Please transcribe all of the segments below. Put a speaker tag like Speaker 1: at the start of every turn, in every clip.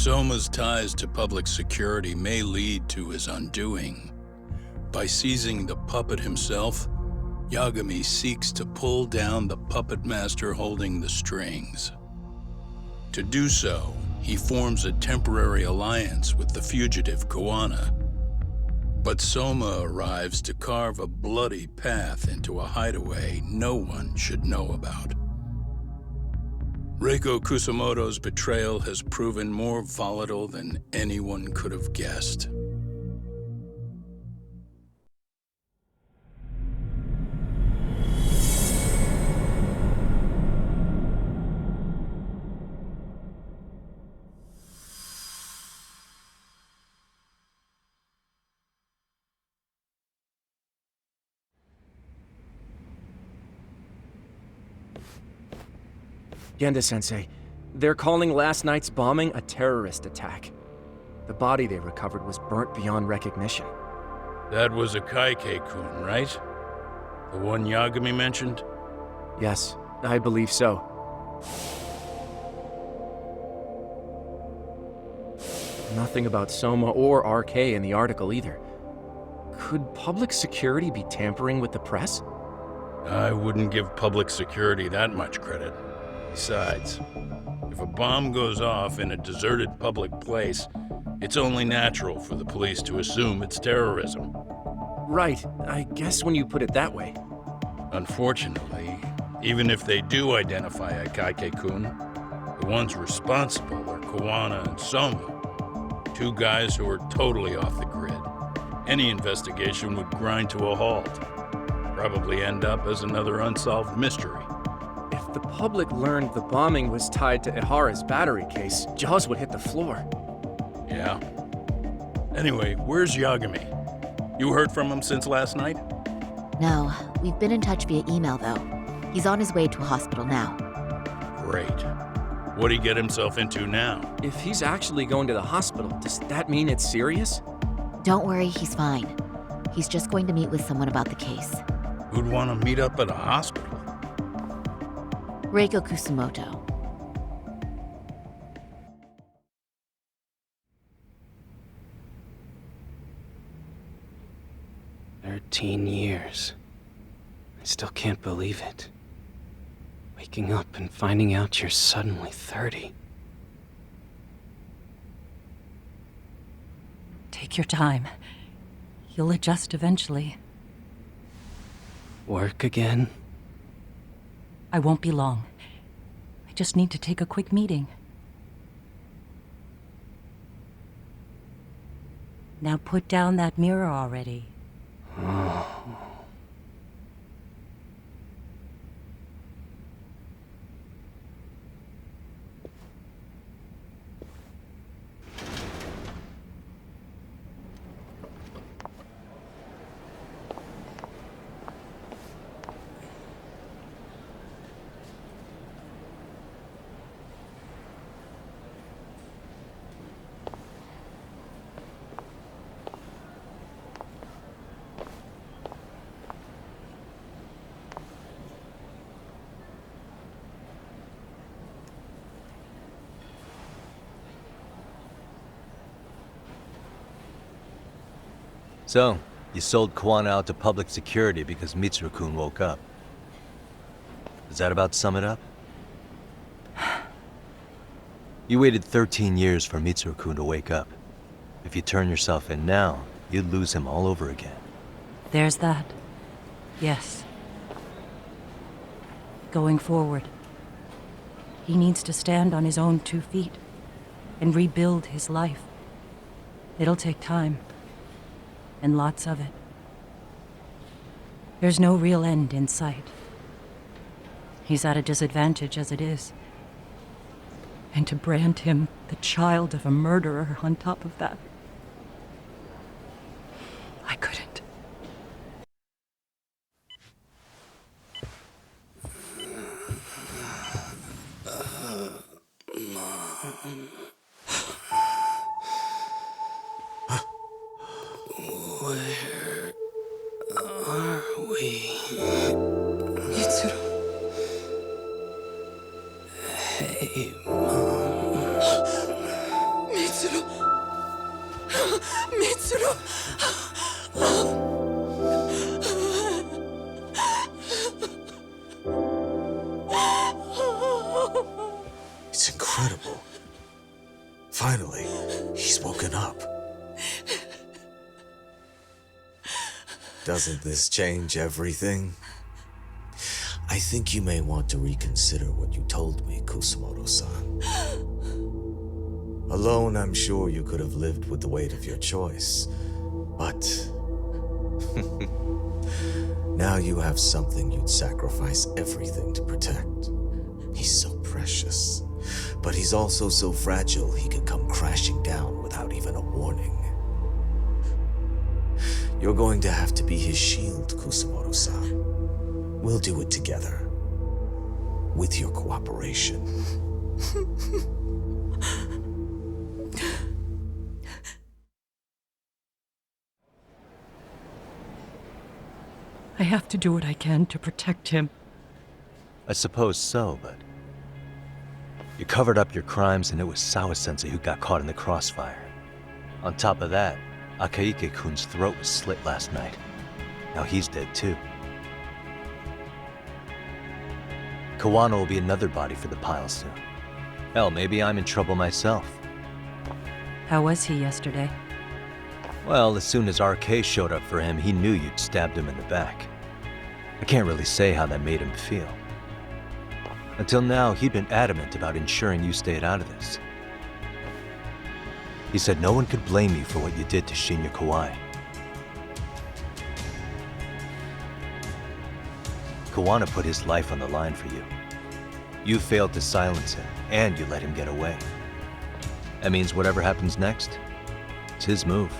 Speaker 1: Soma's ties to public security may lead to his undoing. By seizing the puppet himself, Yagami seeks to pull down the puppet master holding the strings. To do so, he forms a temporary alliance with the fugitive Koana. But Soma arrives to carve a bloody path into a hideaway no one should know about. Reiko Kusamoto's betrayal has proven more volatile than anyone could have guessed.
Speaker 2: Genda-sensei, they're calling last night's bombing a terrorist attack. The body they recovered was burnt beyond recognition.
Speaker 1: That was a Kaike-kun, right? The one Yagami mentioned?
Speaker 2: Yes, I believe so. Nothing about Soma or RK in the article either. Could public security be tampering with the press?
Speaker 1: I wouldn't give public security that much credit. Besides, if a bomb goes off in a deserted public place, it's only natural for the police to assume it's terrorism.
Speaker 2: Right, I guess when you put it that way.
Speaker 1: Unfortunately, even if they do identify a Kaike-kun, the ones responsible are Koana and Soma, two guys who are totally off the grid. Any investigation would grind to a halt, probably end up as another unsolved mystery.
Speaker 2: If the public learned the bombing was tied to Ihara's battery case, jaws would hit the floor.
Speaker 1: Yeah. Anyway, where's Yagami? You heard from him since last night?
Speaker 3: No, we've been in touch via email though. He's on his way to a hospital now.
Speaker 1: Great. What'd he get himself into now?
Speaker 2: If he's actually going to the hospital, does that mean it's serious?
Speaker 3: Don't worry, he's fine. He's just going to meet with someone about the case.
Speaker 1: Who'd want to meet up at a hospital?
Speaker 3: Reiko Kusamoto.
Speaker 4: "13 years. I still can't believe it. Waking up and finding out you're suddenly 30.
Speaker 5: Take your time. You'll adjust eventually.
Speaker 4: Work again?
Speaker 5: I won't be long. I just need to take a quick meeting. Now put down that mirror already.
Speaker 4: Oh.
Speaker 6: So, you sold Koana out to public security because Mitsuru-kun woke up. Does that about sum it up? You waited 13 years for Mitsuru-kun to wake up. If you turn yourself in now, you'd lose him all over again.
Speaker 5: There's that. Yes. Going forward, he needs to stand on his own 2 feet and rebuild his life. It'll take time. And lots of it. There's no real end in sight. He's at a disadvantage as it is. And to brand him the child of a murderer on top of that, I couldn't.
Speaker 4: Mom. Where are we?
Speaker 5: Mitsuru.
Speaker 4: Hey, Mom.
Speaker 7: Mitsuru!
Speaker 8: It's incredible. Finally, he's woken up. Doesn't this change everything? I think you may want to reconsider what you told me, Kusumoto-san. Alone, I'm sure you could have lived with the weight of your choice. But now you have something you'd sacrifice everything to protect. He's so precious, but he's also so fragile he could come crashing down without even a warning. You're going to have to be his shield, Kusumoto-san. We'll do it together. With your cooperation.
Speaker 5: I have to do what I can to protect him.
Speaker 6: I suppose so, but... You covered up your crimes and it was Sawa-sensei who got caught in the crossfire. On top of that, Akaike-kun's throat was slit last night. Now he's dead too. Kawano will be another body for the pile soon. Hell, maybe I'm in trouble myself.
Speaker 5: How was he yesterday?
Speaker 6: Well, as soon as RK showed up for him, he knew you'd stabbed him in the back. I can't really say how that made him feel. Until now, he'd been adamant about ensuring you stayed out of this. He said no one could blame you for what you did to Shinya Kawai. Kawano put his life on the line for you. You failed to silence him, and you let him get away. That means whatever happens next, it's his move.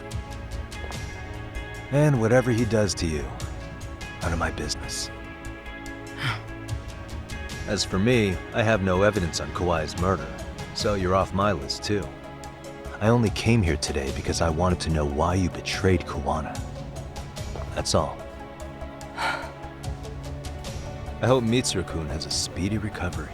Speaker 6: And whatever he does to you, none of my business. As for me, I have no evidence on Kawai's murder, so you're off my list too. I only came here today because I wanted to know why you betrayed Kawano. That's all. I hope Mitsuru-kun has a speedy recovery.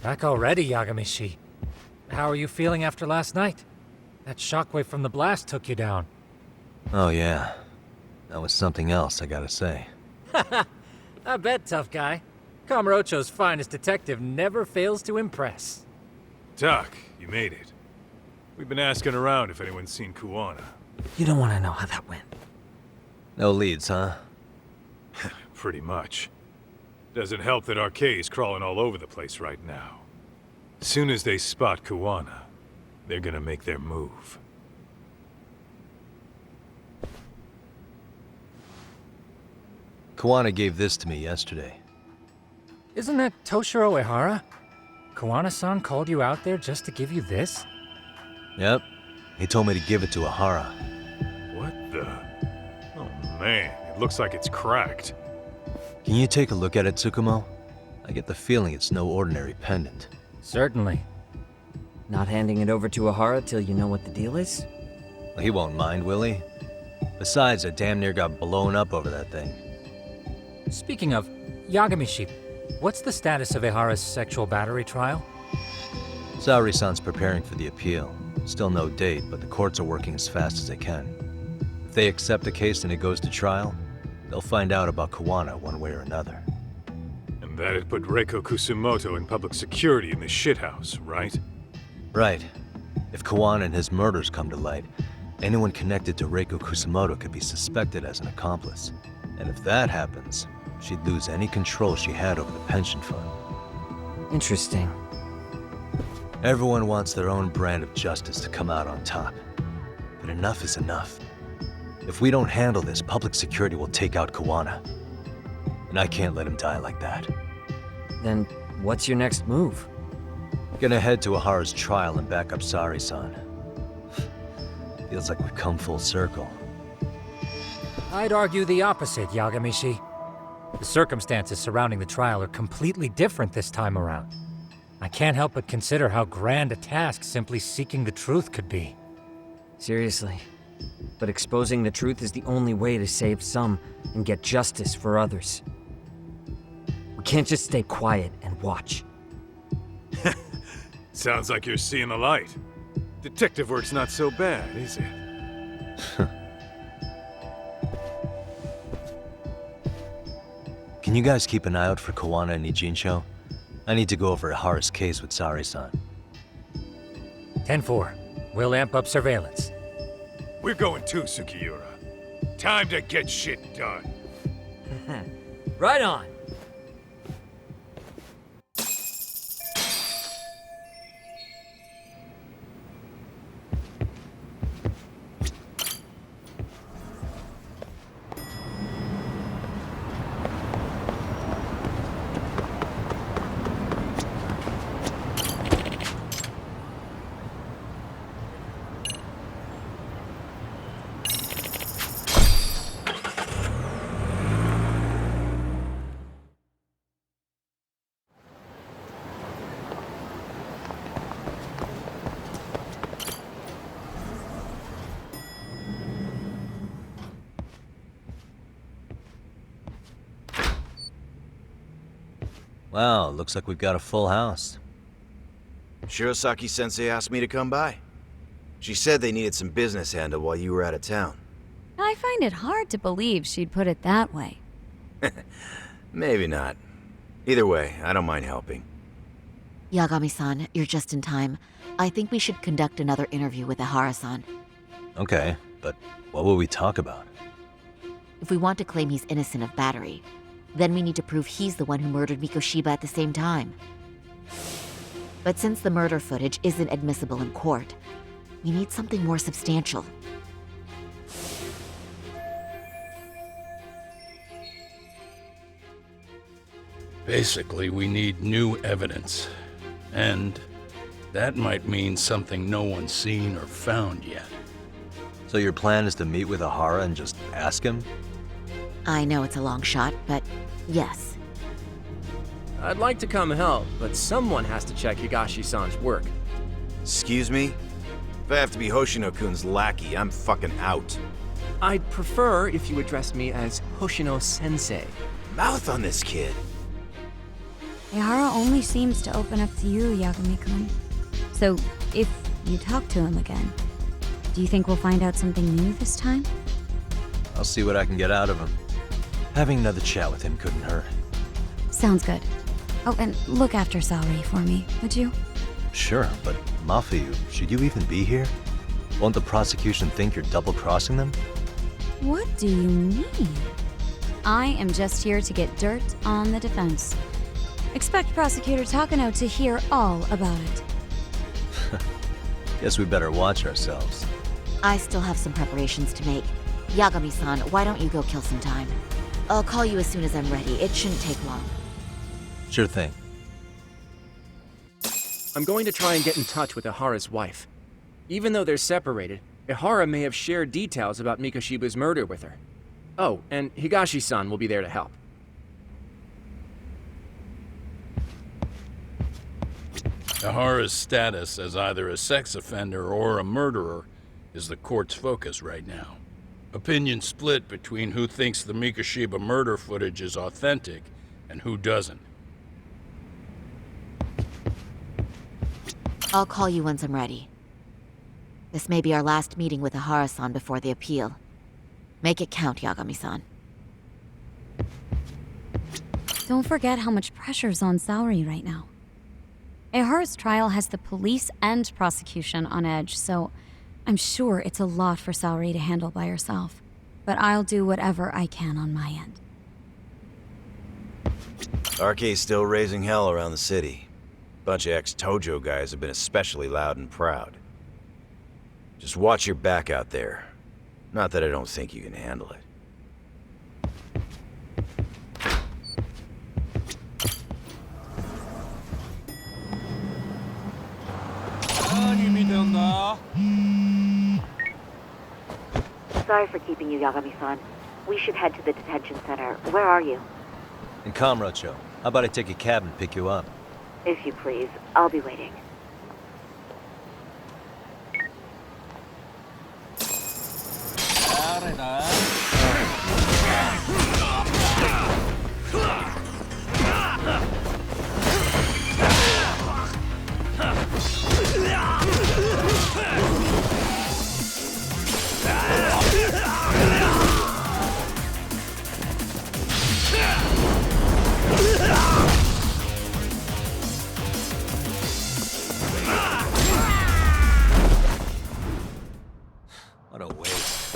Speaker 9: Back already, Yagamishi. How are you feeling after last night? That shockwave from the blast took you down.
Speaker 6: Oh yeah, that was something else, I gotta say.
Speaker 9: I bet, tough guy. Kamurocho's finest detective never fails to impress.
Speaker 10: Doc, you made it. We've been asking around if anyone's seen Kuwana.
Speaker 4: You don't want to know how that went.
Speaker 6: No leads, huh?
Speaker 10: Pretty much. Doesn't help that RK's crawling all over the place right now. As soon as they spot Kuwana, they're gonna make their move.
Speaker 6: Kuwana gave this to me yesterday.
Speaker 9: Isn't that Toshiro Ehara? Kawana-san called you out there just to give you this?
Speaker 6: Yep. He told me to give it to Ehara.
Speaker 10: What the? Oh man, it looks like it's cracked.
Speaker 6: Can you take a look at it, Tsukumo? I get the feeling it's no ordinary pendant.
Speaker 9: Certainly.
Speaker 11: Not handing it over to Ehara till you know what the deal is?
Speaker 6: Well, he won't mind, will he? Besides, I damn near got blown up over that thing.
Speaker 9: Speaking of, Yagamishi, what's the status of Ehara's sexual battery trial?
Speaker 6: Saori-san's preparing for the appeal. Still no date, but the courts are working as fast as they can. If they accept the case and it goes to trial, they'll find out about Kuwana one way or another.
Speaker 10: And that'd put Reiko Kusumoto in public security in this shithouse, right?
Speaker 6: Right. If Kuwana and his murders come to light, anyone connected to Reiko Kusumoto could be suspected as an accomplice. And if that happens, she'd lose any control she had over the pension fund.
Speaker 11: Interesting.
Speaker 6: Everyone wants their own brand of justice to come out on top. But enough is enough. If we don't handle this, public security will take out Kuwana. And I can't let him die like that.
Speaker 11: Then what's your next move?
Speaker 6: Gonna head to Ahara's trial and back up Sari-san. Feels like we've come full circle.
Speaker 9: I'd argue the opposite, Yagamishi. The circumstances surrounding the trial are completely different this time around. I can't help but consider how grand a task simply seeking the truth could be.
Speaker 11: Seriously. But exposing the truth is the only way to save some and get justice for others. We can't just stay quiet and watch.
Speaker 10: Sounds like you're seeing the light. Detective work's not so bad, is it?
Speaker 6: Can you guys keep an eye out for Kuwana and Ijincho? I need to go over Ahara's case with Sari-san.
Speaker 9: 10-4. We'll amp up surveillance.
Speaker 10: We're going too, Sukiura. Time to get shit done.
Speaker 11: Right on!
Speaker 6: Wow, looks like we've got a full house.
Speaker 7: Shirosaki-sensei asked me to come by. She said they needed some business handled while you were out of town.
Speaker 12: I find it hard to believe she'd put it that way.
Speaker 7: Maybe not. Either way, I don't mind helping.
Speaker 3: Yagami-san, you're just in time. I think we should conduct another interview with Ahara-san.
Speaker 6: Okay, but what will we talk about?
Speaker 3: If we want to claim he's innocent of battery, then we need to prove he's the one who murdered Mikoshiba at the same time. But since the murder footage isn't admissible in court, we need something more substantial.
Speaker 1: Basically, we need new evidence. And that might mean something no one's seen or found yet.
Speaker 6: So your plan is to meet with Ahara and just ask him?
Speaker 3: I know it's a long shot, but yes.
Speaker 2: I'd like to come help, but someone has to check Higashi-san's work.
Speaker 7: Excuse me? If I have to be Hoshino-kun's lackey, I'm fucking out.
Speaker 2: I'd prefer if you addressed me as Hoshino-sensei.
Speaker 7: Mouth on this kid.
Speaker 12: Ehara only seems to open up to you, Yagami-kun. So, if you talk to him again, do you think we'll find out something new this time?
Speaker 6: I'll see what I can get out of him. Having another chat with him couldn't hurt.
Speaker 12: Sounds good. Oh, and look after Saori for me, would you?
Speaker 6: Sure, but Mafuyu, should you even be here? Won't the prosecution think you're double-crossing them?
Speaker 12: What do you mean? I am just here to get dirt on the defense. Expect Prosecutor Takano to hear all about it.
Speaker 6: Guess we better watch ourselves.
Speaker 3: I still have some preparations to make. Yagami-san, why don't you go kill some time? I'll call you as soon as I'm ready. It shouldn't take long.
Speaker 6: Sure thing.
Speaker 2: I'm going to try and get in touch with Ahara's wife. Even though they're separated, Ahara may have shared details about Mikoshiba's murder with her. Oh, and Higashi-san will be there to help.
Speaker 1: Ahara's status as either a sex offender or a murderer is the court's focus right now. Opinions split between who thinks the Mikoshiba murder footage is authentic and who doesn't.
Speaker 3: I'll call you once I'm ready. This may be our last meeting with Ahara-san before the appeal. Make it count, Yagami-san.
Speaker 12: Don't forget how much pressure's on Saori right now. Ehara's trial has the police and prosecution on edge, so I'm sure it's a lot for Saori to handle by herself. But I'll do whatever I can on my end.
Speaker 7: RK's still raising hell around the city. Bunch of ex-Tojo guys have been especially loud and proud. Just watch your back out there. Not that I don't think you can handle it.
Speaker 3: Sorry for keeping you, Yagami-san. We should head to the detention center. Where are you?
Speaker 6: In Kamurocho. How about I take a cab and pick you up?
Speaker 3: If you please. I'll be waiting.
Speaker 6: What a waste.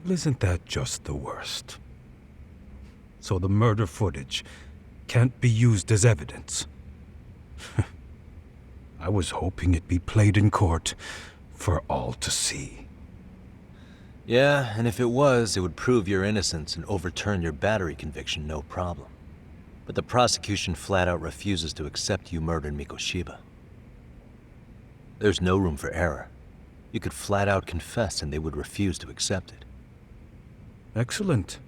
Speaker 13: Isn't that just the worst? So the murder footage can't be used as evidence. I was hoping it'd be played in court for all to see.
Speaker 6: Yeah, and if it was, it would prove your innocence and overturn your battery conviction, no problem. But the prosecution flat out refuses to accept you murdered Mikoshiba. There's no room for error. You could flat out confess and they would refuse to accept it.
Speaker 13: Excellent.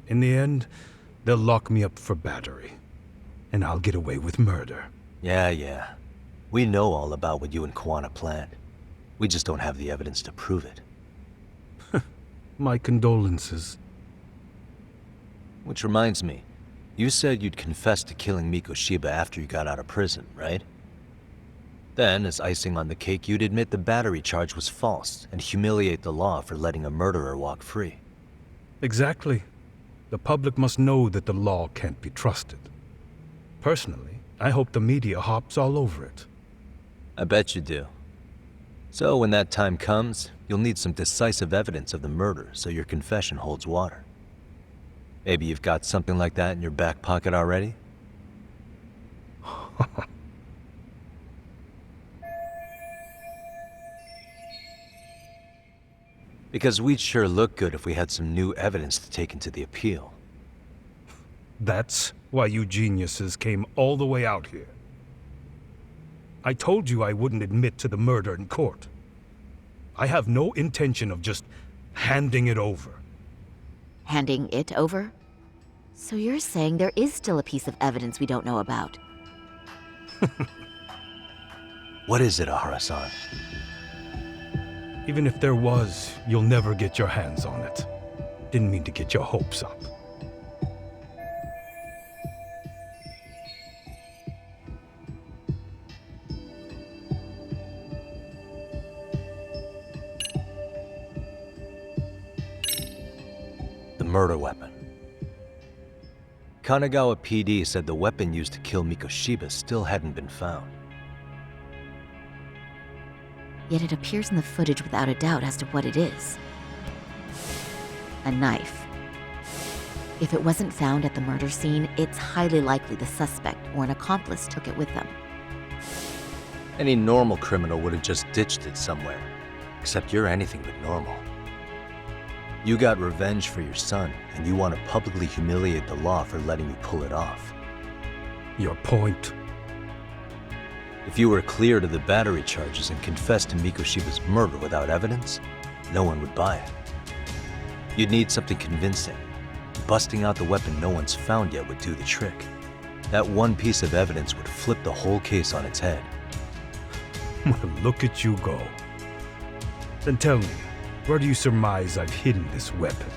Speaker 13: In the end, they'll lock me up for battery, and I'll get away with murder.
Speaker 6: Yeah. We know all about what you and Kuwana planned. We just don't have the evidence to prove it.
Speaker 13: My condolences.
Speaker 6: Which reminds me, you said you'd confess to killing Mikoshiba after you got out of prison, right? Then, as icing on the cake, you'd admit the battery charge was false and humiliate the law for letting a murderer walk free.
Speaker 13: Exactly. The public must know that the law can't be trusted. Personally, I hope the media hops all over it.
Speaker 6: I bet you do. So when that time comes, you'll need some decisive evidence of the murder so your confession holds water. Maybe you've got something like that in your back pocket already? Because we'd sure look good if we had some new evidence to take into the appeal.
Speaker 13: That's why you geniuses came all the way out here. I told you I wouldn't admit to the murder in court. I have no intention of just handing it over.
Speaker 3: Handing it over? So you're saying there is still a piece of evidence we don't know about?
Speaker 6: What is it, Ahara-san?
Speaker 13: Even if there was, you'll never get your hands on it. Didn't mean to get your hopes up.
Speaker 6: The murder weapon. Kanagawa PD said the weapon used to kill Mikoshiba still hadn't been found.
Speaker 3: Yet it appears in the footage without a doubt as to what it is. A knife. If it wasn't found at the murder scene, it's highly likely the suspect or an accomplice took it with them.
Speaker 6: Any normal criminal would have just ditched it somewhere. Except you're anything but normal. You got revenge for your son, and you want to publicly humiliate the law for letting you pull it off.
Speaker 13: Your point?
Speaker 6: If you were clear to the battery charges and confessed to Mikoshiba's murder without evidence, no one would buy it. You'd need something convincing. Busting out the weapon no one's found yet would do the trick. That one piece of evidence would flip the whole case on its head.
Speaker 13: Well, look at you go. Then tell me, where do you surmise I've hidden this weapon?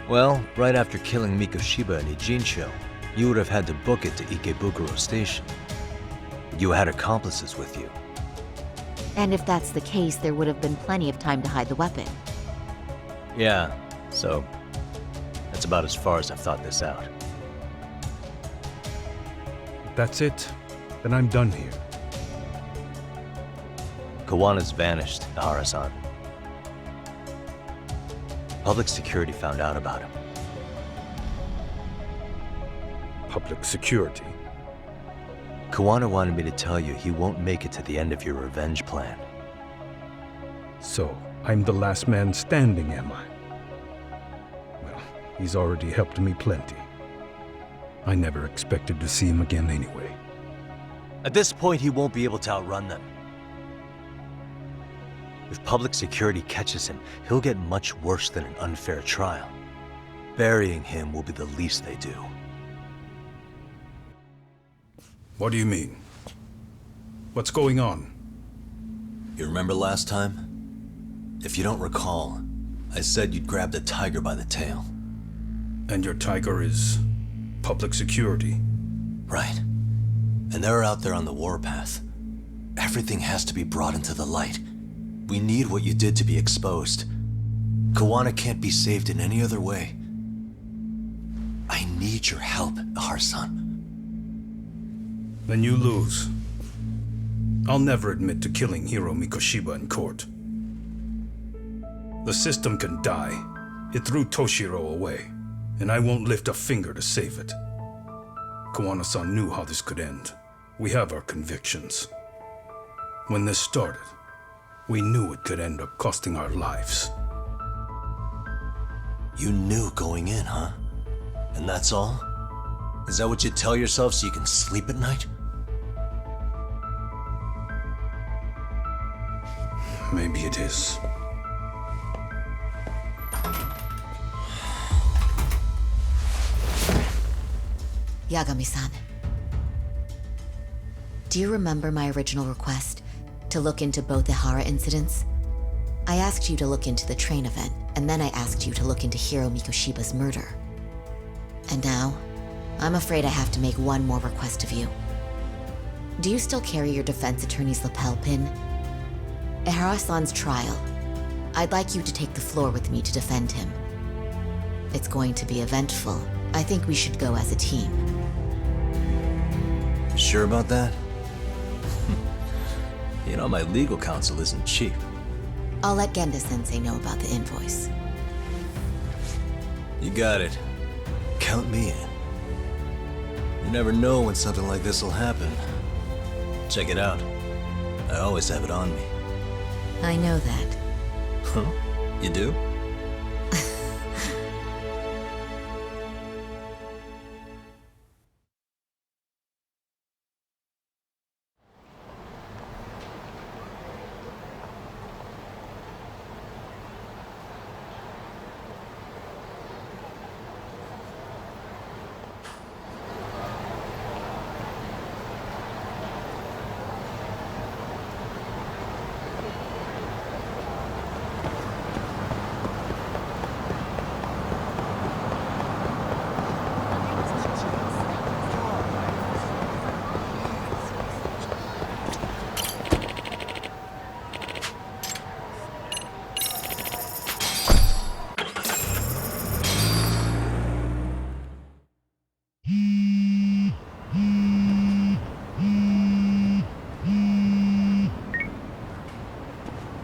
Speaker 6: Well, right after killing Mikoshiba in Ijincho, you would have had to book it to Ikebukuro Station. You had accomplices with you.
Speaker 3: And if that's the case, there would have been plenty of time to hide the weapon.
Speaker 6: Yeah, So, that's about as far as I've thought this out.
Speaker 13: That's it? Then I'm done here.
Speaker 6: Kawana's vanished, Ihara-san. Public security found out about him.
Speaker 13: Public security?
Speaker 6: Kawana wanted me to tell you he won't make it to the end of your revenge plan.
Speaker 13: So, I'm the last man standing, am I? Well, he's already helped me plenty. I never expected to see him again anyway.
Speaker 6: At this point, he won't be able to outrun them. If public security catches him, he'll get much worse than an unfair trial. Burying him will be the least they do.
Speaker 13: What do you mean? What's going on?
Speaker 14: You remember last time? If you don't recall, I said you'd grab the tiger by the tail.
Speaker 13: And your tiger is public security?
Speaker 14: Right. And they're out there on the warpath. Everything has to be brought into the light. We need what you did to be exposed. Kawana can't be saved in any other way. I need your help, Ihara-san.
Speaker 13: Then you lose. I'll never admit to killing Hiro Mikoshiba in court. The system can die. It threw Toshiro away, and I won't lift a finger to save it. Kawana-san knew how this could end. We have our convictions. When this started, we knew it could end up costing our lives.
Speaker 14: You knew going in, huh? And that's all? Is that what you tell yourself so you can sleep at night?
Speaker 13: Maybe it is.
Speaker 3: Yagami-san. Do you remember my original request to look into both the Ihara incidents? I asked you to look into the train event, and then I asked you to look into Hiro Mikoshiba's murder. And now, I'm afraid I have to make one more request of you. Do you still carry your defense attorney's lapel pin? Ihara-san's trial. I'd like you to take the floor with me to defend him. It's going to be eventful. I think we should go as a team.
Speaker 14: Sure about that? You know, my legal counsel isn't cheap.
Speaker 3: I'll let Genda-sensei know about the invoice.
Speaker 14: You got it. Count me in. You never know when something like this will happen. Check it out. I always have it on me.
Speaker 3: I know that.
Speaker 14: Huh? You do?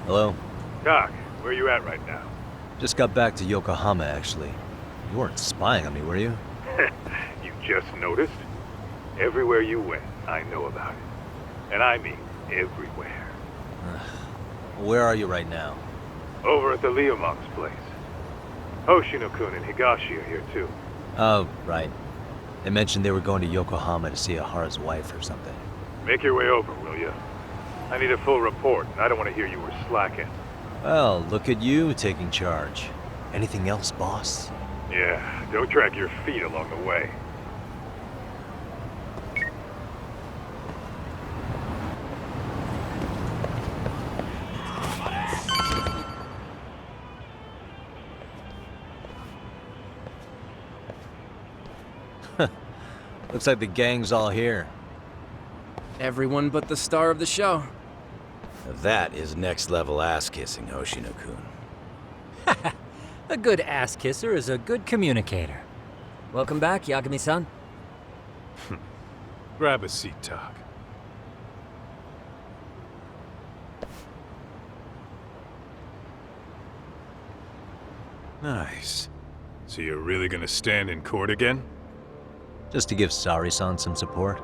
Speaker 6: Hello?
Speaker 10: Doc, where you at right now?
Speaker 6: Just got back to Yokohama, actually. You weren't spying on me, were you?
Speaker 10: You just noticed? Everywhere you went, I know about it. And I mean everywhere.
Speaker 6: Where are you right now?
Speaker 10: Over at the Leomont's place. Hoshino-kun and Higashi are here too.
Speaker 6: Oh, right. They mentioned they were going to Yokohama to see Ihara's wife or something.
Speaker 10: Make your way over, will you? I need a full report, and I don't want to hear you were slacking.
Speaker 6: Well, look at you taking charge. Anything else, boss?
Speaker 10: Yeah, don't drag your feet along the way.
Speaker 6: Looks like the gang's all here.
Speaker 2: Everyone but the star of the show.
Speaker 7: That is next level ass kissing, Hoshino-kun.
Speaker 9: A good ass kisser is a good communicator.
Speaker 11: Welcome back, Yagami-san.
Speaker 10: Grab a seat, Tak. Nice. So you're really gonna stand in court again?
Speaker 6: Just to give Sari-san some support.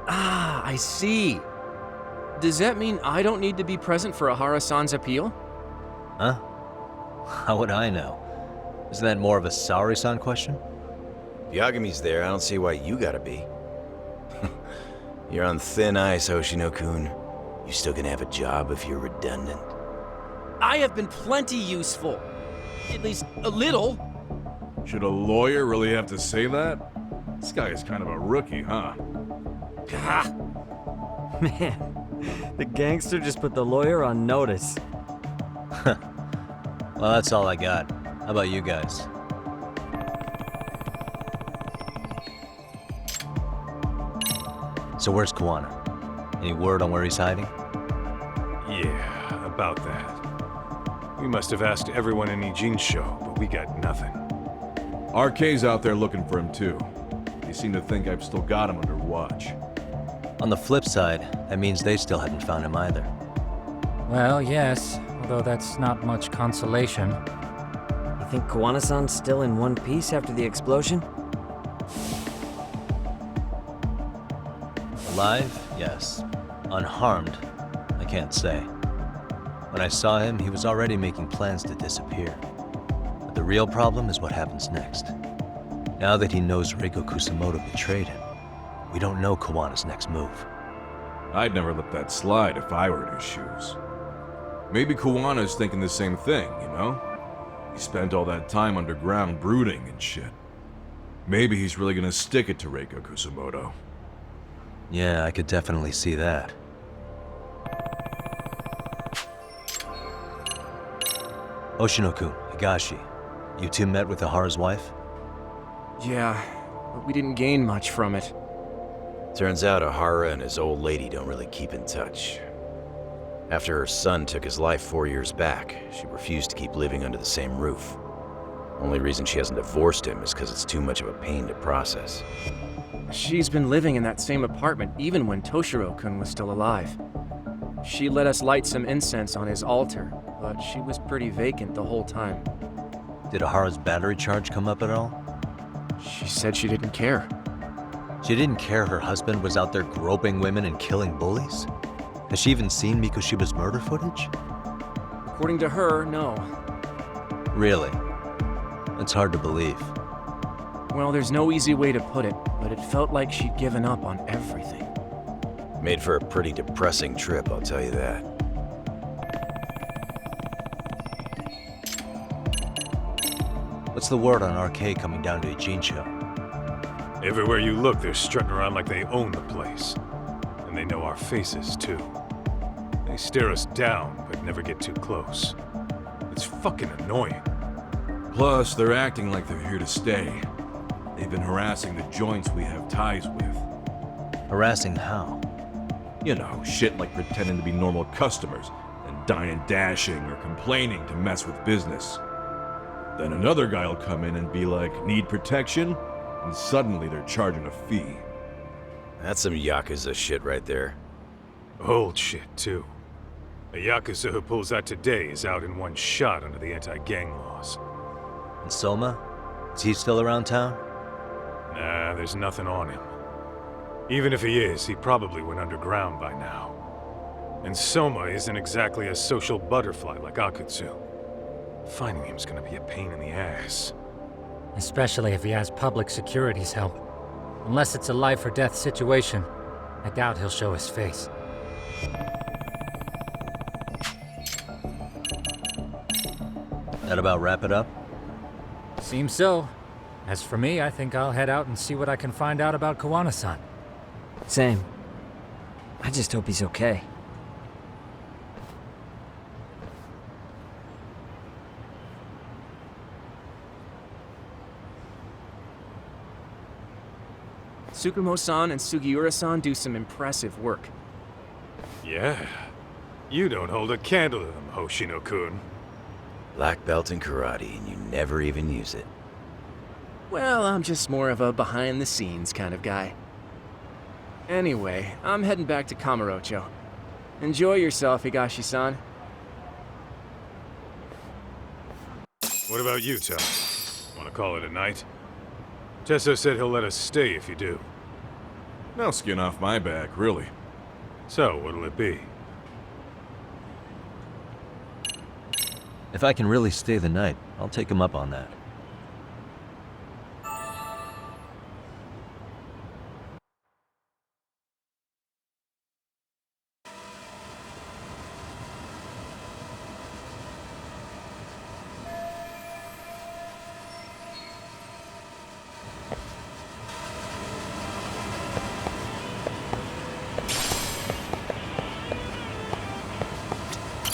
Speaker 2: Ah, I see. Does that mean I don't need to be present for Ahara-san's appeal?
Speaker 6: Huh? How would I know? Isn't that more of a Sari-san question?
Speaker 7: If Yagami's there, I don't see why you gotta be. You're on thin ice, Hoshino-kun. You still gonna have a job if you're redundant.
Speaker 2: I have been plenty useful. At least a little.
Speaker 15: Should a lawyer really have to say that? This guy is kind of a rookie, huh?
Speaker 2: Ah.
Speaker 11: Man, the gangster just put the lawyer on notice.
Speaker 6: Well, that's all I got. How about you guys? So where's Kuwana? Any word on where he's hiding?
Speaker 10: Yeah, about that. We must have asked everyone in Eugene show, but we got nothing.
Speaker 15: RK's out there looking for him too. They seem to think I've still got him under watch.
Speaker 6: On the flip side, that means they still haven't found him either.
Speaker 9: Well, yes, although that's not much consolation.
Speaker 11: You think Kuwana-san's still in one piece after the explosion?
Speaker 6: Alive? Yes. Unharmed? I can't say. When I saw him, he was already making plans to disappear. But the real problem is what happens next. Now that he knows Reiko Kusamoto betrayed him, we don't know Kawana's next move.
Speaker 15: I'd never let that slide if I were in his shoes. Maybe Kawana's thinking the same thing, you know? He spent all that time underground brooding and shit. Maybe he's really gonna stick it to Reiko Kusamoto.
Speaker 6: Yeah, I could definitely see that. Oshino-kun, Higashi, you two met with Ahara's wife?
Speaker 2: Yeah, but we didn't gain much from it.
Speaker 7: Turns out Ahara and his old lady don't really keep in touch. After her son took his life 4 years back, she refused to keep living under the same roof. Only reason she hasn't divorced him is because it's too much of a pain to process.
Speaker 2: She's been living in that same apartment even when Toshiro-kun was still alive. She let us light some incense on his altar, but she was pretty vacant the whole time.
Speaker 6: Did Ahara's battery charge come up at all?
Speaker 2: She said she didn't care.
Speaker 6: She didn't care her husband was out there groping women and killing bullies? Has she even seen Mikoshiba's murder footage?
Speaker 2: According to her, no.
Speaker 6: Really? That's hard to believe.
Speaker 2: Well, there's no easy way to put it, but it felt like she'd given up on everything.
Speaker 7: Made for a pretty depressing trip, I'll tell you that.
Speaker 6: What's the word on RK coming down to Ijincho?
Speaker 10: Everywhere you look, they're strutting around like they own the place. And they know our faces, too. They stare us down, but never get too close. It's fucking annoying.
Speaker 15: Plus, they're acting like they're here to stay. They've been harassing the joints we have ties with.
Speaker 6: Harassing how?
Speaker 15: You know, shit like pretending to be normal customers and dine and dashing or complaining to mess with business. Then another guy will come in and be like, need protection? And suddenly they're charging a fee.
Speaker 7: That's some Yakuza shit right there.
Speaker 10: Old shit, too. A Yakuza who pulls that today is out in one shot under the anti-gang laws.
Speaker 6: And Soma? Is he still around town?
Speaker 10: Nah, there's nothing on him. Even if he is, he probably went underground by now. And Soma isn't exactly a social butterfly like Akutsu. Finding him's gonna be a pain in the ass.
Speaker 9: Especially if he has public security's help. Unless it's a life or death situation, I doubt he'll show his face.
Speaker 6: That about wrap it up?
Speaker 9: Seems so. As for me, I think I'll head out and see what I can find out about Kawana-san.
Speaker 11: Same. I just hope he's okay.
Speaker 2: Tsukumo-san and Sugiura-san do some impressive work.
Speaker 10: Yeah. You don't hold a candle to them, Hoshino-kun.
Speaker 7: Black belt in karate, and you never even use it.
Speaker 2: Well, I'm just more of a behind-the-scenes kind of guy. Anyway, I'm heading back to Kamurocho. Enjoy yourself, Higashi-san.
Speaker 10: What about you, Todd? Want to call it a night? Tesso said he'll let us stay if you do.
Speaker 15: No skin off my back, really.
Speaker 10: So, what'll it be?
Speaker 6: If I can really stay the night, I'll take him up on that.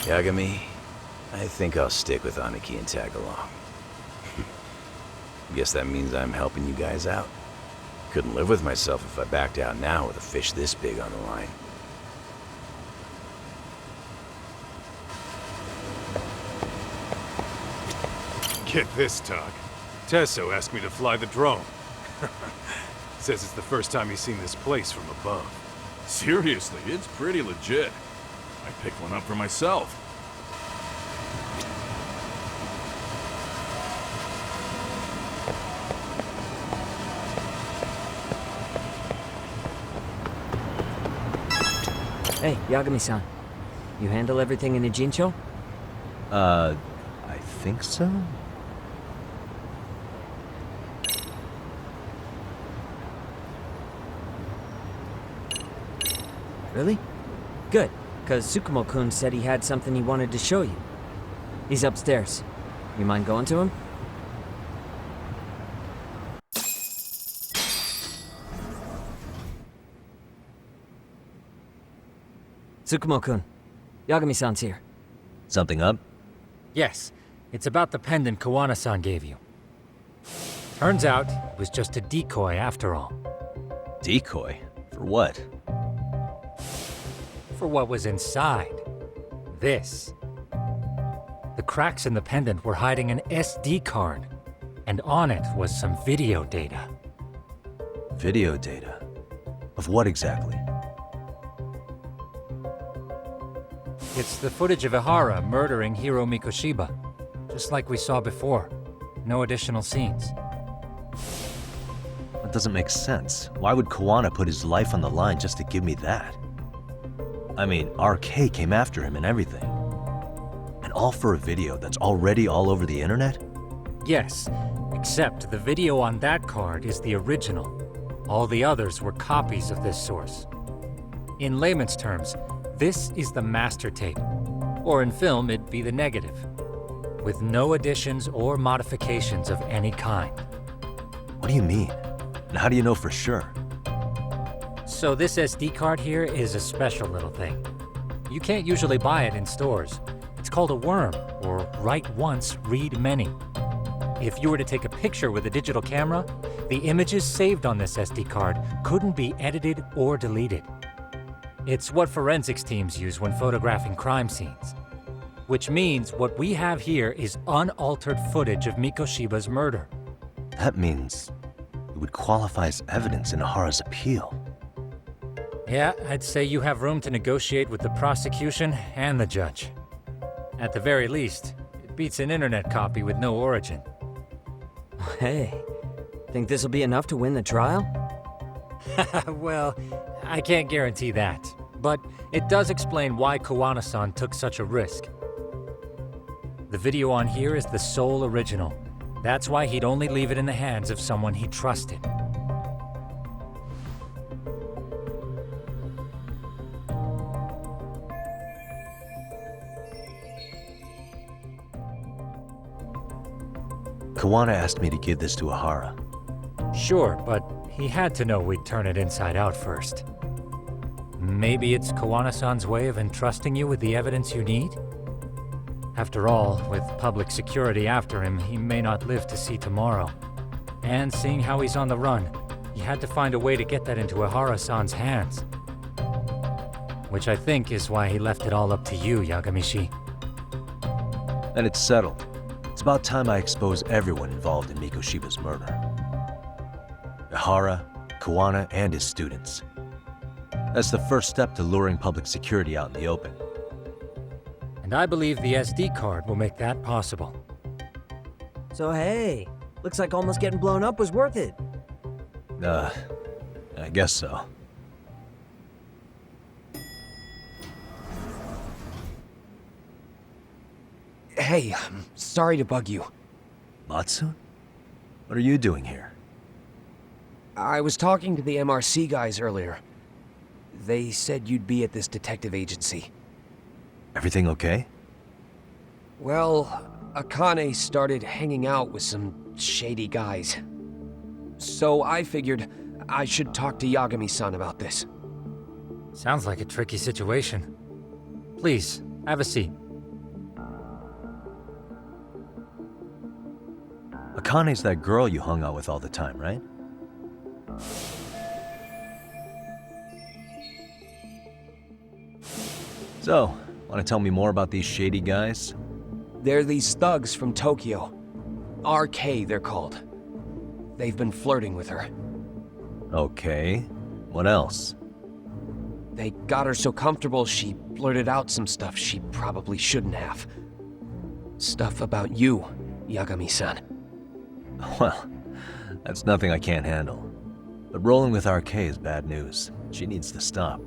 Speaker 7: Yagami, I think I'll stick with Aniki and tag along. Guess that means I'm helping you guys out. Couldn't live with myself if I backed out now with a fish this big on the line.
Speaker 10: Get this, Tog. Tesso asked me to fly the drone. Says it's the first time he's seen this place from above.
Speaker 15: Seriously, it's pretty legit. I picked one up for myself.
Speaker 11: Hey, Yagami-san. You handle everything in Ijincho?
Speaker 6: I think so?
Speaker 11: Really? Good, because Tsukumo-kun said he had something he wanted to show you. He's upstairs. You mind going to him? Tsukumo-kun, Yagami-san's here.
Speaker 6: Something up?
Speaker 9: Yes, it's about the pendant Kawana-san gave you. Turns out, it was just a decoy after all.
Speaker 6: Decoy? For what?
Speaker 9: For what was inside. This. The cracks in the pendant were hiding an SD card, and on it was some video data.
Speaker 6: Video data? Of what exactly?
Speaker 9: It's the footage of Ihara murdering Hiro Mikoshiba, just like we saw before. No additional scenes.
Speaker 6: That doesn't make sense. Why would Kawana put his life on the line just to give me that? I mean, RK came after him and everything. And all for a video that's already all over the internet?
Speaker 9: Yes, except the video on that card is the original. All the others were copies of this source. In layman's terms, this is the master tape. Or in film, it'd be the negative. With no additions or modifications of any kind.
Speaker 6: What do you mean? And how do you know for sure?
Speaker 9: So this SD card here is a special little thing. You can't usually buy it in stores. It's called a worm, or write once, read many. If you were to take a picture with a digital camera, the images saved on this SD card couldn't be edited or deleted. It's what forensics teams use when photographing crime scenes. Which means what we have here is unaltered footage of Mikoshiba's murder.
Speaker 6: That means it would qualify as evidence in Ihara's appeal.
Speaker 9: Yeah, I'd say you have room to negotiate with the prosecution and the judge. At the very least, it beats an internet copy with no origin.
Speaker 11: Hey, think this'll be enough to win the trial?
Speaker 9: Well, I can't guarantee that. But it does explain why Kawana-san took such a risk. The video on here is the sole original. That's why he'd only leave it in the hands of someone he trusted.
Speaker 6: Kawana asked me to give this to Ihara.
Speaker 9: Sure, but he had to know we'd turn it inside out first. Maybe it's Kawana-san's way of entrusting you with the evidence you need? After all, with public security after him, he may not live to see tomorrow. And seeing how he's on the run, he had to find a way to get that into Ihara-san's hands. Which I think is why he left it all up to you, Yagamishi.
Speaker 6: Then it's settled. about time I expose everyone involved in Mikoshiba's murder. Ihara, Kawana, and his students. That's the first step to luring public security out in the open.
Speaker 9: And I believe the SD card will make that possible.
Speaker 11: So hey, looks like almost getting blown up was worth it.
Speaker 6: I guess so.
Speaker 16: Hey, I'm sorry to bug you.
Speaker 6: Matsu? What are you doing here?
Speaker 16: I was talking to the MRC guys earlier. They said you'd be at this detective agency.
Speaker 6: Everything okay?
Speaker 16: Well, Akane started hanging out with some shady guys. So I figured I should talk to Yagami-san about this.
Speaker 9: Sounds like a tricky situation. Please, have a seat.
Speaker 6: Akane's that girl you hung out with all the time, right? So, want to tell me more about these shady guys?
Speaker 16: They're these thugs from Tokyo. RK, they're called. They've been flirting with her.
Speaker 6: Okay. What else?
Speaker 16: They got her so comfortable she blurted out some stuff she probably shouldn't have. Stuff about you, Yagami-san.
Speaker 6: Well, that's nothing I can't handle. But rolling with RK is bad news. She needs to stop.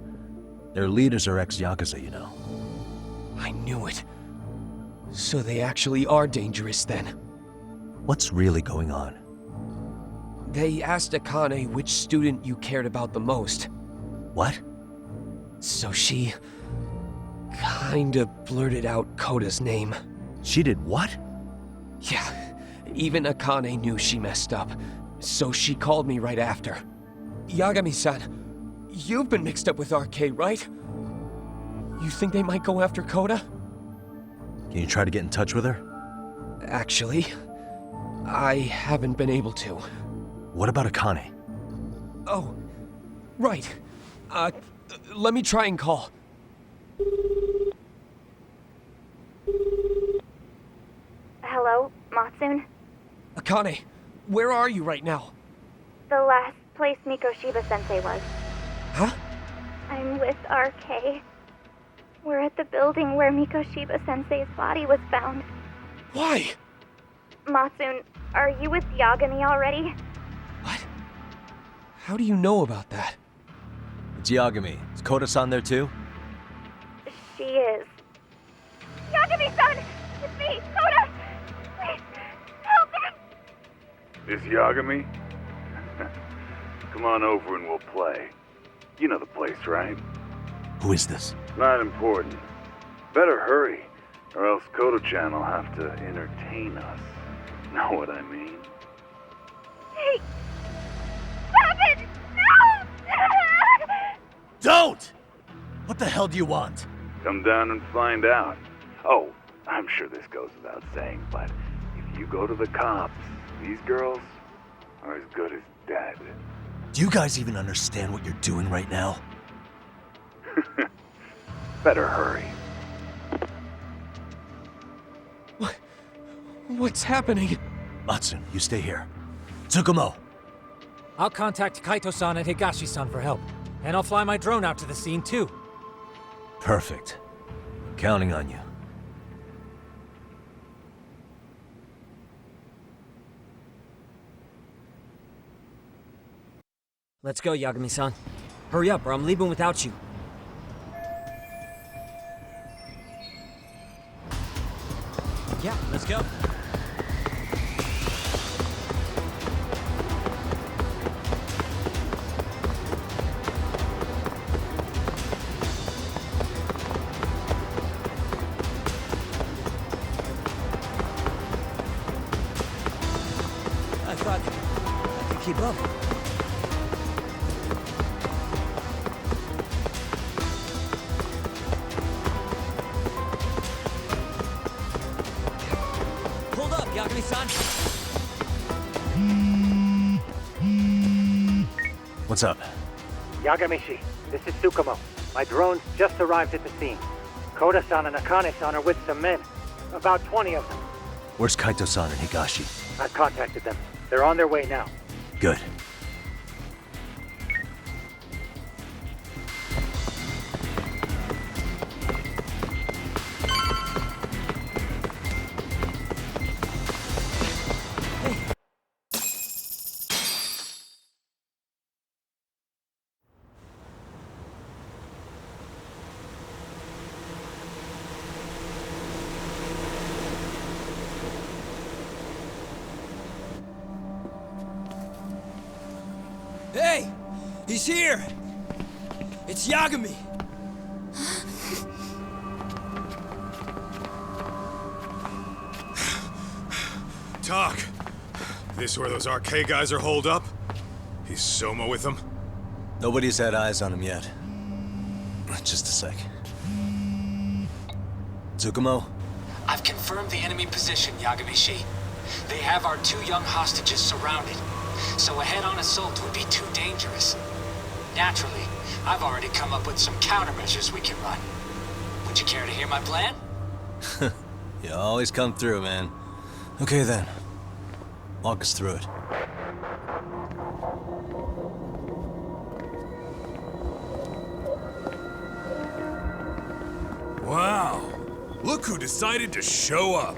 Speaker 6: Their leaders are ex-Yakuza, you know.
Speaker 16: I knew it. So they actually are dangerous then.
Speaker 6: What's really going on?
Speaker 16: They asked Akane which student you cared about the most.
Speaker 6: What?
Speaker 16: So she kinda blurted out Koda's name.
Speaker 6: She did what?
Speaker 16: Yeah, even Akane knew she messed up, so she called me right after. Yagami-san, you've been mixed up with RK, right? You think they might go after Koda?
Speaker 6: Can you try to get in touch with her?
Speaker 16: Actually, I haven't been able to.
Speaker 6: What about Akane?
Speaker 16: Oh, right. Let me try and call.
Speaker 17: Hello, Matsun?
Speaker 16: Akane, where are you right now?
Speaker 17: The last place Mikoshiba-sensei was.
Speaker 16: Huh?
Speaker 17: I'm with RK. We're at the building where Mikoshiba-sensei's body was found.
Speaker 16: Why?
Speaker 17: Matsun, are you with Yagami already?
Speaker 16: What? How do you know about that?
Speaker 6: It's Yagami. Is Koda-san there too?
Speaker 17: She is. Yagami-san! It's me, Koda! Please, help me!
Speaker 18: This Yagami? Come on over and we'll play. You know the place, right?
Speaker 6: Who is this?
Speaker 18: Not important. Better hurry, or else Kodo-chan will have to entertain us. Know what I mean?
Speaker 17: Hey! Stop it! No!
Speaker 6: Don't! What the hell do you want?
Speaker 18: Come down and find out. Oh, I'm sure this goes without saying, but if you go to the cops, these girls are as good as dead.
Speaker 6: Do you guys even understand what you're doing right now?
Speaker 18: Better hurry.
Speaker 16: What's happening?
Speaker 6: Matsun, you stay here. Tsukumo!
Speaker 9: I'll contact Kaito-san and Higashi-san for help. And I'll fly my drone out to the scene too.
Speaker 6: Perfect. I'm counting on you.
Speaker 11: Let's go, Yagami-san. Hurry up, or I'm leaving without you. Yeah, let's go.
Speaker 14: I thought I could keep up.
Speaker 11: Hold up, Yagami-san!
Speaker 6: What's up?
Speaker 19: Yagamishi, this is Tsukumo. My drones just arrived at the scene. Koda-san and Akane-san are with some men. About 20 of them.
Speaker 6: Where's Kaito-san and Higashi?
Speaker 19: I've contacted them. They're on their way now.
Speaker 6: Good.
Speaker 20: Hey! He's here! It's Yagami!
Speaker 10: Talk. This where those RK guys are holed up? He's Soma with them?
Speaker 14: Nobody's had eyes on him yet. Just a sec. Tsukumo?
Speaker 20: I've confirmed the enemy position, Yagami-shi. They have our 2 young hostages surrounded, so a head-on assault would be too dangerous. Naturally, I've already come up with some countermeasures we can run. Would you care to hear my plan?
Speaker 14: You always come through, man. Okay then. Walk us through it.
Speaker 21: Wow. Look who decided to show up.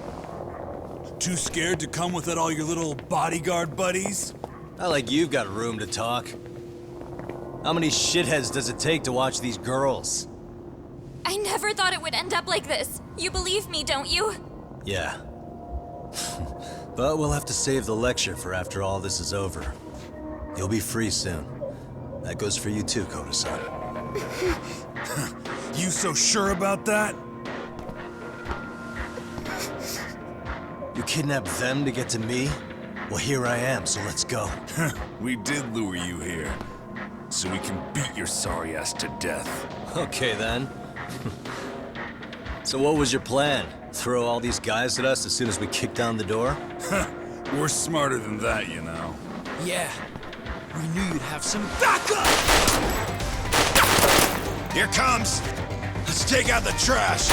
Speaker 21: Too scared to come with all your little bodyguard buddies?
Speaker 14: Not like you've got room to talk. How many shitheads does it take to watch these girls?
Speaker 22: I never thought it would end up like this. You believe me, don't you?
Speaker 14: Yeah. But we'll have to save the lecture for after all this is over. You'll be free soon. That goes for you too, Koda-san.
Speaker 21: You so sure about that?
Speaker 14: You kidnapped them to get to me? Well, here I am, so let's go.
Speaker 21: We did lure you here, so we can beat your sorry ass to death.
Speaker 14: Okay, then. So what was your plan? Throw all these guys at us as soon as we kick down the door?
Speaker 21: We're smarter than that, you know.
Speaker 20: Yeah. We knew you'd have some backup!
Speaker 21: Here comes! Let's take out the trash!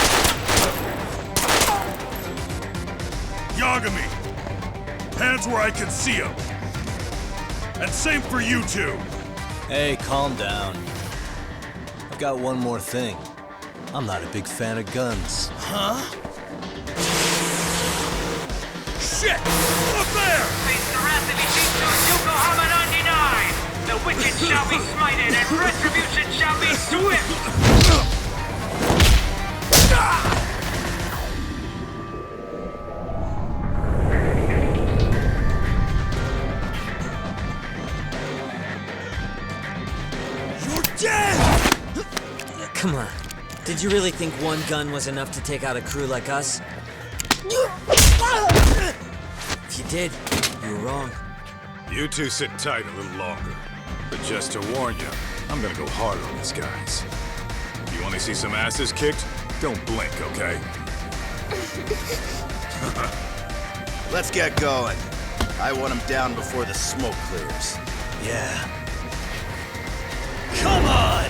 Speaker 21: Yagami! Hands where I can see them! And same for you two!
Speaker 14: Hey, calm down. I've got one more thing. I'm not a big fan of guns.
Speaker 21: Huh? Shit! Up there!
Speaker 23: Face the wrath of Ijitsu Yokohama 99! The wicked shall be smited and retribution shall be swift!
Speaker 11: Come on. Did you really think one gun was enough to take out a crew like us? If you did, you were wrong.
Speaker 10: You two sit tight a little longer. But just to warn you, I'm gonna go hard on these guys. If you want to see some asses kicked, don't blink, okay?
Speaker 24: Let's get going. I want him down before the smoke clears.
Speaker 14: Yeah. Come on!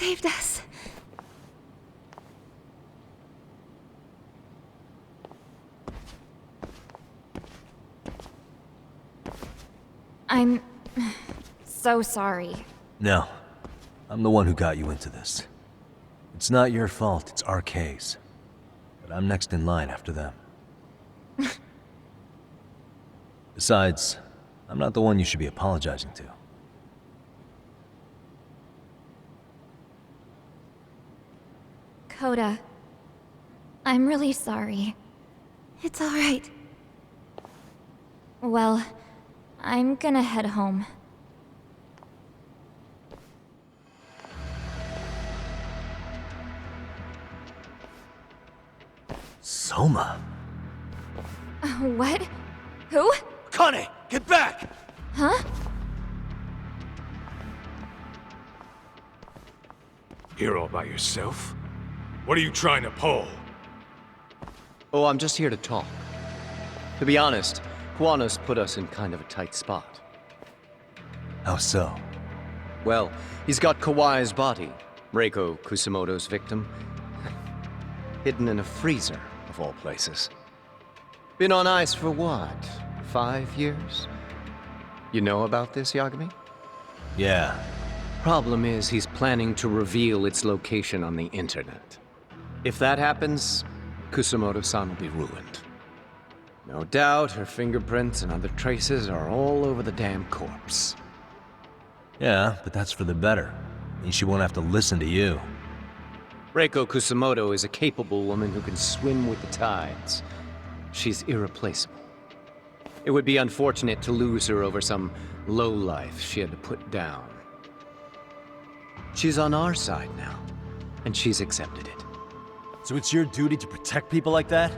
Speaker 22: saved us. I'm so sorry.
Speaker 6: No. I'm the one who got you into this. It's not your fault, it's RK's. But I'm next in line after them. Besides, I'm not the one you should be apologizing to.
Speaker 22: Coda, I'm really sorry. It's all right. Well, I'm gonna head home.
Speaker 6: Soma?
Speaker 22: What? Who?
Speaker 24: Akane, get back!
Speaker 22: Huh?
Speaker 10: Here all by yourself? What are you trying to pull?
Speaker 1: Oh, I'm just here to talk. To be honest, Kuwano's put us in kind of a tight spot.
Speaker 6: How so?
Speaker 1: Well, he's got Kawai's body, Reiko Kusamoto's victim, hidden in a freezer, of all places. Been on ice for what, 5 years? You know about this, Yagami?
Speaker 6: Yeah.
Speaker 1: Problem is, he's planning to reveal its location on the internet. If that happens, Kusamoto-san will be ruined. No doubt her fingerprints and other traces are all over the damn corpse.
Speaker 6: Yeah, but that's for the better. Means she won't have to listen to you.
Speaker 1: Reiko Kusamoto is a capable woman who can swim with the tides. She's irreplaceable. It would be unfortunate to lose her over some lowlife she had to put down. She's on our side now, and she's accepted it.
Speaker 6: So it's your duty to protect people like that?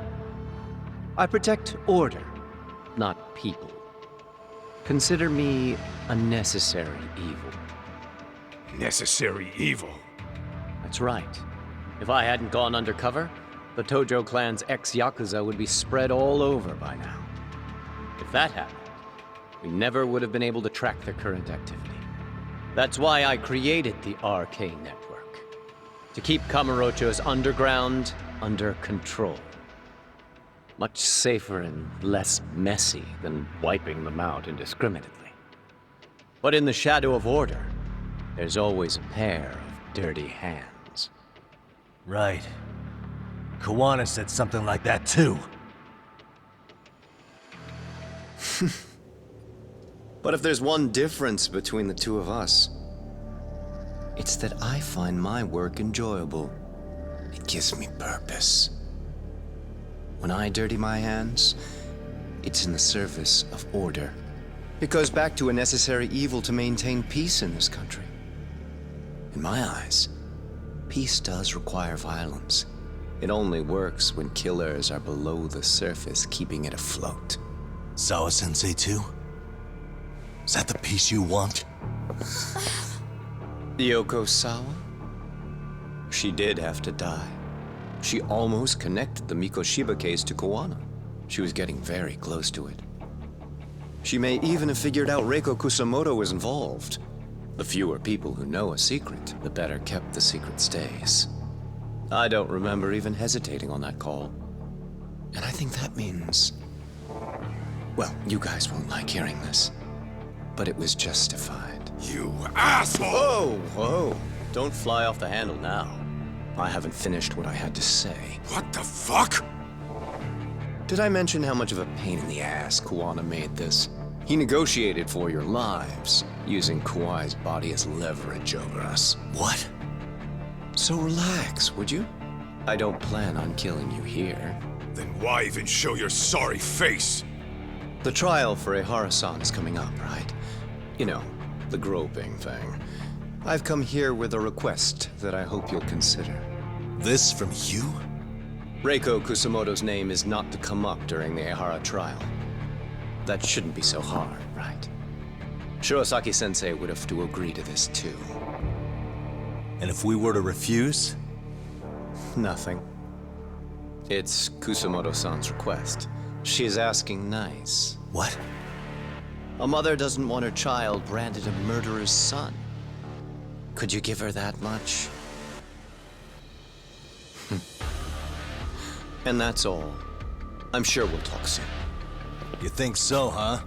Speaker 1: I protect order, not people. Consider me a necessary evil.
Speaker 10: Necessary evil?
Speaker 1: That's right. If I hadn't gone undercover, the Tojo clan's ex-Yakuza would be spread all over by now. If that happened, we never would have been able to track their current activity. That's why I created the RK network. To keep Kamurocho's underground under control. Much safer and less messy than wiping them out indiscriminately. But in the shadow of order, there's always a pair of dirty hands.
Speaker 6: Right. Kuwana said something like that too.
Speaker 1: But if there's one difference between the two of us, it's that I find my work enjoyable. It gives me purpose. When I dirty my hands, it's in the service of order. It goes back to a necessary evil to maintain peace in this country. In my eyes, peace does require violence. It only works when killers are below the surface, keeping it afloat.
Speaker 14: Sawa-sensei too? Is that the peace you want?
Speaker 1: Yoko Sawa? She did have to die. She almost connected the Mikoshiba case to Kuwana. She was getting very close to it. She may even have figured out Reiko Kusamoto was involved. The fewer people who know a secret, the better kept the secret stays. I don't remember even hesitating on that call. And I think that means... well, you guys won't like hearing this, but it was justified.
Speaker 21: You asshole!
Speaker 1: Whoa, whoa. Don't fly off the handle now. I haven't finished what I had to say.
Speaker 21: What the fuck?
Speaker 1: Did I mention how much of a pain in the ass Kuwana made this? He negotiated for your lives, using Kawai's body as leverage over us.
Speaker 14: What?
Speaker 1: So relax, would you? I don't plan on killing you here.
Speaker 21: Then why even show your sorry face?
Speaker 1: The trial for Ehara-san is coming up, right? You know, the groping thing. I've come here with a request that I hope you'll consider.
Speaker 14: This from you?
Speaker 1: Reiko Kusamoto's name is not to come up during the Ehara trial. That shouldn't be so hard, right? Shirosaki-sensei would have to agree to this too.
Speaker 14: And if we were to refuse?
Speaker 1: Nothing. It's Kusamoto-san's request. She's asking nice.
Speaker 14: What?
Speaker 1: A mother doesn't want her child branded a murderer's son. Could you give her that much? And that's all. I'm sure we'll talk soon.
Speaker 14: You think so, huh?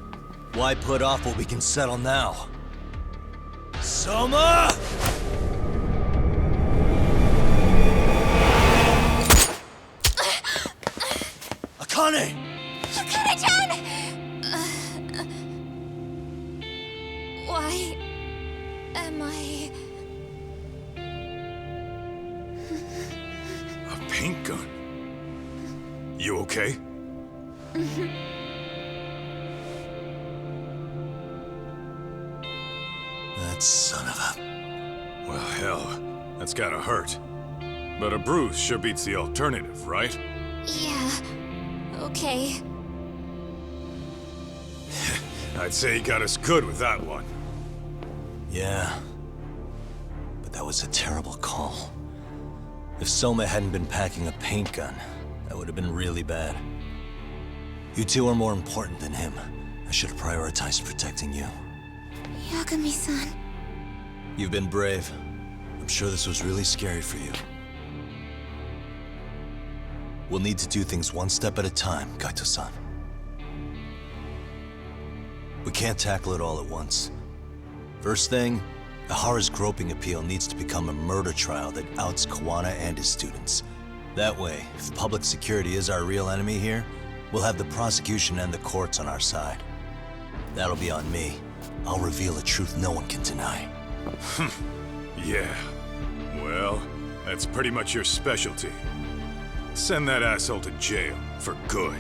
Speaker 14: Why put off what we can settle now? Soma! Akane!
Speaker 22: Akane-chan! Why am I...
Speaker 10: A paint gun? You okay?
Speaker 14: That son of a...
Speaker 10: Well, hell, that's gotta hurt. But a bruise sure beats the alternative, right?
Speaker 22: Yeah. Okay.
Speaker 10: I'd say he got us good with that one.
Speaker 14: Yeah. But that was a terrible call. If Soma hadn't been packing a paint gun, that would have been really bad. You two are more important than him. I should have prioritized protecting you.
Speaker 22: Yagami-san.
Speaker 14: You've been brave. I'm sure this was really scary for you. We'll need to do things one step at a time, Kaito-san. We can't tackle it all at once. First thing, Ihara's groping appeal needs to become a murder trial that outs Kawana and his students. That way, if public security is our real enemy here, we'll have the prosecution and the courts on our side. That'll be on me. I'll reveal a truth no one can deny.
Speaker 10: Yeah. Well, that's pretty much your specialty. Send that asshole to jail, for good.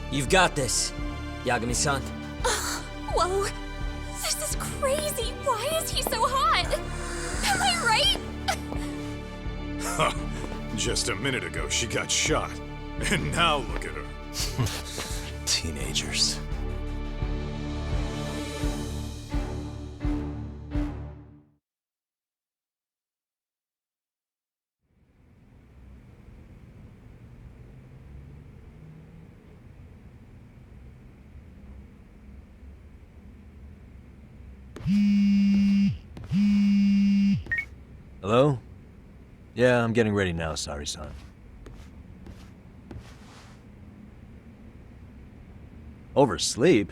Speaker 11: You've got this, Yagami-san.
Speaker 22: Whoa. This is crazy. Why is he so hot? Am I right?
Speaker 10: Just a minute ago, she got shot. And now look at her.
Speaker 14: Teenagers.
Speaker 6: Hello? Yeah, I'm getting ready now, Sari-san. Oversleep?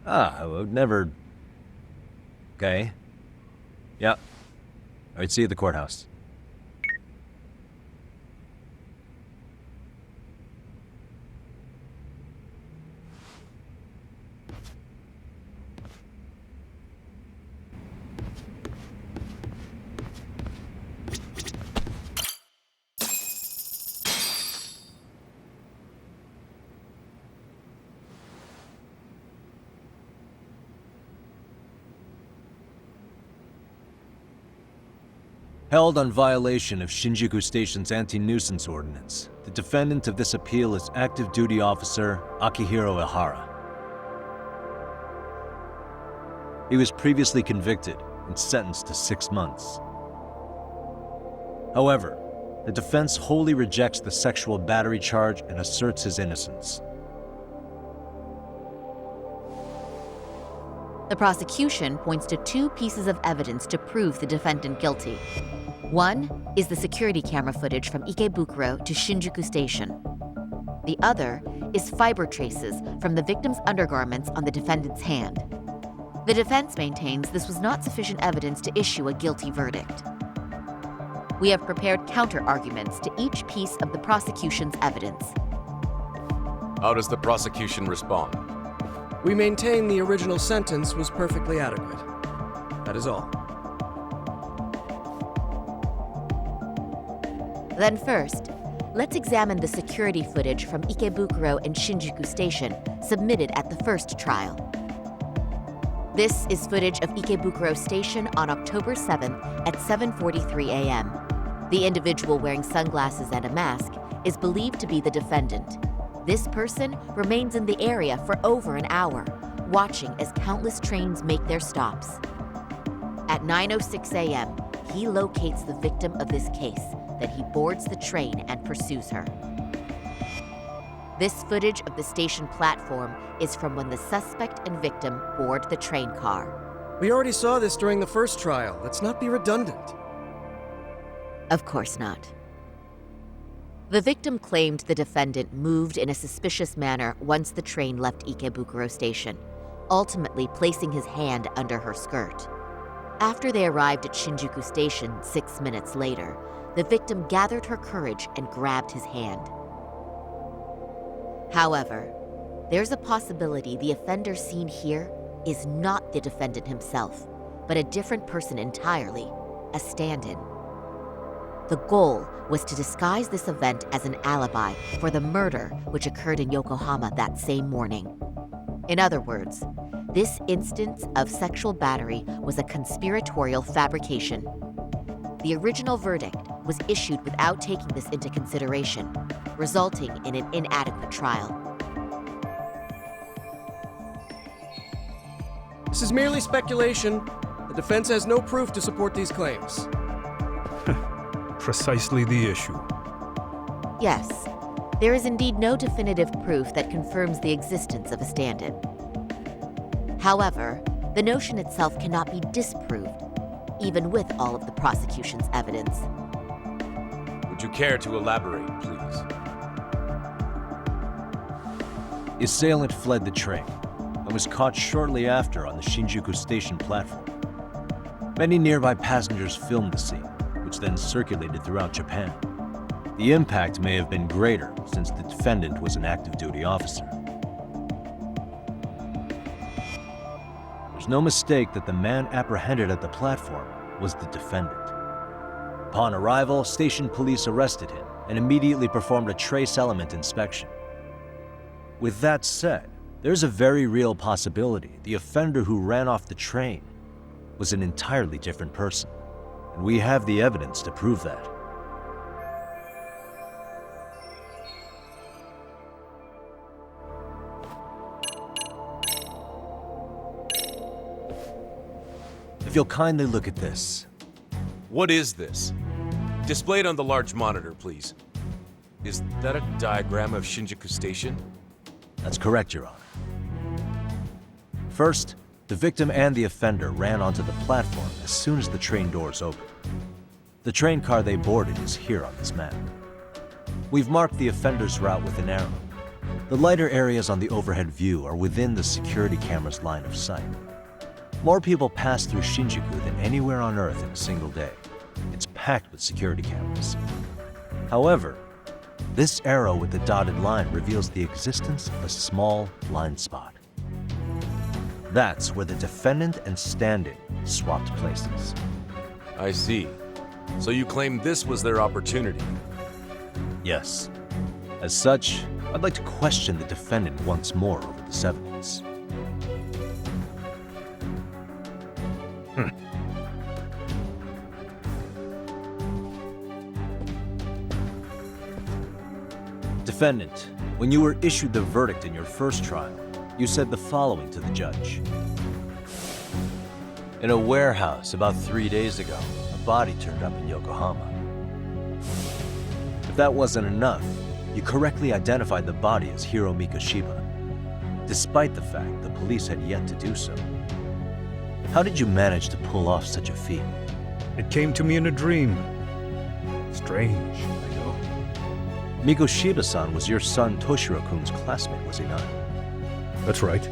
Speaker 6: I would never... Okay. Yeah. Alright, see you at the courthouse. Held on violation of Shinjuku Station's anti-nuisance ordinance, the defendant of this appeal is active duty officer Akihiro Ihara. He was previously convicted and sentenced to 6 months. However, the defense wholly rejects the sexual battery charge and asserts his innocence.
Speaker 3: The prosecution points to 2 pieces of evidence to prove the defendant guilty. One is the security camera footage from Ikebukuro to Shinjuku Station. The other is fiber traces from the victim's undergarments on the defendant's hand. The defense maintains this was not sufficient evidence to issue a guilty verdict. We have prepared counter-arguments to each piece of the prosecution's evidence.
Speaker 4: How does the prosecution respond?
Speaker 5: We maintain the original sentence was perfectly adequate. That is all.
Speaker 3: Then first, let's examine the security footage from Ikebukuro and Shinjuku Station submitted at the first trial. This is footage of Ikebukuro Station on October 7th at 7:43 a.m. The individual wearing sunglasses and a mask is believed to be the defendant. This person remains in the area for over an hour, watching as countless trains make their stops. At 9:06 a.m., he locates the victim of this case, then he boards the train and pursues her. This footage of the station platform is from when the suspect and victim board the train car.
Speaker 5: We already saw this during the first trial. Let's not be redundant.
Speaker 3: Of course not. The victim claimed the defendant moved in a suspicious manner once the train left Ikebukuro Station, ultimately placing his hand under her skirt. After they arrived at Shinjuku Station 6 minutes later, the victim gathered her courage and grabbed his hand. However, there's a possibility the offender seen here is not the defendant himself, but a different person entirely, a stand-in. The goal was to disguise this event as an alibi for the murder which occurred in Yokohama that same morning. In other words, this instance of sexual battery was a conspiratorial fabrication. The original verdict was issued without taking this into consideration, resulting in an inadequate trial.
Speaker 5: This is merely speculation. The defense has no proof to support these claims.
Speaker 10: Precisely the issue.
Speaker 3: Yes, there is indeed no definitive proof that confirms the existence of a stand-in. However, the notion itself cannot be disproved, even with all of the prosecution's evidence.
Speaker 4: Would you care to elaborate, please?
Speaker 6: The assailant fled the train and was caught shortly after on the Shinjuku Station platform. Many nearby passengers filmed the scene, which then circulated throughout Japan. The impact may have been greater since the defendant was an active duty officer. There's no mistake that the man apprehended at the platform was the defendant. Upon arrival, station police arrested him and immediately performed a trace element inspection. With that said, there's a very real possibility the offender who ran off the train was an entirely different person, and we have the evidence to prove that. If you'll kindly look at this.
Speaker 4: What is this? Displayed on the large monitor, please. Is that a diagram of Shinjuku Station?
Speaker 6: That's correct, Your Honor. First, the victim and the offender ran onto the platform as soon as the train doors opened. The train car they boarded is here on this map. We've marked the offender's route with an arrow. The lighter areas on the overhead view are within the security camera's line of sight. More people pass through Shinjuku than anywhere on Earth in a single day. It's packed with security cameras. However, this arrow with the dotted line reveals the existence of a small blind spot. That's where the defendant and stand-in swapped places.
Speaker 4: I see. So you claim this was their opportunity?
Speaker 6: Yes. As such, I'd like to question the defendant once more over this evidence. Defendant, when you were issued the verdict in your first trial, you said the following to the judge. In a warehouse about 3 days ago, a body turned up in Yokohama. If that wasn't enough, you correctly identified the body as Hiro Mikoshiba, despite the fact the police had yet to do so. How did you manage to pull off such a feat?
Speaker 10: It came to me in a dream. Strange, I know.
Speaker 6: Mikoshiba-san was your son Toshiro-kun's classmate, was he not?
Speaker 10: That's right.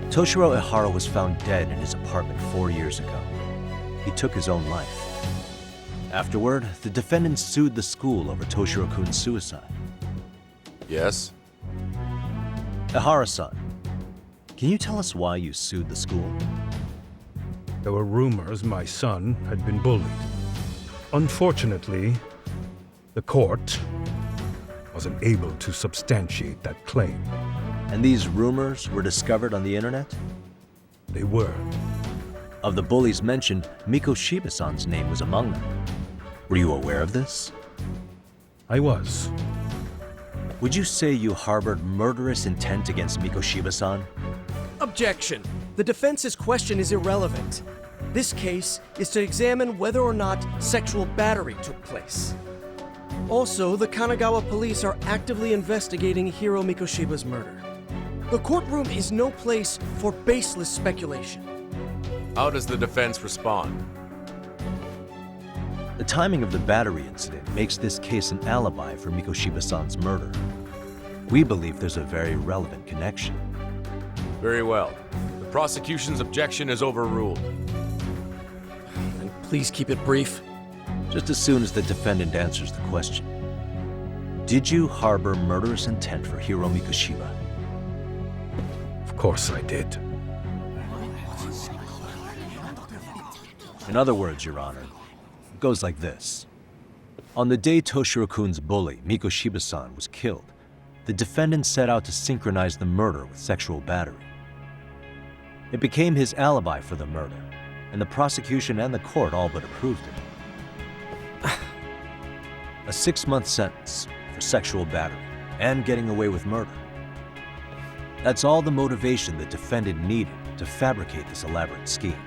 Speaker 6: Toshiro Ihara was found dead in his apartment 4 years ago. He took his own life. Afterward, the defendant sued the school over Toshiro-kun's suicide.
Speaker 4: Yes?
Speaker 6: Ihara-san, can you tell us why you sued the school?
Speaker 10: There were rumors my son had been bullied. Unfortunately, the court wasn't able to substantiate that claim.
Speaker 6: And these rumors were discovered on the internet?
Speaker 10: They were.
Speaker 6: Of the bullies mentioned, Mikoshiba-san's name was among them. Were you aware of this?
Speaker 10: I was.
Speaker 6: Would you say you harbored murderous intent against Mikoshiba-san?
Speaker 5: Objection. The defense's question is irrelevant. This case is to examine whether or not sexual battery took place. Also, the Kanagawa police are actively investigating Hiro Mikoshiba's murder. The courtroom is no place for baseless speculation.
Speaker 4: How does the defense respond?
Speaker 6: The timing of the battery incident makes this case an alibi for Mikoshiba-san's murder. We believe there's a very relevant connection.
Speaker 4: Very well. The prosecution's objection is overruled.
Speaker 5: And please keep it brief.
Speaker 6: Just as soon as the defendant answers the question. Did you harbor murderous intent for Hiro Mikoshiba?
Speaker 10: Of course I did.
Speaker 6: In other words, Your Honor, it goes like this. On the day Toshiro-kun's bully, Mikoshiba-san, was killed, the defendant set out to synchronize the murder with sexual battery. It became his alibi for the murder, and the prosecution and the court all but approved it. A 6-month sentence for sexual battery and getting away with murder. That's all the motivation the defendant needed to fabricate this elaborate scheme.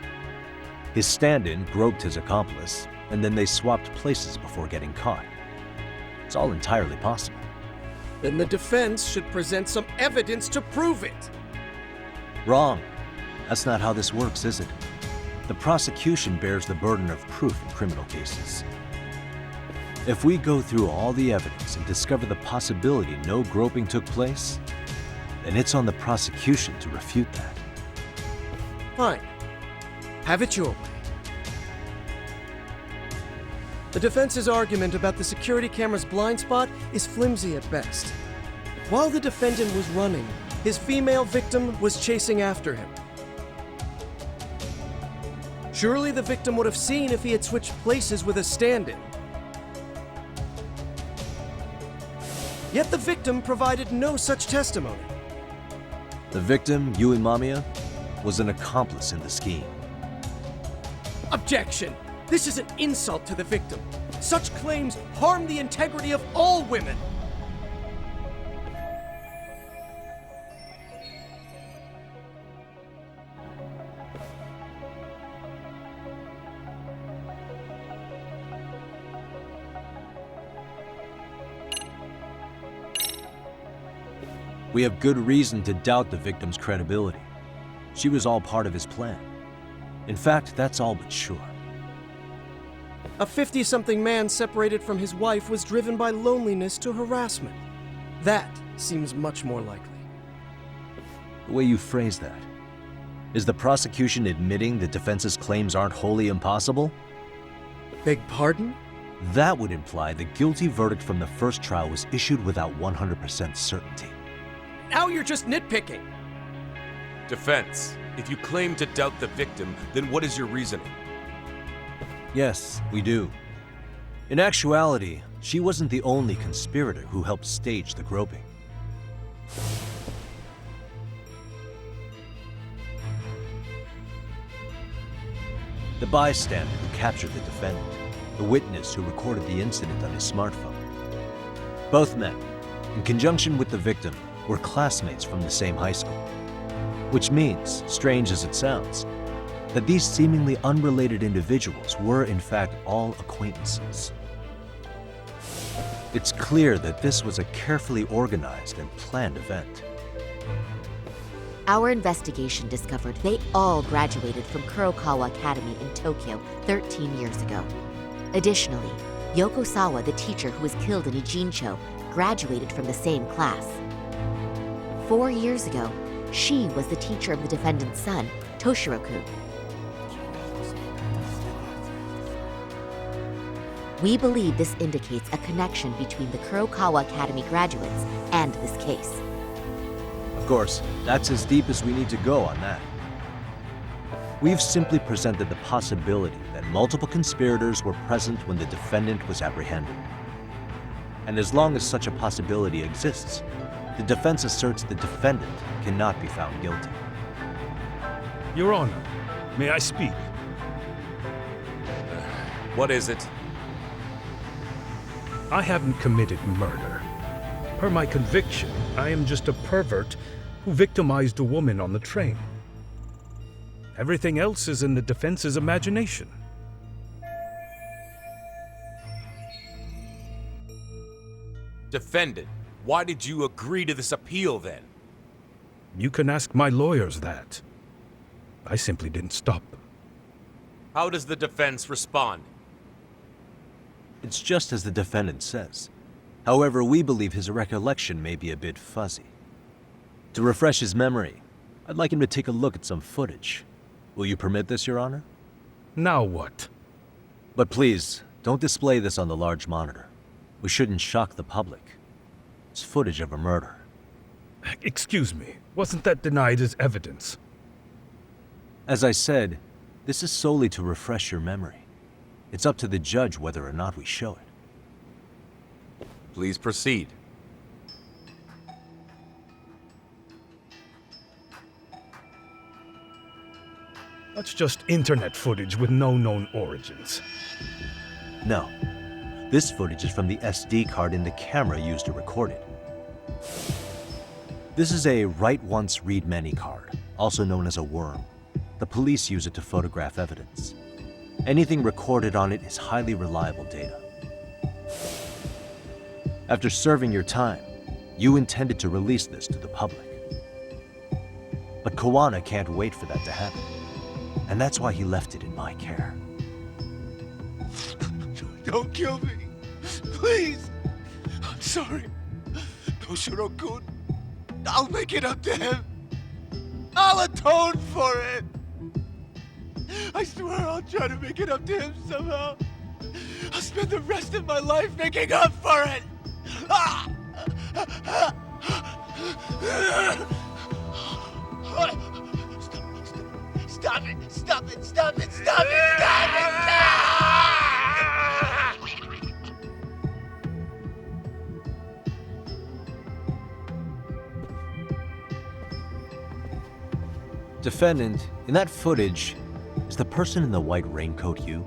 Speaker 6: His stand-in groped his accomplice, and then they swapped places before getting caught. It's all entirely possible.
Speaker 5: Then the defense should present some evidence to prove it.
Speaker 6: Wrong. That's not how this works, is it? The prosecution bears the burden of proof in criminal cases. If we go through all the evidence and discover the possibility no groping took place, then it's on the prosecution to refute that.
Speaker 5: Fine. Have it your way. The defense's argument about the security camera's blind spot is flimsy at best. While the defendant was running, his female victim was chasing after him. Surely the victim would have seen if he had switched places with a stand-in. Yet the victim provided no such testimony.
Speaker 6: The victim, Yui Mamiya, was an accomplice in the scheme.
Speaker 5: Objection! This is an insult to the victim. Such claims harm the integrity of all women.
Speaker 6: We have good reason to doubt the victim's credibility. She was all part of his plan. In fact, that's all but sure.
Speaker 5: A 50-something man separated from his wife was driven by loneliness to harassment. That seems much more likely.
Speaker 6: The way you phrase that, is the prosecution admitting the defense's claims aren't wholly impossible?
Speaker 5: Beg pardon?
Speaker 6: That would imply the guilty verdict from the first trial was issued without 100% certainty.
Speaker 5: Now you're just nitpicking.
Speaker 4: Defense, if you claim to doubt the victim, then what is your reasoning?
Speaker 6: Yes, we do. In actuality, she wasn't the only conspirator who helped stage the groping. The bystander who captured the defendant, the witness who recorded the incident on his smartphone. Both men, in conjunction with the victim, were classmates from the same high school. Which means, strange as it sounds, that these seemingly unrelated individuals were in fact all acquaintances. It's clear that this was a carefully organized and planned event.
Speaker 3: Our investigation discovered they all graduated from Kurokawa Academy in Tokyo 13 years ago. Additionally, Yoko Sawa, the teacher who was killed in Ijincho, graduated from the same class. 4 years ago, she was the teacher of the defendant's son, Toshiro-kun. We believe this indicates a connection between the Kurokawa Academy graduates and this case.
Speaker 6: Of course, that's as deep as we need to go on that. We've simply presented the possibility that multiple conspirators were present when the defendant was apprehended. And as long as such a possibility exists, the defense asserts the defendant cannot be found guilty.
Speaker 10: Your Honor, may I speak?
Speaker 4: What is it?
Speaker 10: I haven't committed murder. Per my conviction, I am just a pervert who victimized a woman on the train. Everything else is in the defense's imagination.
Speaker 4: Defendant, why did you agree to this appeal then?
Speaker 10: You can ask my lawyers that. I simply didn't stop them.
Speaker 4: How does the defense respond?
Speaker 6: It's just as the defendant says. However, we believe his recollection may be a bit fuzzy. To refresh his memory, I'd like him to take a look at some footage. Will you permit this, Your Honor?
Speaker 10: Now what?
Speaker 6: But please, don't display this on the large monitor. We shouldn't shock the public. It's footage of a murder.
Speaker 10: Excuse me, wasn't that denied as evidence?
Speaker 6: As I said, this is solely to refresh your memory. It's up to the judge whether or not we show it.
Speaker 4: Please proceed.
Speaker 10: That's just internet footage with no known origins.
Speaker 6: No. This footage is from the SD card in the camera used to record it. This is a write once, read many card, also known as a worm. The police use it to photograph evidence. Anything recorded on it is highly reliable data. After serving your time, you intended to release this to the public. But Kawana can't wait for that to happen. And that's why he left it in my care.
Speaker 2: Don't kill me. Please. I'm sorry. No Shiro-kun. I'll make it up to him. I'll atone for it. I swear I'll try to make it up to him somehow. I'll spend the rest of my life making up for it. Stop it! Stop it! Stop it! Stop it! Stop it!
Speaker 6: Defendant, in that footage, is the person in the white raincoat you?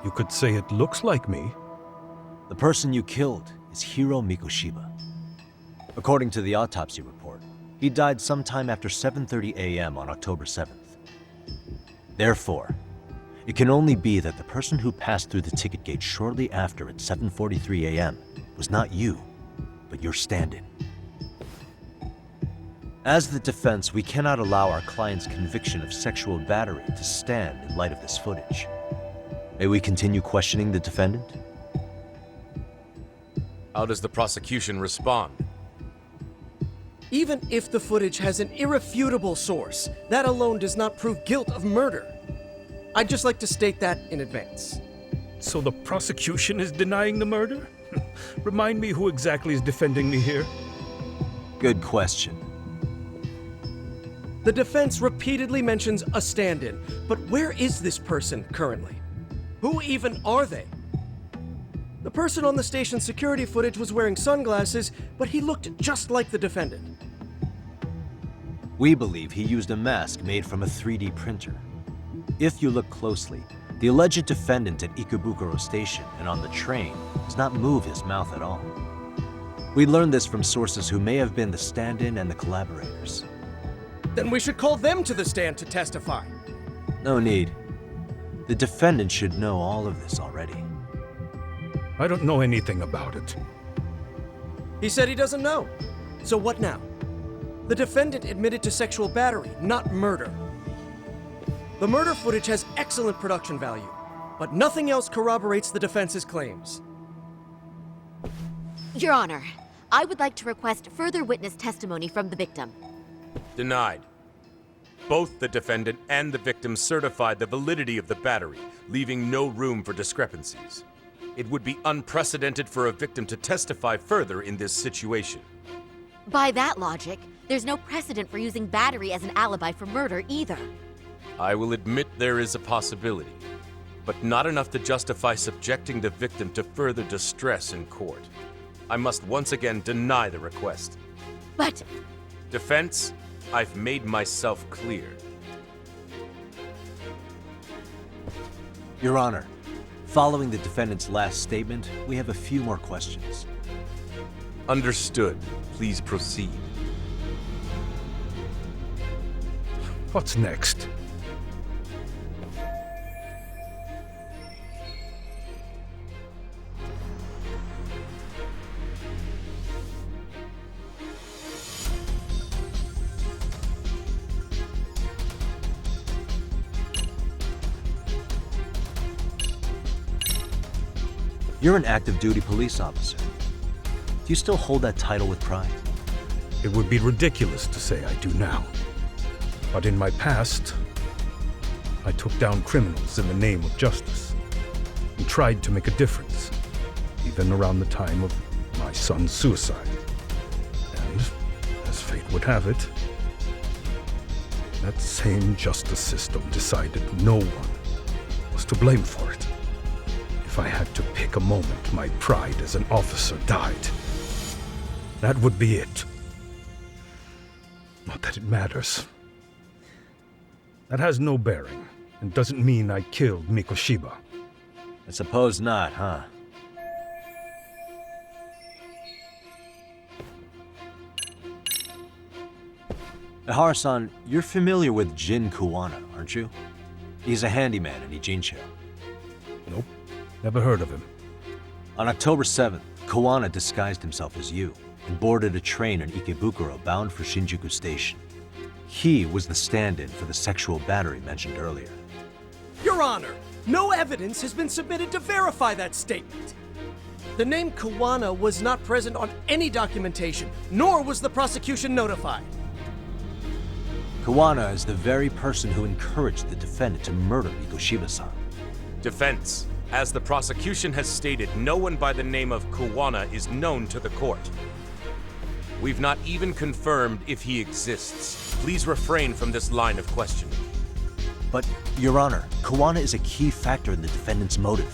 Speaker 10: You could say it looks like me.
Speaker 6: The person you killed is Hiro Mikoshiba. According to the autopsy report, he died sometime after 7:30 a.m. on October 7th. Therefore, it can only be that the person who passed through the ticket gate shortly after at 7:43 a.m. was not you, but your stand-in. As the defense, we cannot allow our client's conviction of sexual battery to stand in light of this footage. May we continue questioning the defendant?
Speaker 4: How does the prosecution respond?
Speaker 5: Even if the footage has an irrefutable source, that alone does not prove guilt of murder. I'd just like to state that in advance.
Speaker 10: So the prosecution is denying the murder? Remind me who exactly is defending me here?
Speaker 6: Good question.
Speaker 5: The defense repeatedly mentions a stand-in, but where is this person currently? Who even are they? The person on the station's security footage was wearing sunglasses, but he looked just like the defendant.
Speaker 6: We believe he used a mask made from a 3D printer. If you look closely, the alleged defendant at Ikebukuro Station and on the train does not move his mouth at all. We learned this from sources who may have been the stand-in and the collaborators.
Speaker 5: Then we should call them to the stand to testify.
Speaker 6: No need. The defendant should know all of this already.
Speaker 10: I don't know anything about it.
Speaker 5: He said he doesn't know. So what now? The defendant admitted to sexual battery, not murder. The murder footage has excellent production value, but nothing else corroborates the defense's claims.
Speaker 3: Your Honor, I would like to request further witness testimony from the victim.
Speaker 4: Denied. Both the defendant and the victim certified the validity of the battery, leaving no room for discrepancies. It would be unprecedented for a victim to testify further in this situation.
Speaker 3: By that logic, there's no precedent for using battery as an alibi for murder either.
Speaker 4: I will admit there is a possibility, but not enough to justify subjecting the victim to further distress in court. I must once again deny the request.
Speaker 3: But...
Speaker 4: Defense, I've made myself clear.
Speaker 6: Your Honor, following the defendant's last statement, we have a few more questions.
Speaker 4: Understood. Please proceed.
Speaker 10: What's next?
Speaker 6: You're an active duty police officer. Do you still hold that title with pride?
Speaker 10: It would be ridiculous to say I do now. But in my past, I took down criminals in the name of justice and tried to make a difference, even around the time of my son's suicide. And, as fate would have it, that same justice system decided no one was to blame for it. If I had to pick a moment my pride as an officer died, that would be it. Not that it matters. That has no bearing, and doesn't mean I killed Mikoshiba.
Speaker 6: I suppose not, huh? Ihara-san, you're familiar with Jin Kuwana, aren't you? He's a handyman in Ijincho.
Speaker 10: Nope, never heard of him.
Speaker 6: On October 7th, Kuwana disguised himself as you and boarded a train in Ikebukuro bound for Shinjuku Station. He was the stand-in for the sexual battery mentioned earlier.
Speaker 5: Your Honor, no evidence has been submitted to verify that statement. The name Kuwana was not present on any documentation, nor was the prosecution notified.
Speaker 6: Kuwana is the very person who encouraged the defendant to murder Mikoshiba-san.
Speaker 4: Defense. As the prosecution has stated, no one by the name of Kuwana is known to the court. We've not even confirmed if he exists. Please refrain from this line of questioning.
Speaker 6: But, Your Honor, Kuwana is a key factor in the defendant's motive.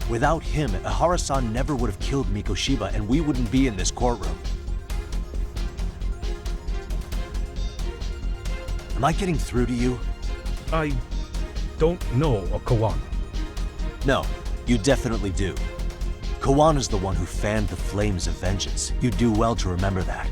Speaker 6: Without him, Ihara-san never would have killed Mikoshiba, and we wouldn't be in this courtroom. Am I getting through to you?
Speaker 10: I don't know a Kuwana.
Speaker 6: No, you definitely do. Kawana's the one who fanned the flames of vengeance. You do well to remember that.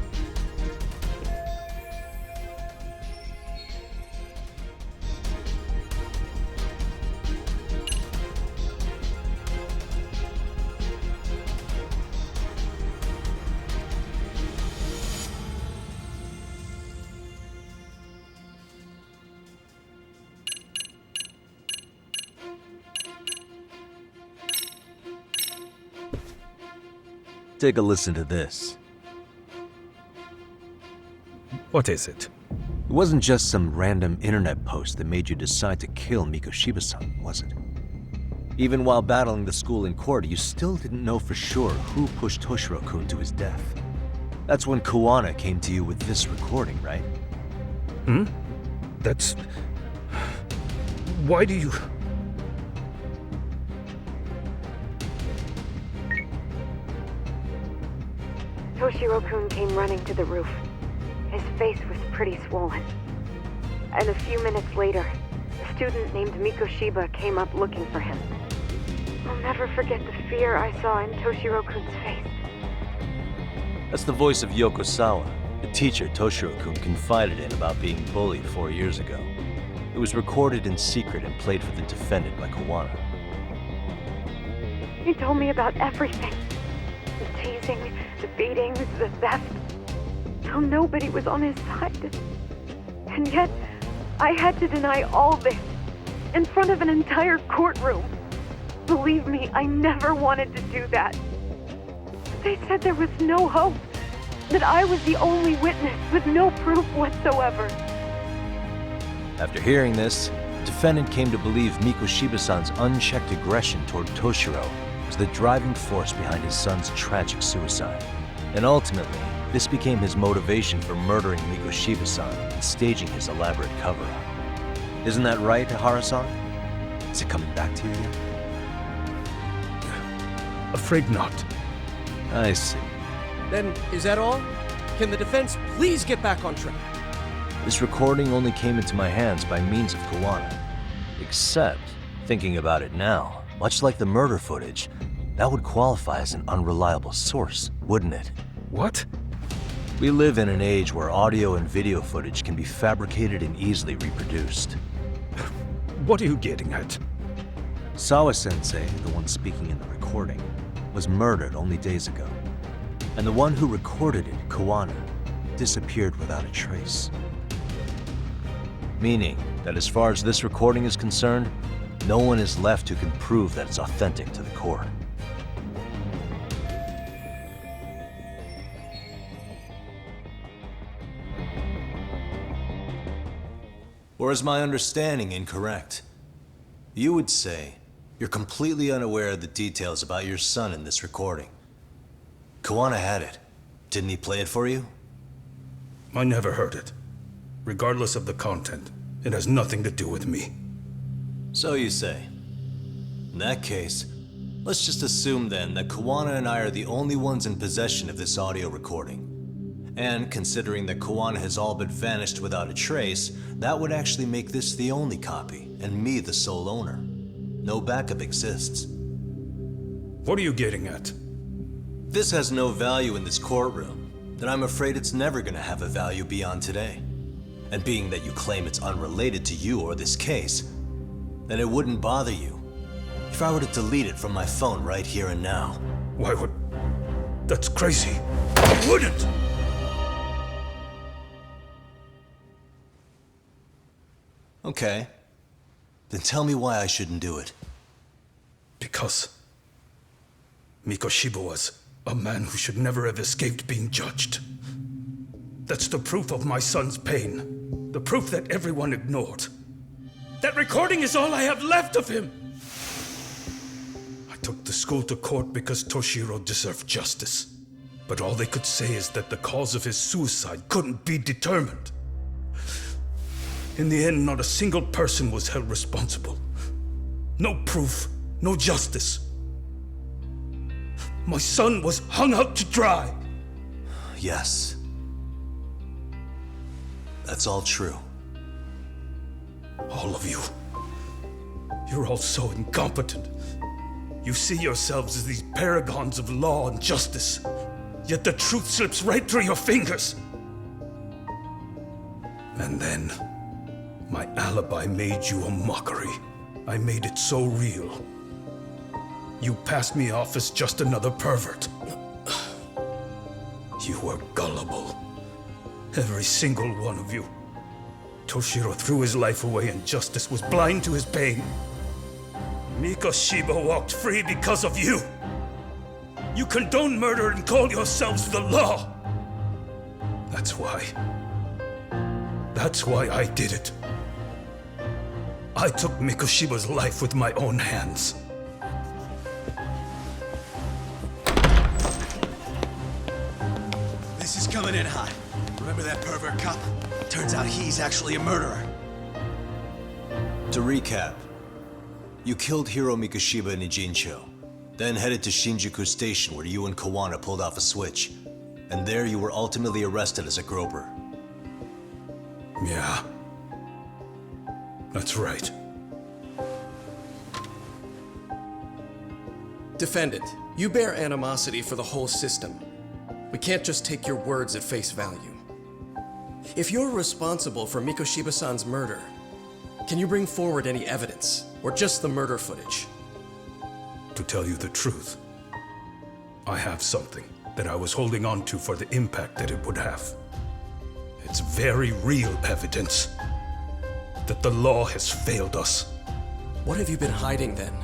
Speaker 6: Take a listen to this.
Speaker 10: What is it?
Speaker 6: It wasn't just some random internet post that made you decide to kill Mikoshiba-san, was it? Even while battling the school in court, you still didn't know for sure who pushed Toshiro-kun to his death. That's when Kuwana came to you with this recording, right?
Speaker 10: That's... Why do you...
Speaker 7: Toshiro-kun came running to the roof. His face was pretty swollen. And a few minutes later, a student named Mikoshiba came up looking for him. I'll never forget the fear I saw in Toshiro-kun's face.
Speaker 6: That's the voice of Yokosawa, the teacher Toshiro-kun confided in about being bullied 4 years ago. It was recorded in secret and played for the defendant by Kuwana.
Speaker 7: He told me about everything. The teasing, the beatings, the theft. How nobody was on his side. And yet, I had to deny all this in front of an entire courtroom. Believe me, I never wanted to do that. They said there was no hope, that I was the only witness with no proof whatsoever.
Speaker 6: After hearing this, the defendant came to believe Mikoshiba-san's unchecked aggression toward Toshiro was the driving force behind his son's tragic suicide. And ultimately, this became his motivation for murdering Mikoshiba-san and staging his elaborate cover-up. Isn't that right, Ihara-san? Is it coming back to you yet?
Speaker 10: Afraid not.
Speaker 6: I see.
Speaker 5: Then, is that all? Can the defense please get back on track?
Speaker 6: This recording only came into my hands by means of Kuwana. Except, thinking about it now, much like the murder footage, that would qualify as an unreliable source, wouldn't it?
Speaker 10: What?
Speaker 6: We live in an age where audio and video footage can be fabricated and easily reproduced.
Speaker 10: What are you getting at?
Speaker 6: Sawa-sensei, the one speaking in the recording, was murdered only days ago. And the one who recorded it, Kuwana, disappeared without a trace. Meaning that as far as this recording is concerned, no one is left who can prove that it's authentic to the court.
Speaker 14: Or is my understanding incorrect? You would say you're completely unaware of the details about your son in this recording. Kawana had it. Didn't he play it for you?
Speaker 8: I never heard it. Regardless of the content, it has nothing to do with me.
Speaker 14: So you say. In that case, let's just assume then that Kawana and I are the only ones in possession of this audio recording. And considering that Kawana has all but vanished without a trace, that would actually make this the only copy, and me the sole owner. No backup exists.
Speaker 8: What are you getting at?
Speaker 14: This has no value in this courtroom, then I'm afraid it's never gonna have a value beyond today. And being that you claim it's unrelated to you or this case, then it wouldn't bother you if I were to delete it from my phone right here and now.
Speaker 8: Why would... That's crazy. I wouldn't!
Speaker 14: Okay. Then tell me why I shouldn't do it.
Speaker 8: Because Mikoshiba was a man who should never have escaped being judged. That's the proof of my son's pain. The proof that everyone ignored. That recording is all I have left of him! I took the school to court because Toshiro deserved justice. But all they could say is that the cause of his suicide couldn't be determined. In the end, not a single person was held responsible. No proof, no justice. My son was hung out to dry.
Speaker 14: Yes. That's all true.
Speaker 8: All of you. You're all so incompetent. You see yourselves as these paragons of law and justice. Yet the truth slips right through your fingers. And then, my alibi made you a mockery. I made it so real. You passed me off as just another pervert. You were gullible. Every single one of you. Toshiro threw his life away and justice was blind to his pain. Mikoshiba walked free because of you. You condone murder and call yourselves the law. That's why I did it. I took Mikoshiba's life with my own hands.
Speaker 2: This is coming in hot. Remember that pervert cop? Turns out he's actually a murderer.
Speaker 14: To recap, you killed Hiro Mikoshiba in Ijincho, then headed to Shinjuku Station where you and Kawana pulled off a switch. And there you were ultimately arrested as a groper.
Speaker 8: Yeah. That's right.
Speaker 5: Defendant, you bear animosity for the whole system. We can't just take your words at face value. If you're responsible for Mikoshiba-san's murder, can you bring forward any evidence, or just the murder footage?
Speaker 8: To tell you the truth, I have something that I was holding on to for the impact that it would have. It's very real evidence that the law has failed us.
Speaker 5: What have you been hiding then?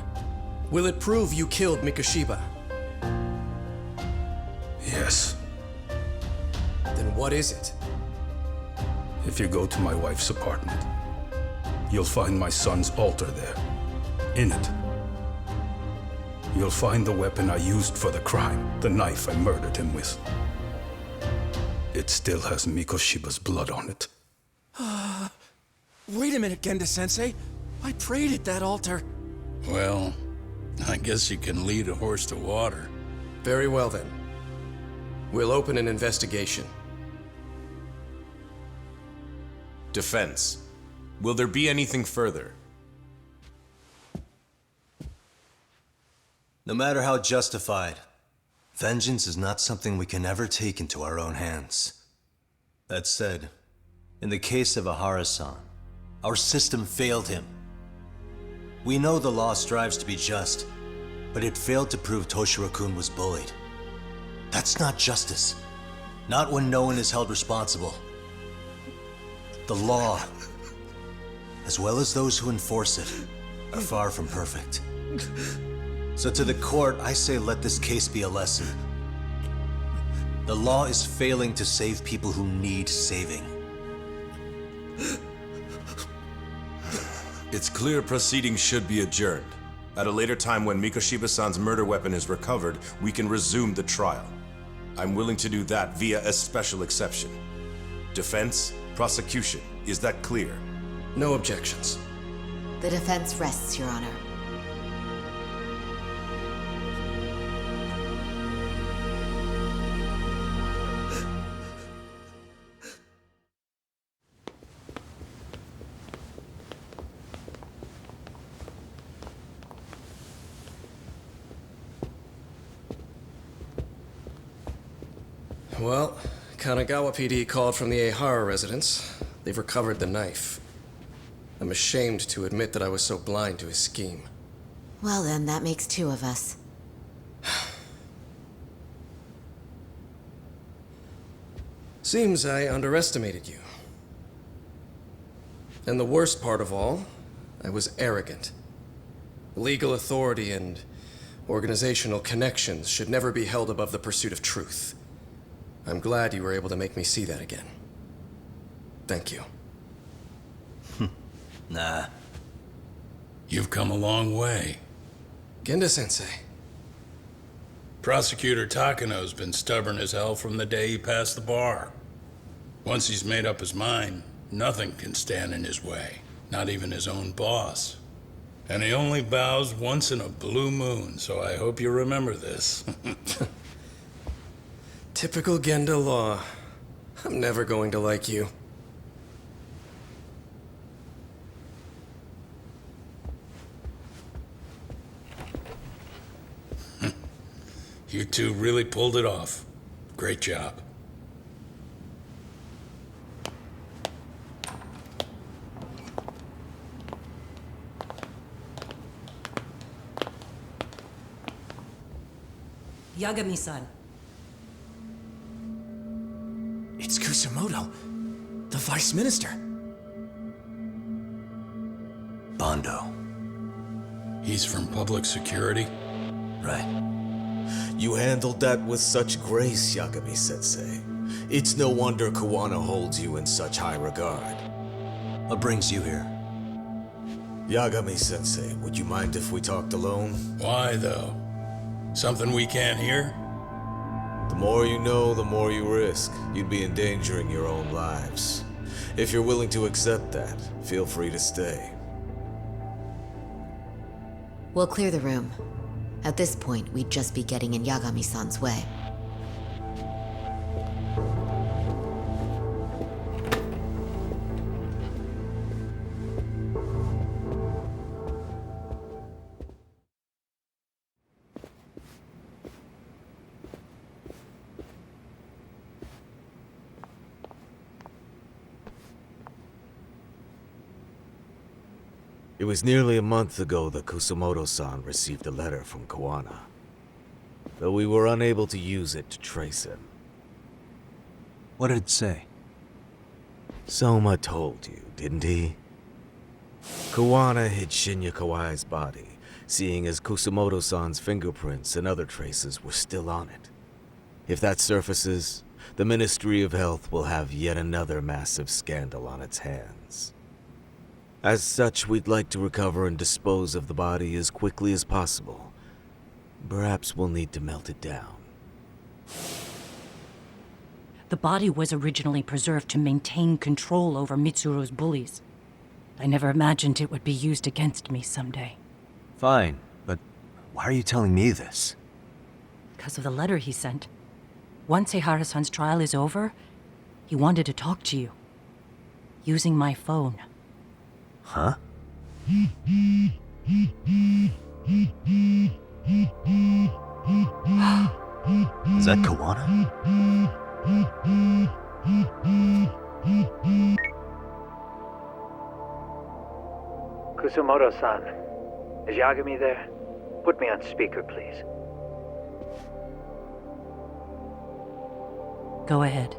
Speaker 5: Will it prove you killed Mikoshiba?
Speaker 8: Yes.
Speaker 5: Then what is it?
Speaker 8: If you go to my wife's apartment, you'll find my son's altar there. In it, you'll find the weapon I used for the crime, the knife I murdered him with. It still has Mikoshiba's blood on it.
Speaker 5: Wait a minute, Genda-sensei. I prayed at that altar.
Speaker 21: Well, I guess you can lead a horse to water.
Speaker 5: Very well then. We'll open an investigation.
Speaker 4: Defense. Will there be anything further?
Speaker 14: No matter how justified, vengeance is not something we can ever take into our own hands. That said, in the case of Ahara-san, our system failed him. We know the law strives to be just, but it failed to prove Toshiro-kun was bullied. That's not justice. Not when no one is held responsible. The law, as well as those who enforce it, are far from perfect. So to the court, I say let this case be a lesson. The law is failing to save people who need saving.
Speaker 4: It's clear proceedings should be adjourned. At a later time when Mikoshiba-san's murder weapon is recovered, we can resume the trial. I'm willing to do that via a special exception. Defense, prosecution, is that clear?
Speaker 5: No objections.
Speaker 3: The defense rests, Your Honor.
Speaker 5: Well, Kanagawa PD called from the Ehara residence. They've recovered the knife. I'm ashamed to admit that I was so blind to his scheme.
Speaker 3: Well then, that makes two of us.
Speaker 5: Seems I underestimated you. And the worst part of all, I was arrogant. Legal authority and organizational connections should never be held above the pursuit of truth. I'm glad you were able to make me see that again. Thank you.
Speaker 14: Nah.
Speaker 8: You've come a long way.
Speaker 5: Genda-sensei.
Speaker 8: Prosecutor Takano's been stubborn as hell from the day he passed the bar. Once he's made up his mind, nothing can stand in his way, not even his own boss. And he only bows once in a blue moon, so I hope you remember this.
Speaker 5: Typical Genda law. I'm never going to like you.
Speaker 8: You two really pulled it off. Great job.
Speaker 12: Yagami-san.
Speaker 13: It's Kusumoto, the Vice Minister.
Speaker 14: Bondo.
Speaker 8: He's from public security?
Speaker 14: Right.
Speaker 15: You handled that with such grace, Yagami-sensei. It's no wonder Kuwana holds you in such high regard.
Speaker 14: What brings you here?
Speaker 15: Yagami-sensei, would you mind if we talked alone?
Speaker 8: Why, though? Something we can't hear?
Speaker 15: The more you know, the more you risk. You'd be endangering your own lives. If you're willing to accept that, feel free to stay.
Speaker 3: We'll clear the room. At this point, we'd just be getting in Yagami-san's way.
Speaker 15: It was nearly a month ago that Kusumoto-san received a letter from Kuwana, though we were unable to use it to trace him.
Speaker 6: What did it say?
Speaker 15: Soma told you, didn't he? Kuwana hid Shinya Kawai's body, seeing as Kusumoto-san's fingerprints and other traces were still on it. If that surfaces, the Ministry of Health will have yet another massive scandal on its hands. As such, we'd like to recover and dispose of the body as quickly as possible. Perhaps we'll need to melt it down.
Speaker 17: The body was originally preserved to maintain control over Mitsuru's bullies. I never imagined it would be used against me someday.
Speaker 6: Fine, but why are you telling me this?
Speaker 17: Because of the letter he sent. Once Ehara-san's trial is over, he wanted to talk to you. Using my phone.
Speaker 6: Huh? Is that Kuwana?
Speaker 19: Kusumoto-san, is Yagami there? Put me on speaker, please.
Speaker 17: Go ahead.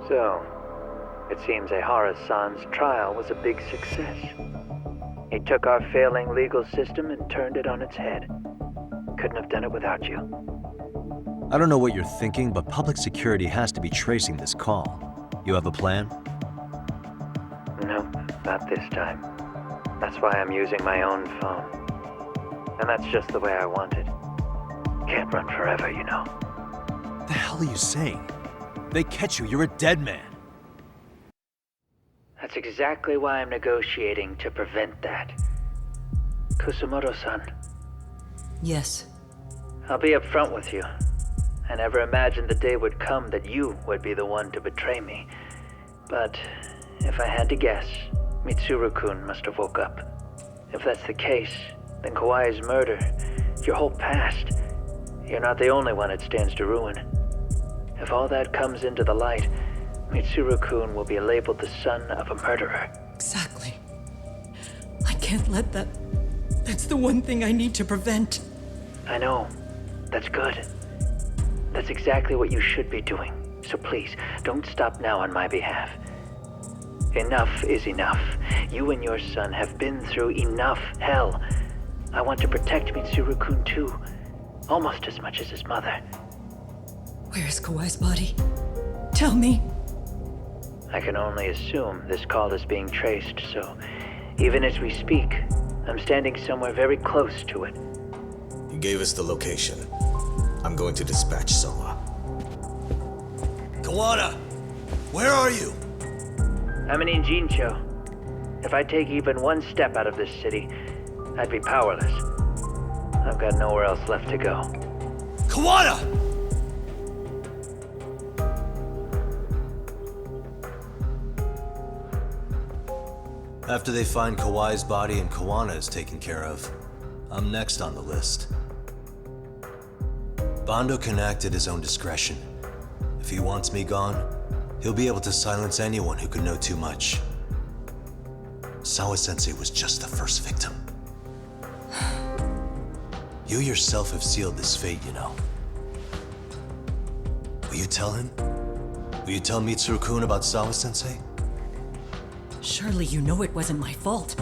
Speaker 19: So, it seems Ehara-san's trial was a big success. He took our failing legal system and turned it on its head. Couldn't have done it without you.
Speaker 6: I don't know what you're thinking, but public security has to be tracing this call. You have a plan?
Speaker 19: No, not this time. That's why I'm using my own phone. And that's just the way I want it. Can't run forever, you know.
Speaker 6: The hell are you saying? They catch you, you're a dead man.
Speaker 19: That's exactly why I'm negotiating to prevent that. Kusumoto-san.
Speaker 17: Yes.
Speaker 19: I'll be upfront with you. I never imagined the day would come that you would be the one to betray me. But if I had to guess, Mitsuru-kun must have woke up. If that's the case, then Kawai's murder, your whole past, you're not the only one it stands to ruin. If all that comes into the light, Mitsuru-kun will be labeled the son of a murderer.
Speaker 17: Exactly. I can't let that... That's the one thing I need to prevent.
Speaker 19: I know. That's good. That's exactly what you should be doing. So please, don't stop now on my behalf. Enough is enough. You and your son have been through enough hell. I want to protect Mitsuru-kun too. Almost as much as his mother.
Speaker 17: Where is Kawai's body? Tell me.
Speaker 19: I can only assume this call is being traced, so even as we speak, I'm standing somewhere very close to it.
Speaker 13: You gave us the location. I'm going to dispatch Soma.
Speaker 14: Kawana! Where are you?
Speaker 19: I'm in Injincho. If I take even one step out of this city, I'd be powerless. I've got nowhere else left to go.
Speaker 14: Kawana! After they find Kawai's body and Kawana is taken care of, I'm next on the list. Bando can act at his own discretion. If he wants me gone, he'll be able to silence anyone who could know too much. Sawa-sensei was just the first victim. You yourself have sealed this fate, you know. Will you tell him? Will you tell Mitsuru-kun about Sawa-sensei?
Speaker 17: Surely you know it wasn't my fault.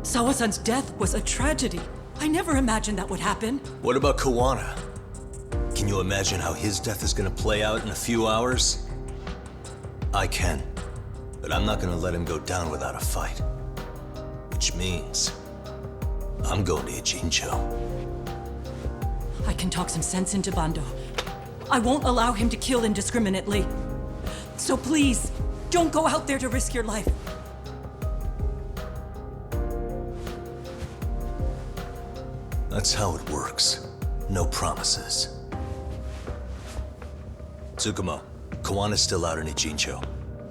Speaker 17: Sawa-san's death was a tragedy. I never imagined that would happen.
Speaker 14: What about Kawana? Can you imagine how his death is gonna play out in a few hours? I can, but I'm not gonna let him go down without a fight. Which means, I'm going to Ijincho.
Speaker 17: I can talk some sense into Bando. I won't allow him to kill indiscriminately. So please, don't go out there to risk your life.
Speaker 14: That's how it works. No promises. Tsukumo, Kawana's still out in Ijincho.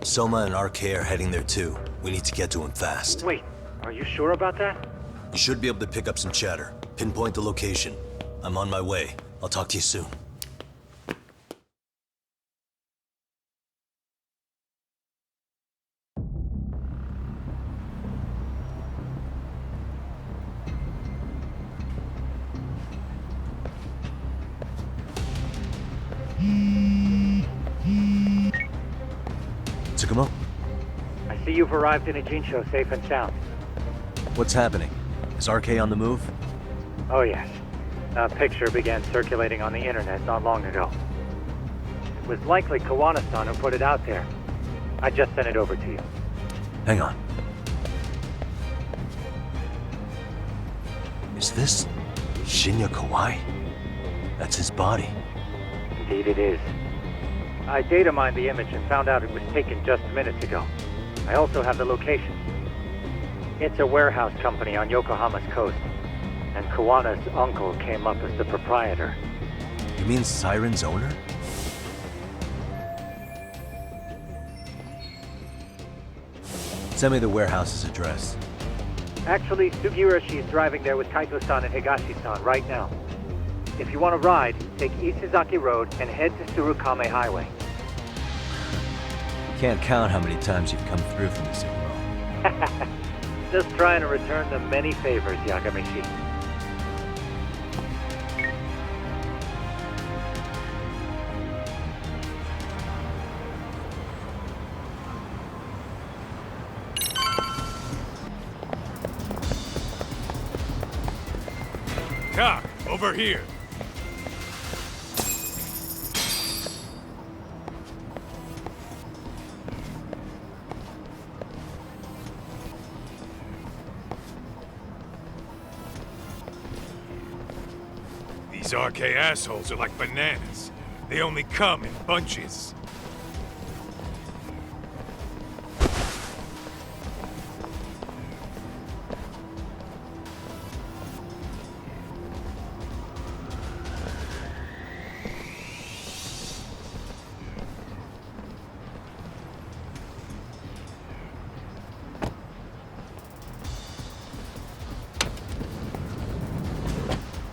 Speaker 14: Soma and RK are heading there too. We need to get to him fast.
Speaker 19: Wait, are you sure about that?
Speaker 14: You should be able to pick up some chatter. Pinpoint the location. I'm on my way. I'll talk to you soon. Tsukumo?
Speaker 19: I see you've arrived in Ijincho safe and sound.
Speaker 6: What's happening? Is RK on the move?
Speaker 19: Oh yes. A picture began circulating on the internet not long ago. It was likely Kawana-san who put it out there. I just sent it over to you.
Speaker 6: Hang on. Is this Shinya Kawai? That's his body.
Speaker 19: Indeed it is. I data mined the image and found out it was taken just minutes ago. I also have the location. It's a warehouse company on Yokohama's coast, and Kawana's uncle came up as the proprietor.
Speaker 6: You mean Siren's owner? Send me the warehouse's address.
Speaker 19: Actually, Sugiurashi is driving there with Kaito-san and Higashi-san right now. If you want to ride, take Isizaki Road and head to Tsurukame Highway.
Speaker 6: Can't count how many times you've come through for this world.
Speaker 19: Just trying to return the many favors, Yagamishi.
Speaker 10: Cock, over here. These RK assholes are like bananas. They only come in bunches.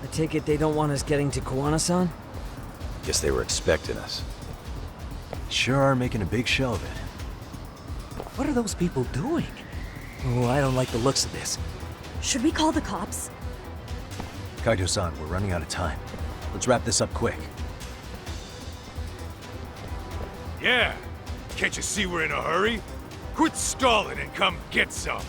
Speaker 11: I take it they don't want us getting to Kuwana-san?
Speaker 6: Guess they were expecting us. Sure are making a big show of it.
Speaker 9: What are those people doing? Oh, I don't like the looks of this.
Speaker 22: Should we call the cops?
Speaker 6: Kaito-san, we're running out of time. Let's wrap this up quick.
Speaker 10: Yeah. Can't you see we're in a hurry? Quit stalling and come get some.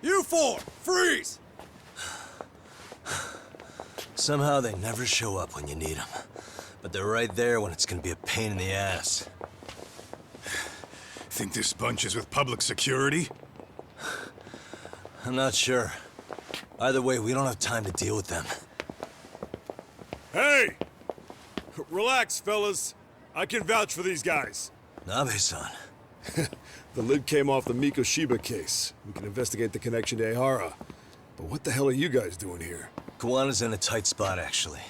Speaker 14: You four, freeze! Somehow they never show up when you need them. But they're right there when it's gonna be a pain in the ass.
Speaker 10: Think this bunch is with public security?
Speaker 14: I'm not sure. Either way, we don't have time to deal with them.
Speaker 12: Hey! Relax, fellas. I can vouch for these guys.
Speaker 14: Nabe-san.
Speaker 12: The lid came off the Mikoshiba case. We can investigate the connection to Ehara. But what the hell are you guys doing here?
Speaker 14: Kuwana's in a tight spot, actually.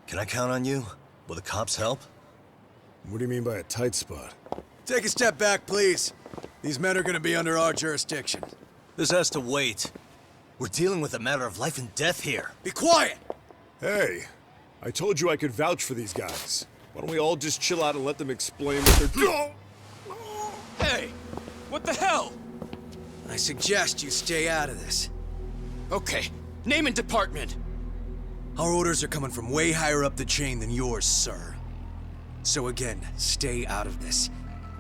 Speaker 14: Can I count on you? Will the cops help?
Speaker 12: What do you mean by a tight spot?
Speaker 14: Take a step back, please. These men are gonna be under our jurisdiction. This has to wait. We're dealing with a matter of life and death here. Be quiet!
Speaker 12: Hey, I told you I could vouch for these guys. Why don't we all just chill out and let them explain what they're doing?
Speaker 16: Hey, what the hell?
Speaker 14: I suggest you stay out of this.
Speaker 16: Okay, name and department.
Speaker 14: Our orders are coming from way higher up the chain than yours, sir. So again, stay out of this.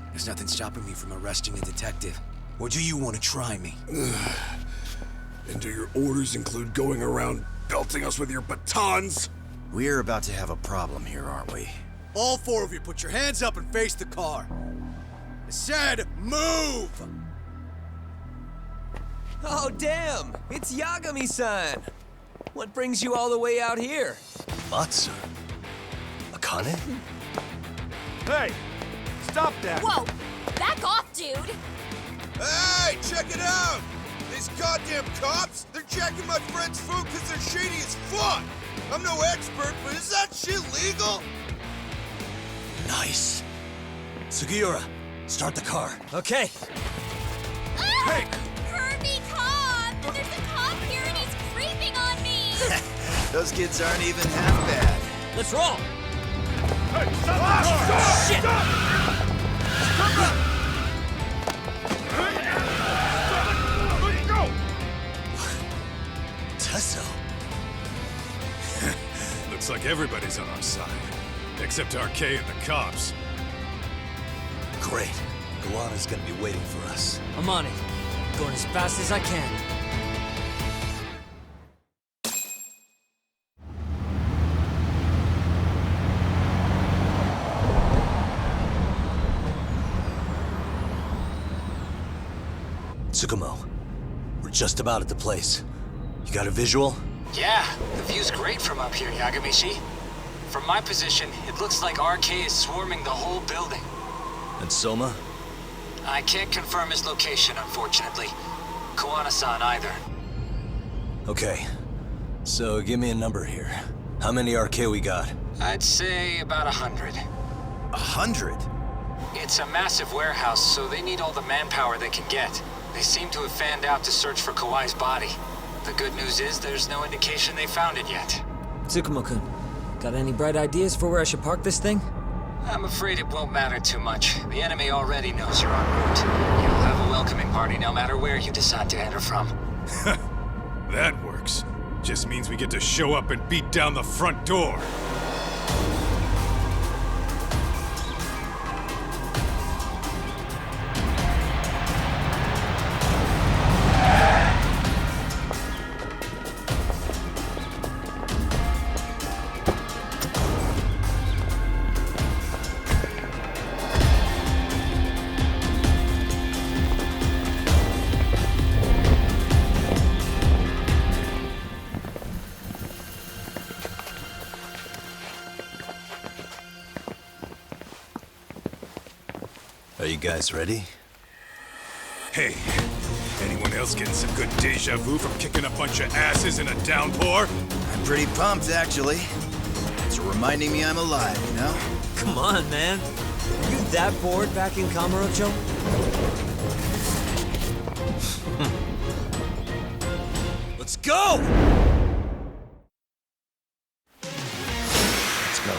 Speaker 14: There's nothing stopping me from arresting a detective. Or do you want to try me?
Speaker 12: And do your orders include going around belting us with your batons?
Speaker 14: We're about to have a problem here, aren't we? All four of you, put your hands up and face the car. I said, move!
Speaker 16: Oh, damn! It's Yagami-san! What brings you all the way out here?
Speaker 14: Matsu? Akane?
Speaker 12: Hey! Stop that!
Speaker 22: Whoa! Back off, dude!
Speaker 24: Hey, check it out! These goddamn cops, they're jacking my friend's food because they're shady as fuck! I'm no expert, but is that shit legal? Nice. Sugiura, start the car.
Speaker 16: Okay.
Speaker 22: Ah! Hey! Kirby cop! There's a cop here and he's creeping on me!
Speaker 24: Those kids aren't even half bad.
Speaker 16: Let's roll!
Speaker 12: Hey, stop the car!
Speaker 16: Shit!
Speaker 12: Let go!
Speaker 14: Tesso.
Speaker 10: Looks like everybody's on our side. Except RK and the cops.
Speaker 14: Great. Guana's gonna be waiting for us.
Speaker 11: I'm on it. Going as fast as I can.
Speaker 14: Tsukumo, we're just about at the place. You got a visual?
Speaker 1: Yeah, the view's great from up here, Yagamishi. From my position, it looks like RK is swarming the whole building.
Speaker 14: And Soma?
Speaker 1: I can't confirm his location, unfortunately. Koana-san either.
Speaker 14: Okay. So give me a number here. How many RK we got?
Speaker 1: I'd say about 100.
Speaker 14: 100?
Speaker 1: It's a massive warehouse, so they need all the manpower they can get. They seem to have fanned out to search for Kawai's body. The good news is there's no indication they found it yet.
Speaker 11: Tsukumo-kun, got any bright ideas for where I should park this thing?
Speaker 1: I'm afraid it won't matter too much. The enemy already knows you're en route. You'll have a welcoming party no matter where you decide to enter from.
Speaker 10: That works. Just means we get to show up and beat down the front door.
Speaker 14: Are you guys ready?
Speaker 10: Hey, anyone else getting some good deja vu from kicking a bunch of asses in a downpour?
Speaker 18: I'm pretty pumped, actually. It's reminding me I'm alive, you know?
Speaker 11: Come on, man. Are you that bored back in Kamurocho?
Speaker 14: Let's go! Let's go.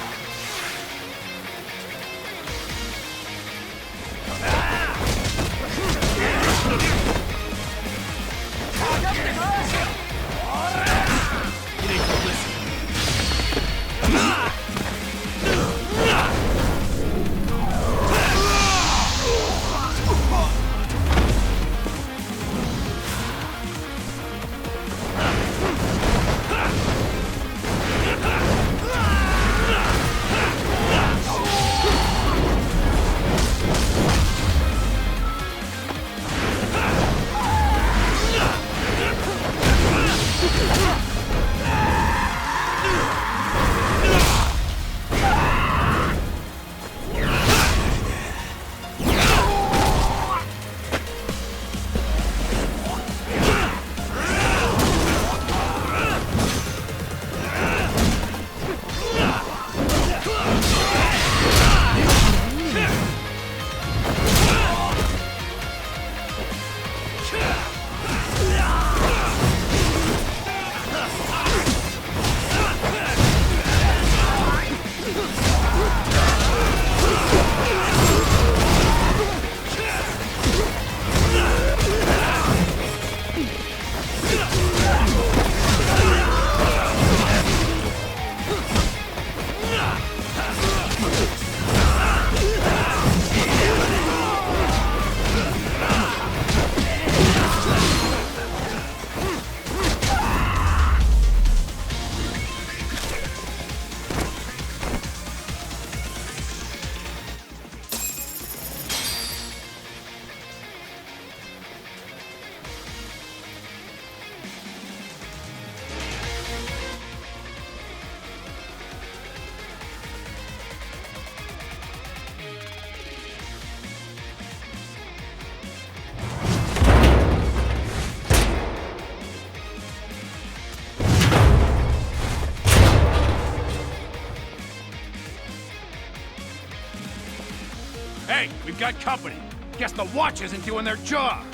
Speaker 20: Hey, we've got company. Guess the watch isn't doing their job.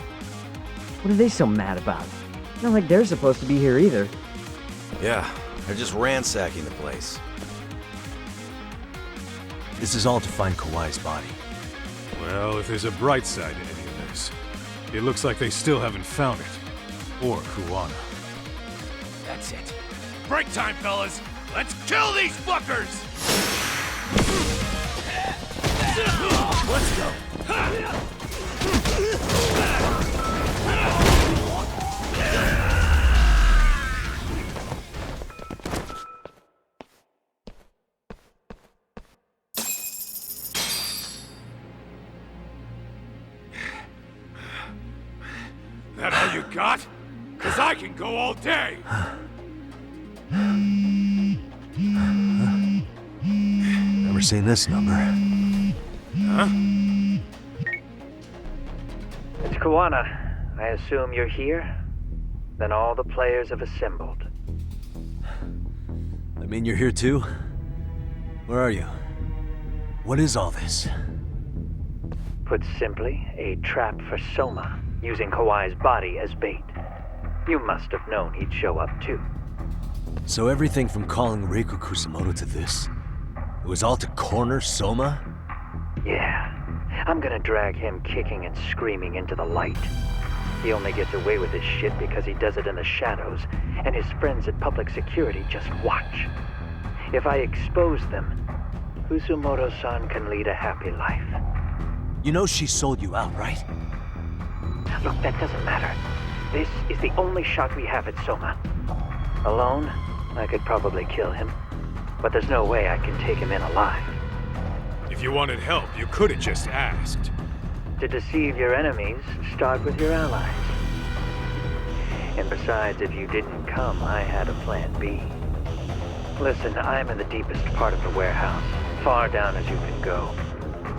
Speaker 11: What are they so mad about? Not like they're supposed to be here either.
Speaker 14: Yeah, they're just ransacking the place. This is all to find Kawai's body.
Speaker 10: Well, if there's a bright side to any of this, it looks like they still haven't found it. Or Kuwana.
Speaker 20: That's it. Break time, fellas. Let's kill these fuckers!
Speaker 18: Let's go.
Speaker 20: That all you got? 'Cause I can go all day.
Speaker 14: Never seen this number.
Speaker 10: Huh?
Speaker 19: It's Kawana. I assume you're here? Then all the players have assembled.
Speaker 14: I mean, you're here too? Where are you? What is all this?
Speaker 19: Put simply, a trap for Soma, using Kawai's body as bait. You must have known he'd show up too.
Speaker 14: So everything from calling Reiko Kusumoto to this, it was all to corner Soma?
Speaker 19: Yeah. I'm gonna drag him kicking and screaming into the light. He only gets away with this shit because he does it in the shadows, and his friends at public security just watch. If I expose them, Kusumoto-san can lead a happy life.
Speaker 14: You know she sold you out, right?
Speaker 19: Look, that doesn't matter. This is the only shot we have at Soma. Alone, I could probably kill him, but there's no way I can take him in alive.
Speaker 10: If you wanted help, you could have just asked.
Speaker 19: To deceive your enemies, start with your allies. And besides, if you didn't come, I had a plan B. Listen, I'm in the deepest part of the warehouse, far down as you can go,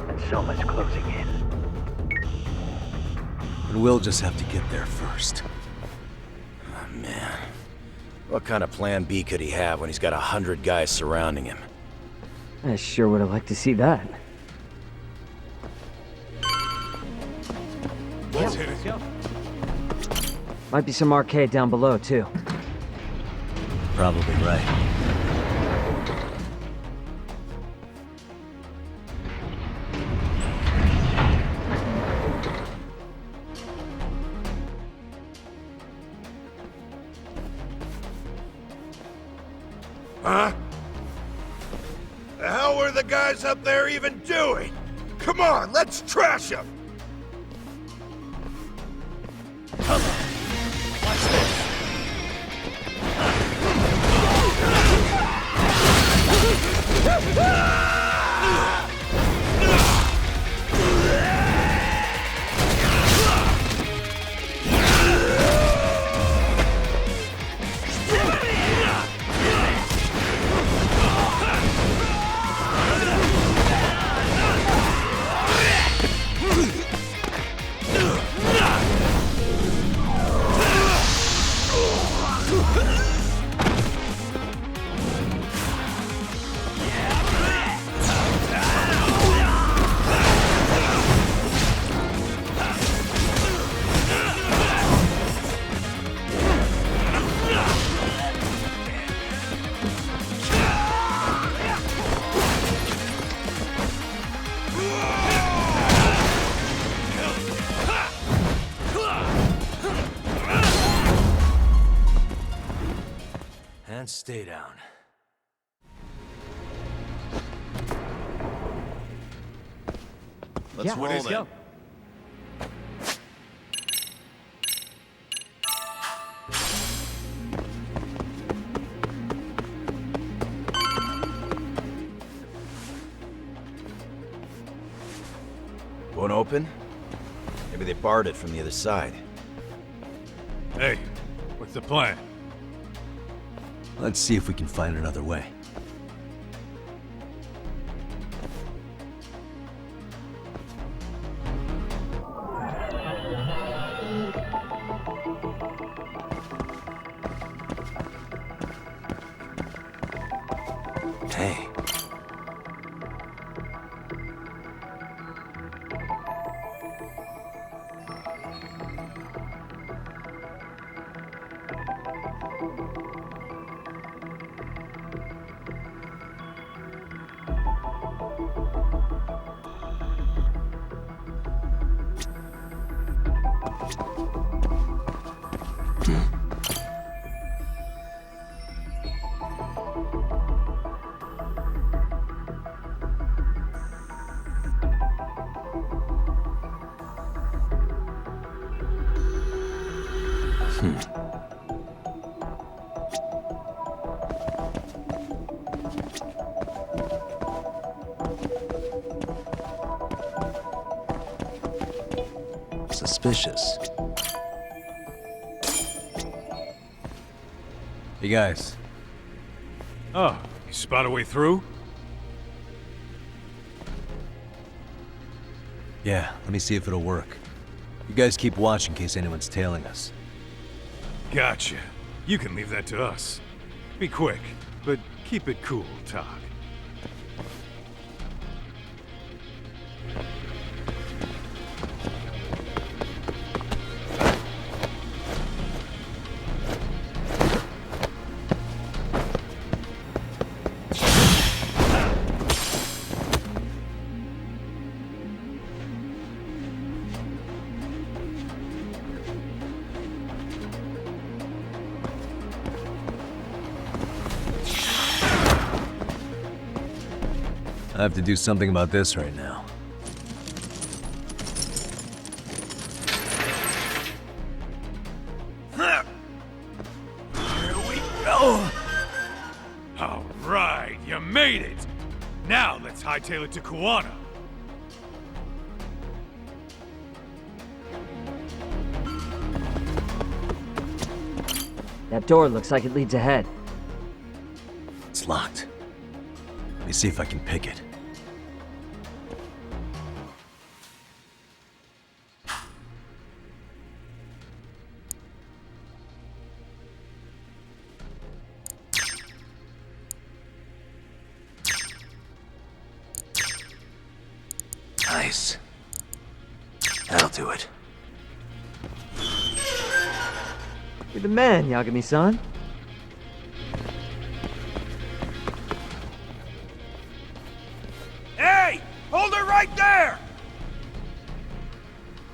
Speaker 19: and Soma's closing in.
Speaker 14: And we'll just have to get there first.
Speaker 18: Oh, man. What kind of plan B could he have when he's got 100 guys surrounding him?
Speaker 11: I sure would have liked to see that.
Speaker 10: Let's hit it.
Speaker 11: Might be some arcade down below, too.
Speaker 14: Probably right.
Speaker 24: Huh? The hell were the guys up there even doing? Come on, let's trash them!
Speaker 14: And stay down.
Speaker 18: Let's roll then. Won't open? Maybe they barred it from the other side.
Speaker 10: Hey, what's the plan?
Speaker 14: Let's see if we can find another way. Hey. Suspicious. Hey guys,
Speaker 10: Oh, you spot a way through?
Speaker 6: Yeah, let me see if it'll work. You guys keep watch in case anyone's tailing us.
Speaker 10: Gotcha. You can leave that to us. Be quick, but keep it cool, Todd.
Speaker 6: I have to do something about this right now.
Speaker 10: Here we go! All right, you made it! Now let's hightail it to Kuwana.
Speaker 11: That door looks like it leads ahead.
Speaker 6: It's locked. Let me see if I can pick it. Nice. That'll do it.
Speaker 11: You're the man, Yagami-san.
Speaker 20: Hey! Hold her right there!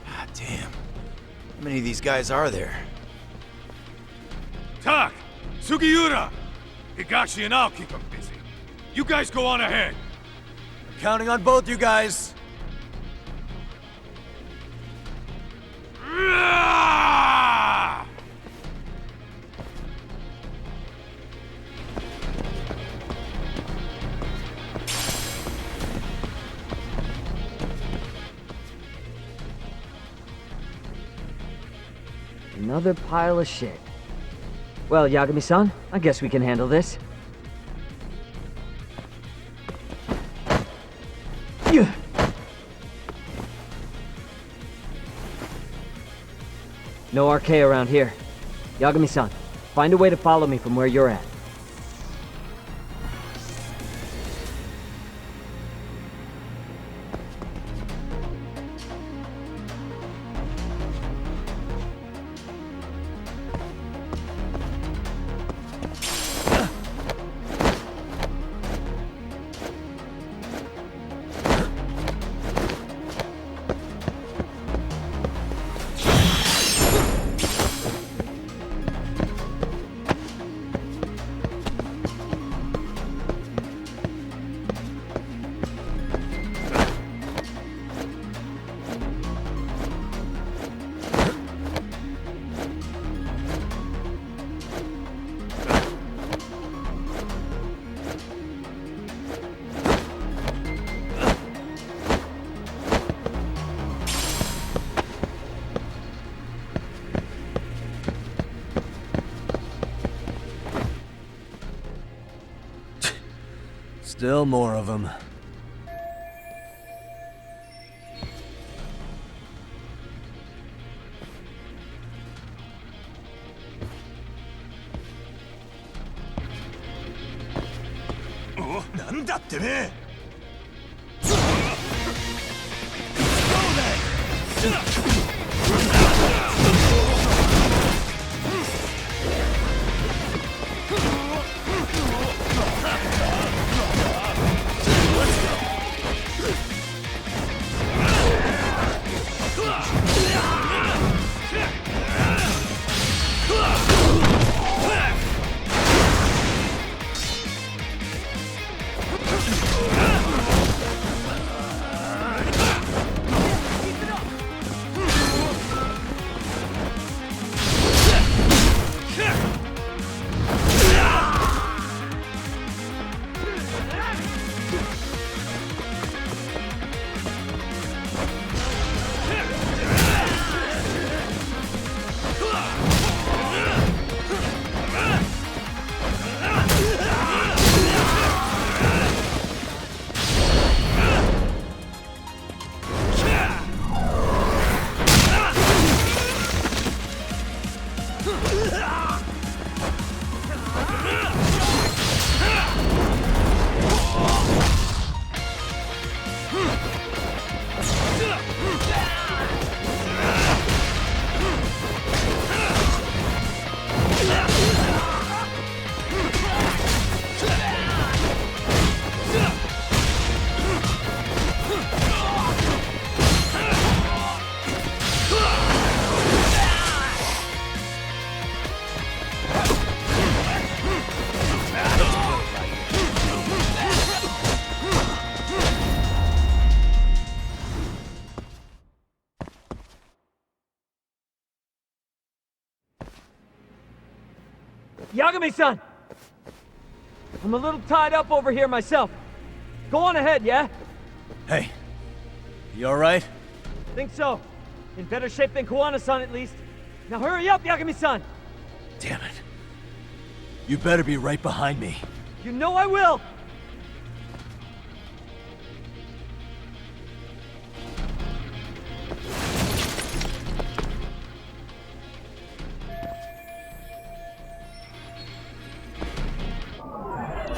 Speaker 18: God damn. How many of these guys are there?
Speaker 10: Tak! Sugiura! Higashi and I'll keep them busy. You guys go on ahead.
Speaker 14: Counting on both you guys.
Speaker 11: Another pile of shit. Well, Yagami-san, I guess we can handle this. Yeah. No RK around here. Yagami-san, find a way to follow me from where you're at.
Speaker 14: Still more of them.
Speaker 20: Oh, なんだってね!
Speaker 11: Yagami-san! I'm a little tied up over here myself. Go on ahead, yeah?
Speaker 14: Hey, you alright?
Speaker 11: Think so. In better shape than Kuwana-san, at least. Now hurry up, Yagami-san!
Speaker 14: Damn it. You better be right behind me.
Speaker 11: You know I will!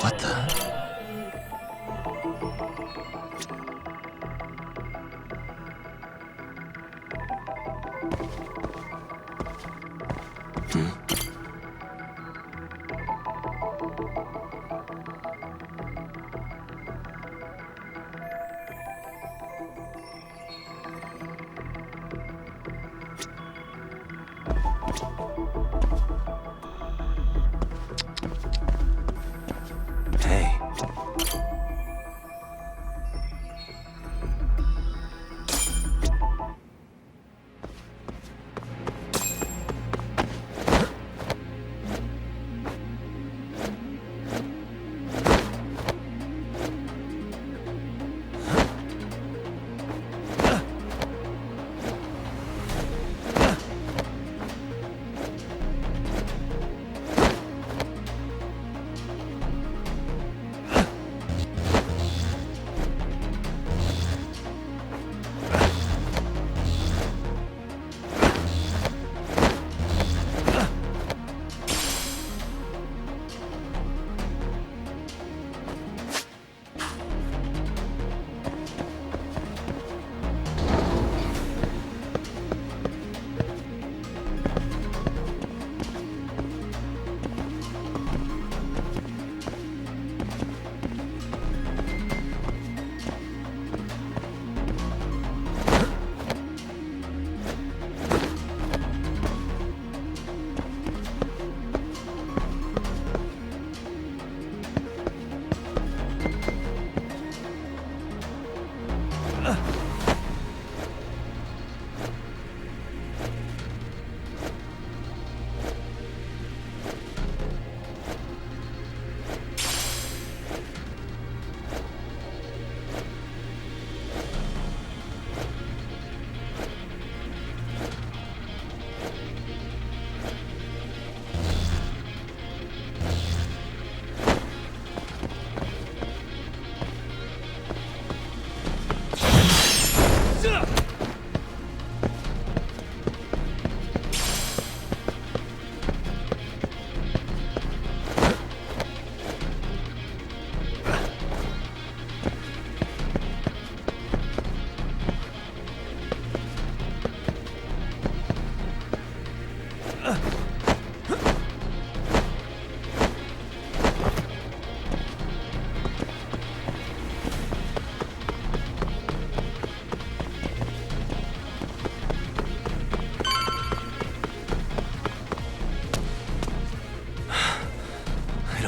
Speaker 14: What the? Hey.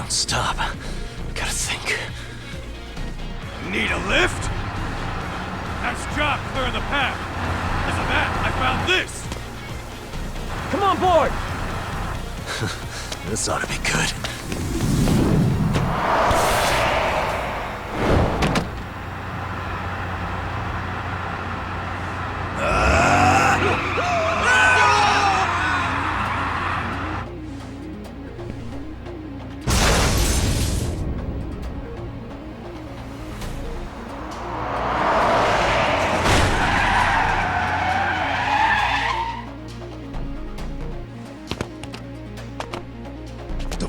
Speaker 14: Stop. Gotta think.
Speaker 20: Need a lift? Nice job clearing the path. As of that, I found this.
Speaker 11: Come on board!
Speaker 14: This ought to be good.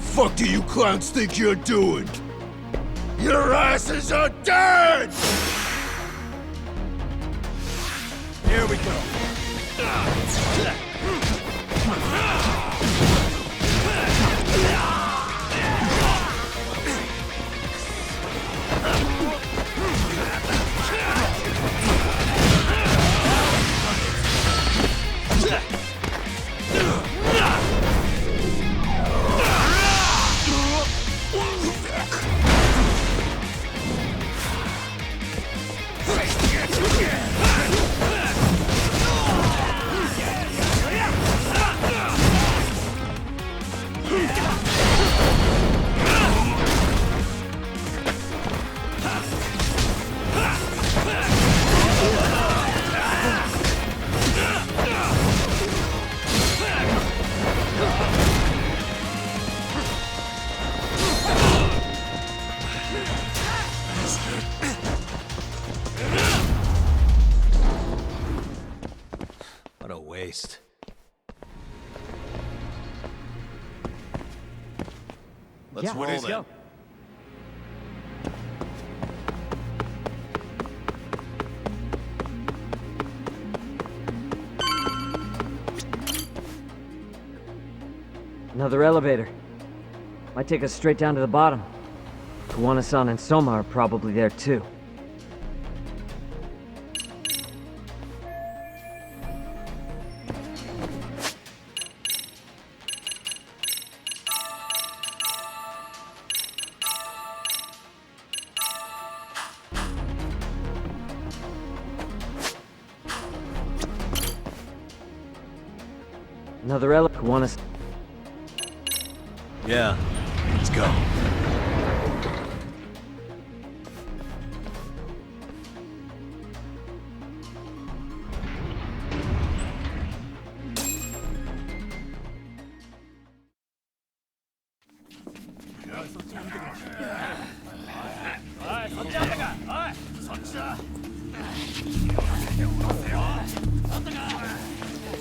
Speaker 24: fuck do you clowns think you're doing? Your asses are dead! Here we go.
Speaker 6: What a waste. Let's roll
Speaker 11: let's
Speaker 6: then.
Speaker 11: go. Another elevator. Might take us straight down to the bottom. Kuwana-san and Soma are probably there too. Another elevator. Kuwana.
Speaker 6: Yeah, let's go.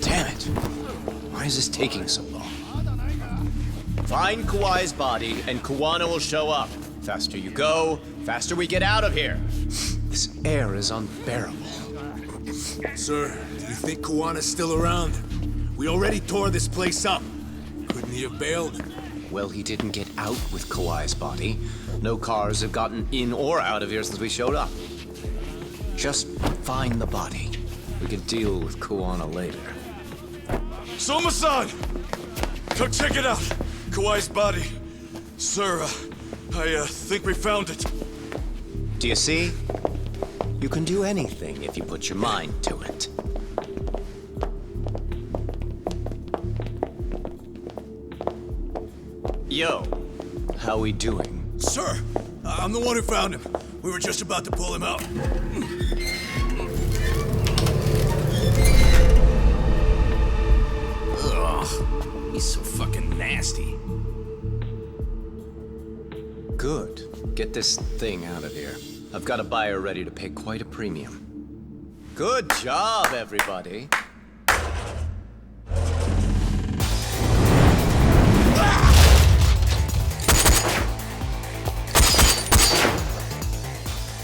Speaker 18: Damn it! Why is this taking so long? Find Kawai's body, and Kuwana will show up. Faster you go, faster we get out of here. This air is unbearable.
Speaker 24: Sir, do you think Kawana's still around? We already tore this place up. Couldn't he have bailed?
Speaker 18: Well, he didn't get out with Kawai's body. No cars have gotten in or out of here since we showed up. Just find the body. We can deal with Kuwana later.
Speaker 24: Soma-san! Come check it out! Kawai's body. Sir, I think we found it.
Speaker 18: Do you see? You can do anything if you put your mind to it. Yo, how we doing?
Speaker 24: Sir, I'm the one who found him. We were just about to pull him out. Ugh, he's so fucking nasty.
Speaker 18: Good. Get this thing out of here. I've got a buyer ready to pay quite a premium. Good job, everybody.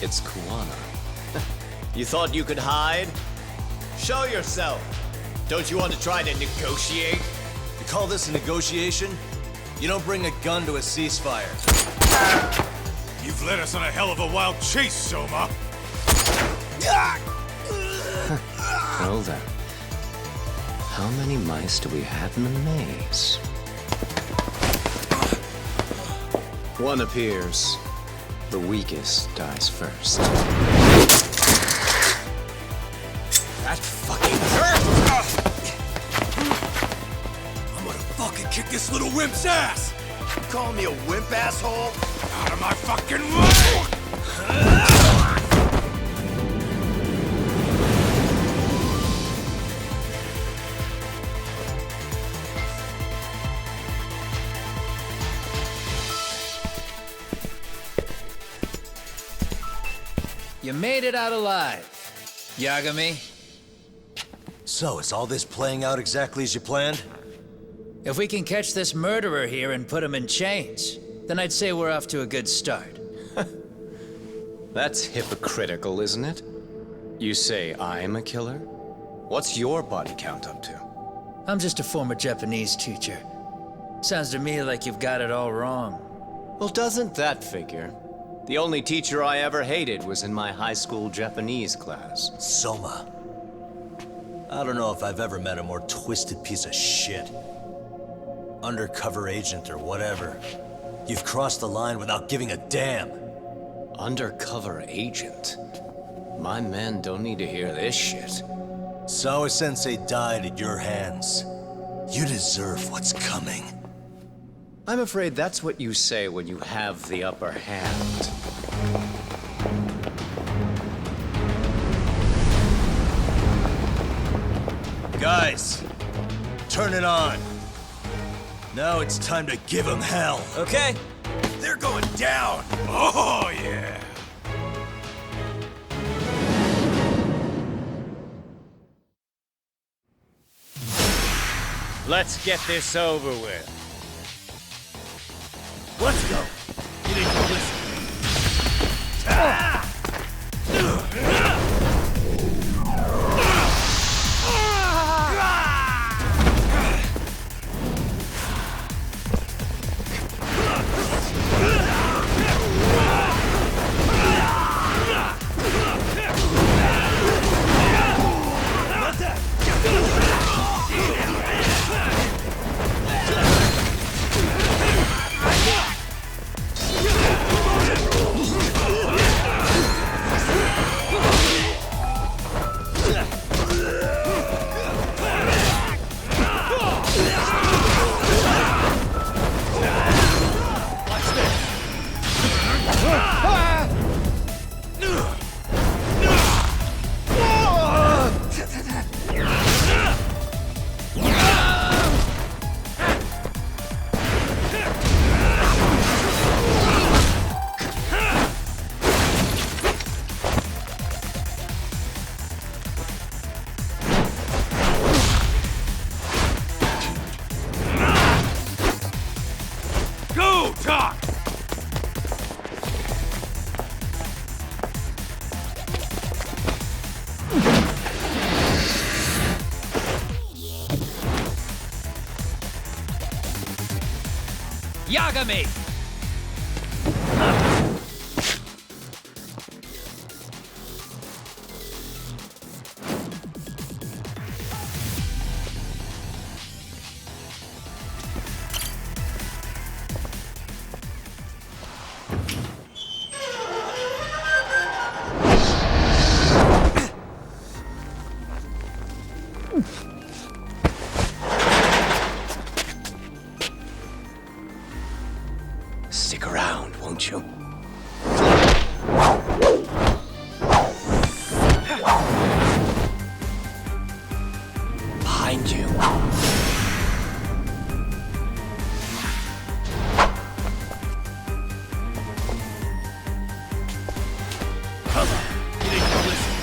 Speaker 18: It's Kuwana. You thought you could hide? Show yourself. Don't you want to try to negotiate?
Speaker 6: You call this a negotiation? You don't bring a gun to a ceasefire.
Speaker 20: You've led us on a hell of a wild chase, Soma.
Speaker 18: Well then. How many mice do we have in the maze? One appears. The weakest dies first.
Speaker 24: That fucking hurt! I'm gonna fucking kick this little wimp's ass! You calling me a wimp, asshole? Out of my fucking way!
Speaker 2: You made it out alive, Yagami.
Speaker 14: So, is all this playing out exactly as you planned?
Speaker 2: If we can catch this murderer here and put him in chains, then I'd say we're off to a good start.
Speaker 18: That's hypocritical, isn't it? You say I'm a killer? What's your body count up to?
Speaker 2: I'm just a former Japanese teacher. Sounds to me like you've got it all wrong.
Speaker 18: Well, doesn't that figure? The only teacher I ever hated was in my high school Japanese class.
Speaker 14: Soma. I don't know if I've ever met a more twisted piece of shit. Undercover agent or whatever. You've crossed the line without giving a damn.
Speaker 18: Undercover agent? My men don't need to hear this shit.
Speaker 14: Sawa-sensei died at your hands. You deserve what's coming.
Speaker 18: I'm afraid that's what you say when you have the upper hand.
Speaker 14: Guys, turn it on. Now it's time to give them hell.
Speaker 16: Okay.
Speaker 14: They're going down.
Speaker 20: Oh, yeah.
Speaker 9: Let's get this over with.
Speaker 20: Let's go. You need to listen. Go, Doc!
Speaker 2: Yagami!
Speaker 18: Stick around, won't you? Behind you.
Speaker 20: Come on. You need to listen.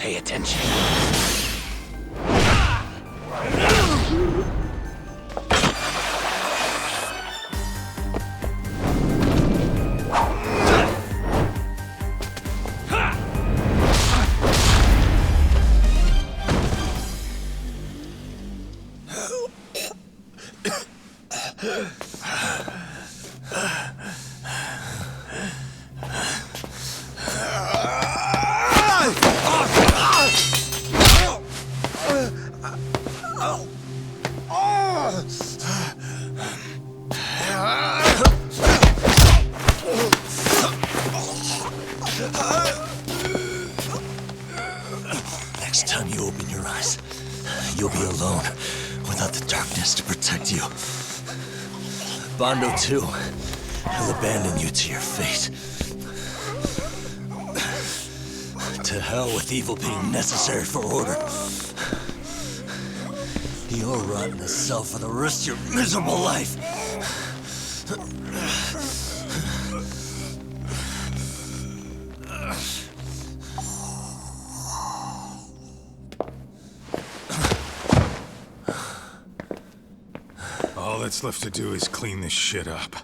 Speaker 2: Pay attention.
Speaker 14: Next time you open your eyes, you'll be alone without the darkness to protect you. Bondo, too. He'll abandon you to your fate. To hell with evil being necessary for order. You'll rot in a cell for the rest of your miserable life.
Speaker 10: All that's left to do is clean this shit up.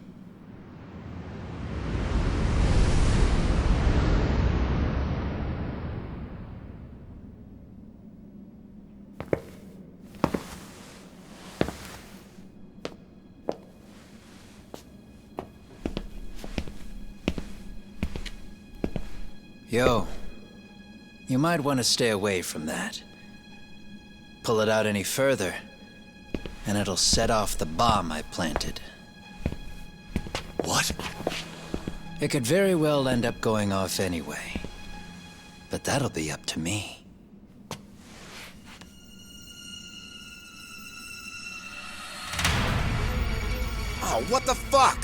Speaker 2: Yo, you might want to stay away from that. Pull it out any further, and it'll set off the bomb I planted.
Speaker 14: What?
Speaker 2: It could very well end up going off anyway. But that'll be up to me.
Speaker 24: Oh, what the fuck?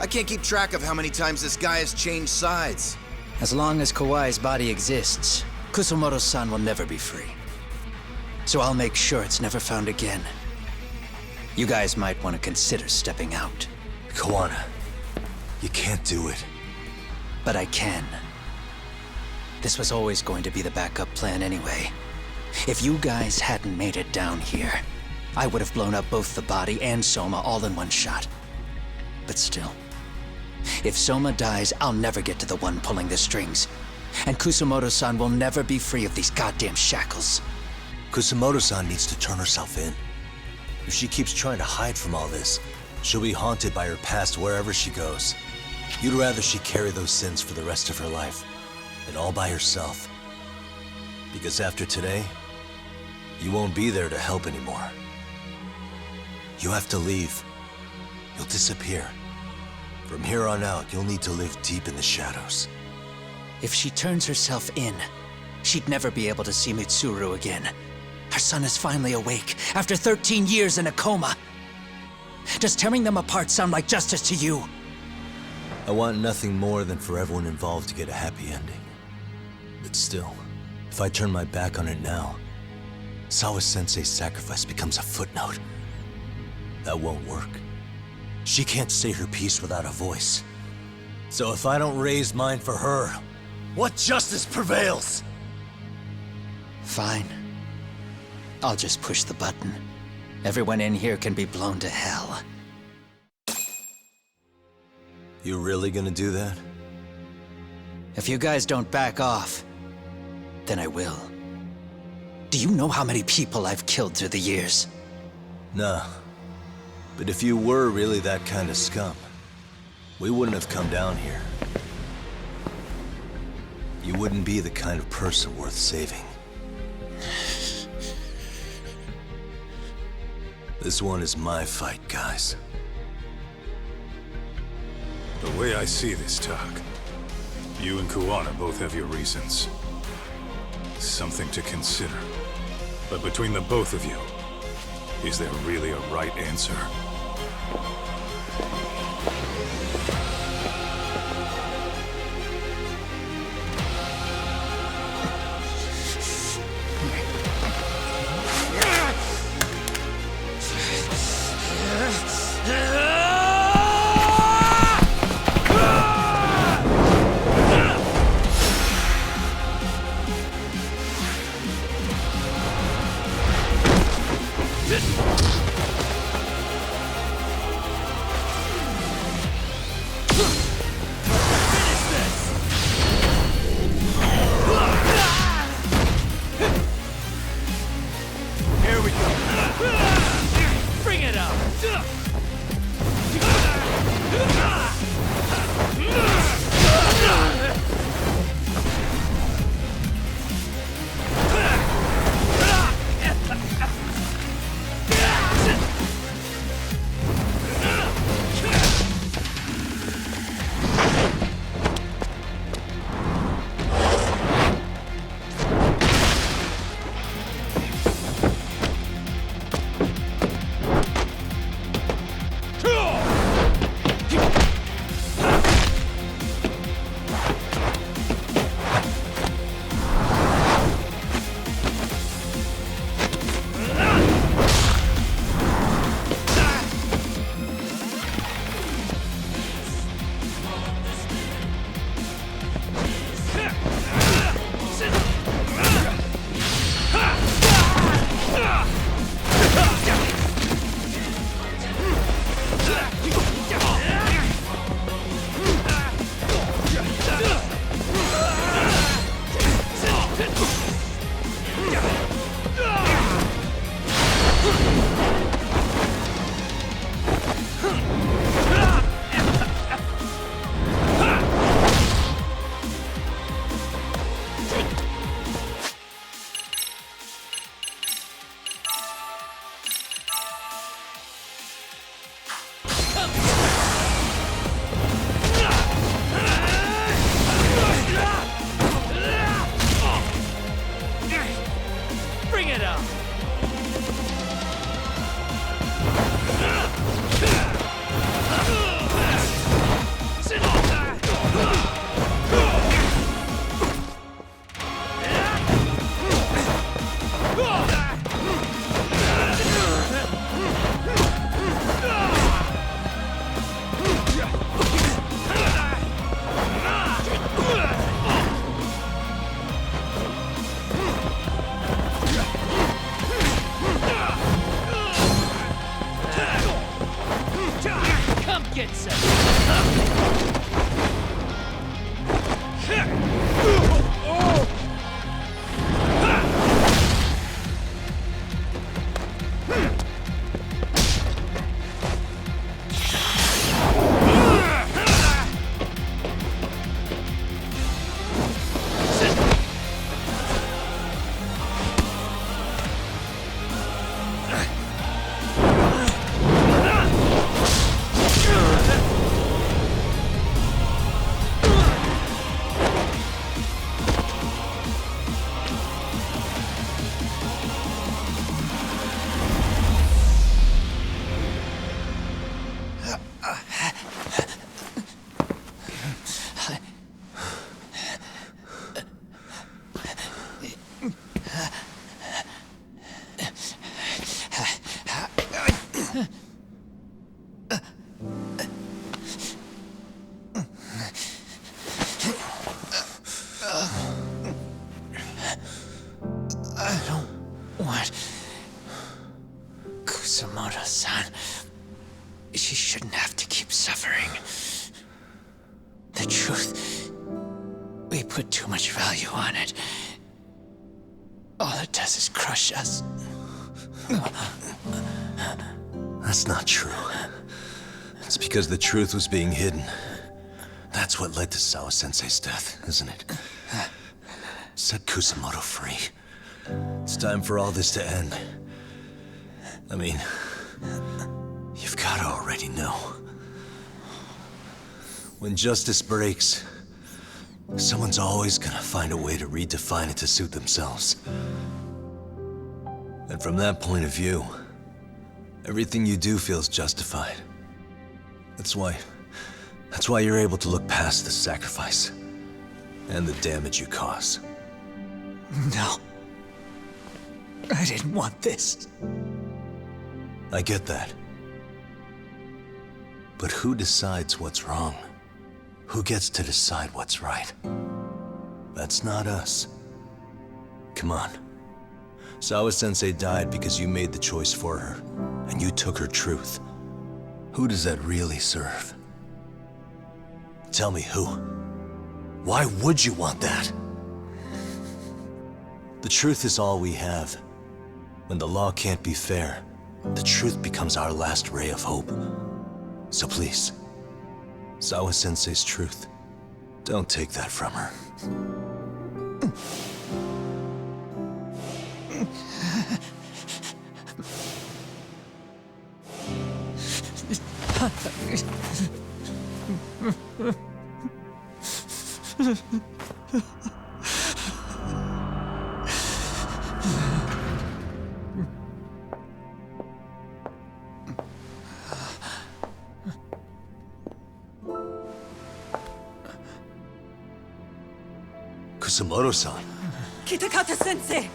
Speaker 24: I can't keep track of how many times this guy has changed sides.
Speaker 2: As long as Kawai's body exists, Kusumoto-san will never be free. So I'll make sure it's never found again. You guys might want to consider stepping out.
Speaker 14: Kawana, you can't do it.
Speaker 2: But I can. This was always going to be the backup plan anyway. If you guys hadn't made it down here, I would have blown up both the body and Soma all in one shot. But still, if Soma dies, I'll never get to the one pulling the strings. And Kusumoto-san will never be free of these goddamn shackles.
Speaker 14: Kusumoto-san needs to turn herself in. If she keeps trying to hide from all this, she'll be haunted by her past wherever she goes. You'd rather she carry those sins for the rest of her life, and all by herself. Because after today, you won't be there to help anymore. You have to leave. You'll disappear. From here on out, you'll need to live deep in the shadows.
Speaker 2: If she turns herself in, she'd never be able to see Mitsuru again. Her son is finally awake, after 13 years in a coma. Does tearing them apart sound like justice to you?
Speaker 14: I want nothing more than for everyone involved to get a happy ending. But still, if I turn my back on it now, Sawa-sensei's sacrifice becomes a footnote. That won't work. She can't say her piece without a voice. So if I don't raise mine for her, what justice prevails?
Speaker 2: Fine. I'll just push the button. Everyone in here can be blown to hell.
Speaker 14: You really gonna do that?
Speaker 2: If you guys don't back off, then I will. Do you know how many people I've killed through the years?
Speaker 14: Nah. But if you were really that kind of scum, we wouldn't have come down here. You wouldn't be the kind of person worth saving. This one is my fight, guys.
Speaker 10: The way I see this, Tak, you and Kawana both have your reasons. Something to consider. But between the both of you, is there really a right answer?
Speaker 20: Here we go. Bring it up. Bring it up! Come get some!
Speaker 2: I don't want Kusamoto-san. She shouldn't have to keep suffering. The truth, we put too much value on it. All it does is crush us.
Speaker 14: That's not true. It's because the truth was being hidden. That's what led to Sawa-sensei's death, isn't it? Set Kusamoto free. It's time for all this to end. I mean, you've got to already know. When justice breaks, someone's always gonna find a way to redefine it to suit themselves. And from that point of view, everything you do feels justified. That's why you're able to look past the sacrifice and the damage you cause.
Speaker 2: No. I didn't want this.
Speaker 14: I get that. But who decides what's wrong? Who gets to decide what's right? That's not us. Come on. Sawa-sensei died because you made the choice for her, and you took her truth. Who does that really serve? Tell me who. Why would you want that? The truth is all we have. When the law can't be fair, the truth becomes our last ray of hope. So please, Sawa-sensei's truth, don't take that from her. Kusumoto-san.
Speaker 17: Kitakata-sensei!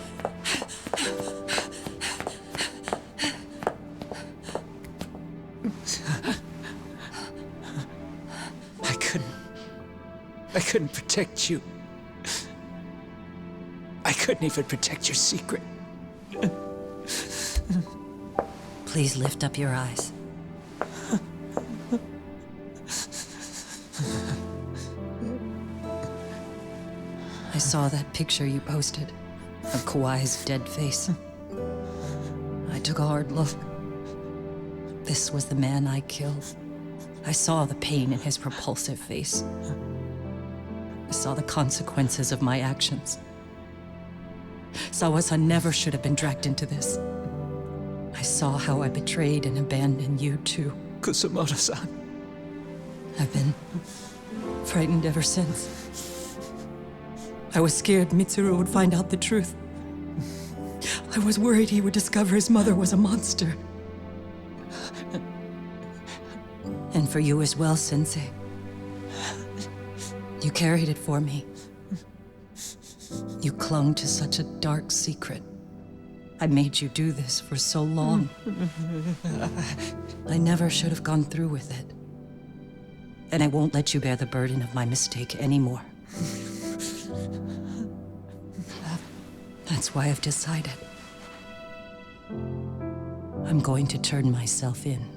Speaker 2: I couldn't protect you. I couldn't even protect your secret.
Speaker 17: Please lift up your eyes. I saw that picture you posted of Kawai's dead face. I took a hard look. This was the man I killed. I saw the pain in his repulsive face. I saw the consequences of my actions. Sawa-san never should have been dragged into this. I saw how I betrayed and abandoned you too.
Speaker 2: Kusumoto-san.
Speaker 17: I've been frightened ever since. I was scared Mitsuru would find out the truth. I was worried he would discover his mother was a monster. And for you as well, Sensei. You carried it for me. You clung to such a dark secret. I made you do this for so long. I never should have gone through with it. And I won't let you bear the burden of my mistake anymore. That's why I've decided. I'm going to turn myself in.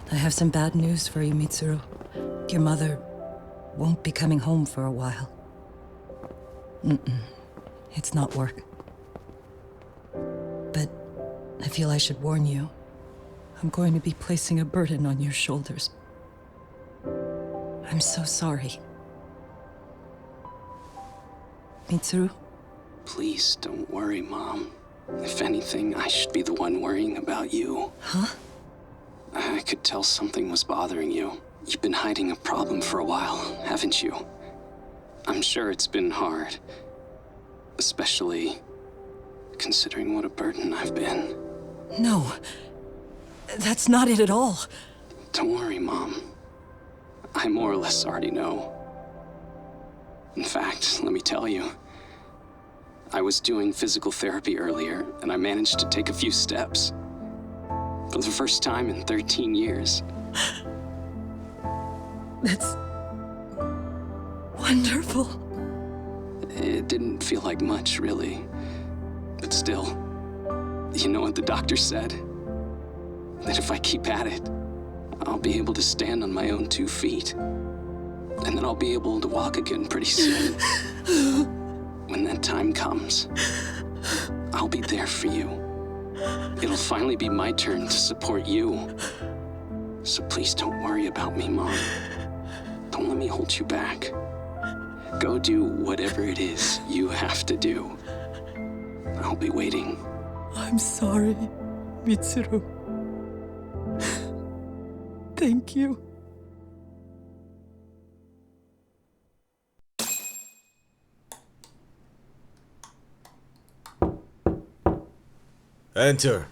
Speaker 17: I have some bad news for you, Mitsuru. Your mother won't be coming home for a while. It's not work. But I feel I should warn you. I'm going to be placing a burden on your shoulders. I'm so sorry. Mitsuru?
Speaker 4: Please don't worry, Mom. If anything, I should be the one worrying about you.
Speaker 17: Huh?
Speaker 4: I could tell something was bothering you. You've been hiding a problem for a while, haven't you? I'm sure it's been hard. Especially considering what a burden I've been.
Speaker 17: No. That's not it at all.
Speaker 4: Don't worry, Mom. I more or less already know. In fact, let me tell you. I was doing physical therapy earlier, and I managed to take a few steps. For the first time in 13 years.
Speaker 17: That's wonderful.
Speaker 4: It didn't feel like much, really. But still, you know what the doctor said? That if I keep at it, I'll be able to stand on my own 2 feet. And then I'll be able to walk again pretty soon. When that time comes, I'll be there for you. It'll finally be my turn to support you. So please don't worry about me, Mom. Don't let me hold you back. Go do whatever it is you have to do. I'll be waiting.
Speaker 17: I'm sorry, Mitsuru. Thank you.
Speaker 15: Enter.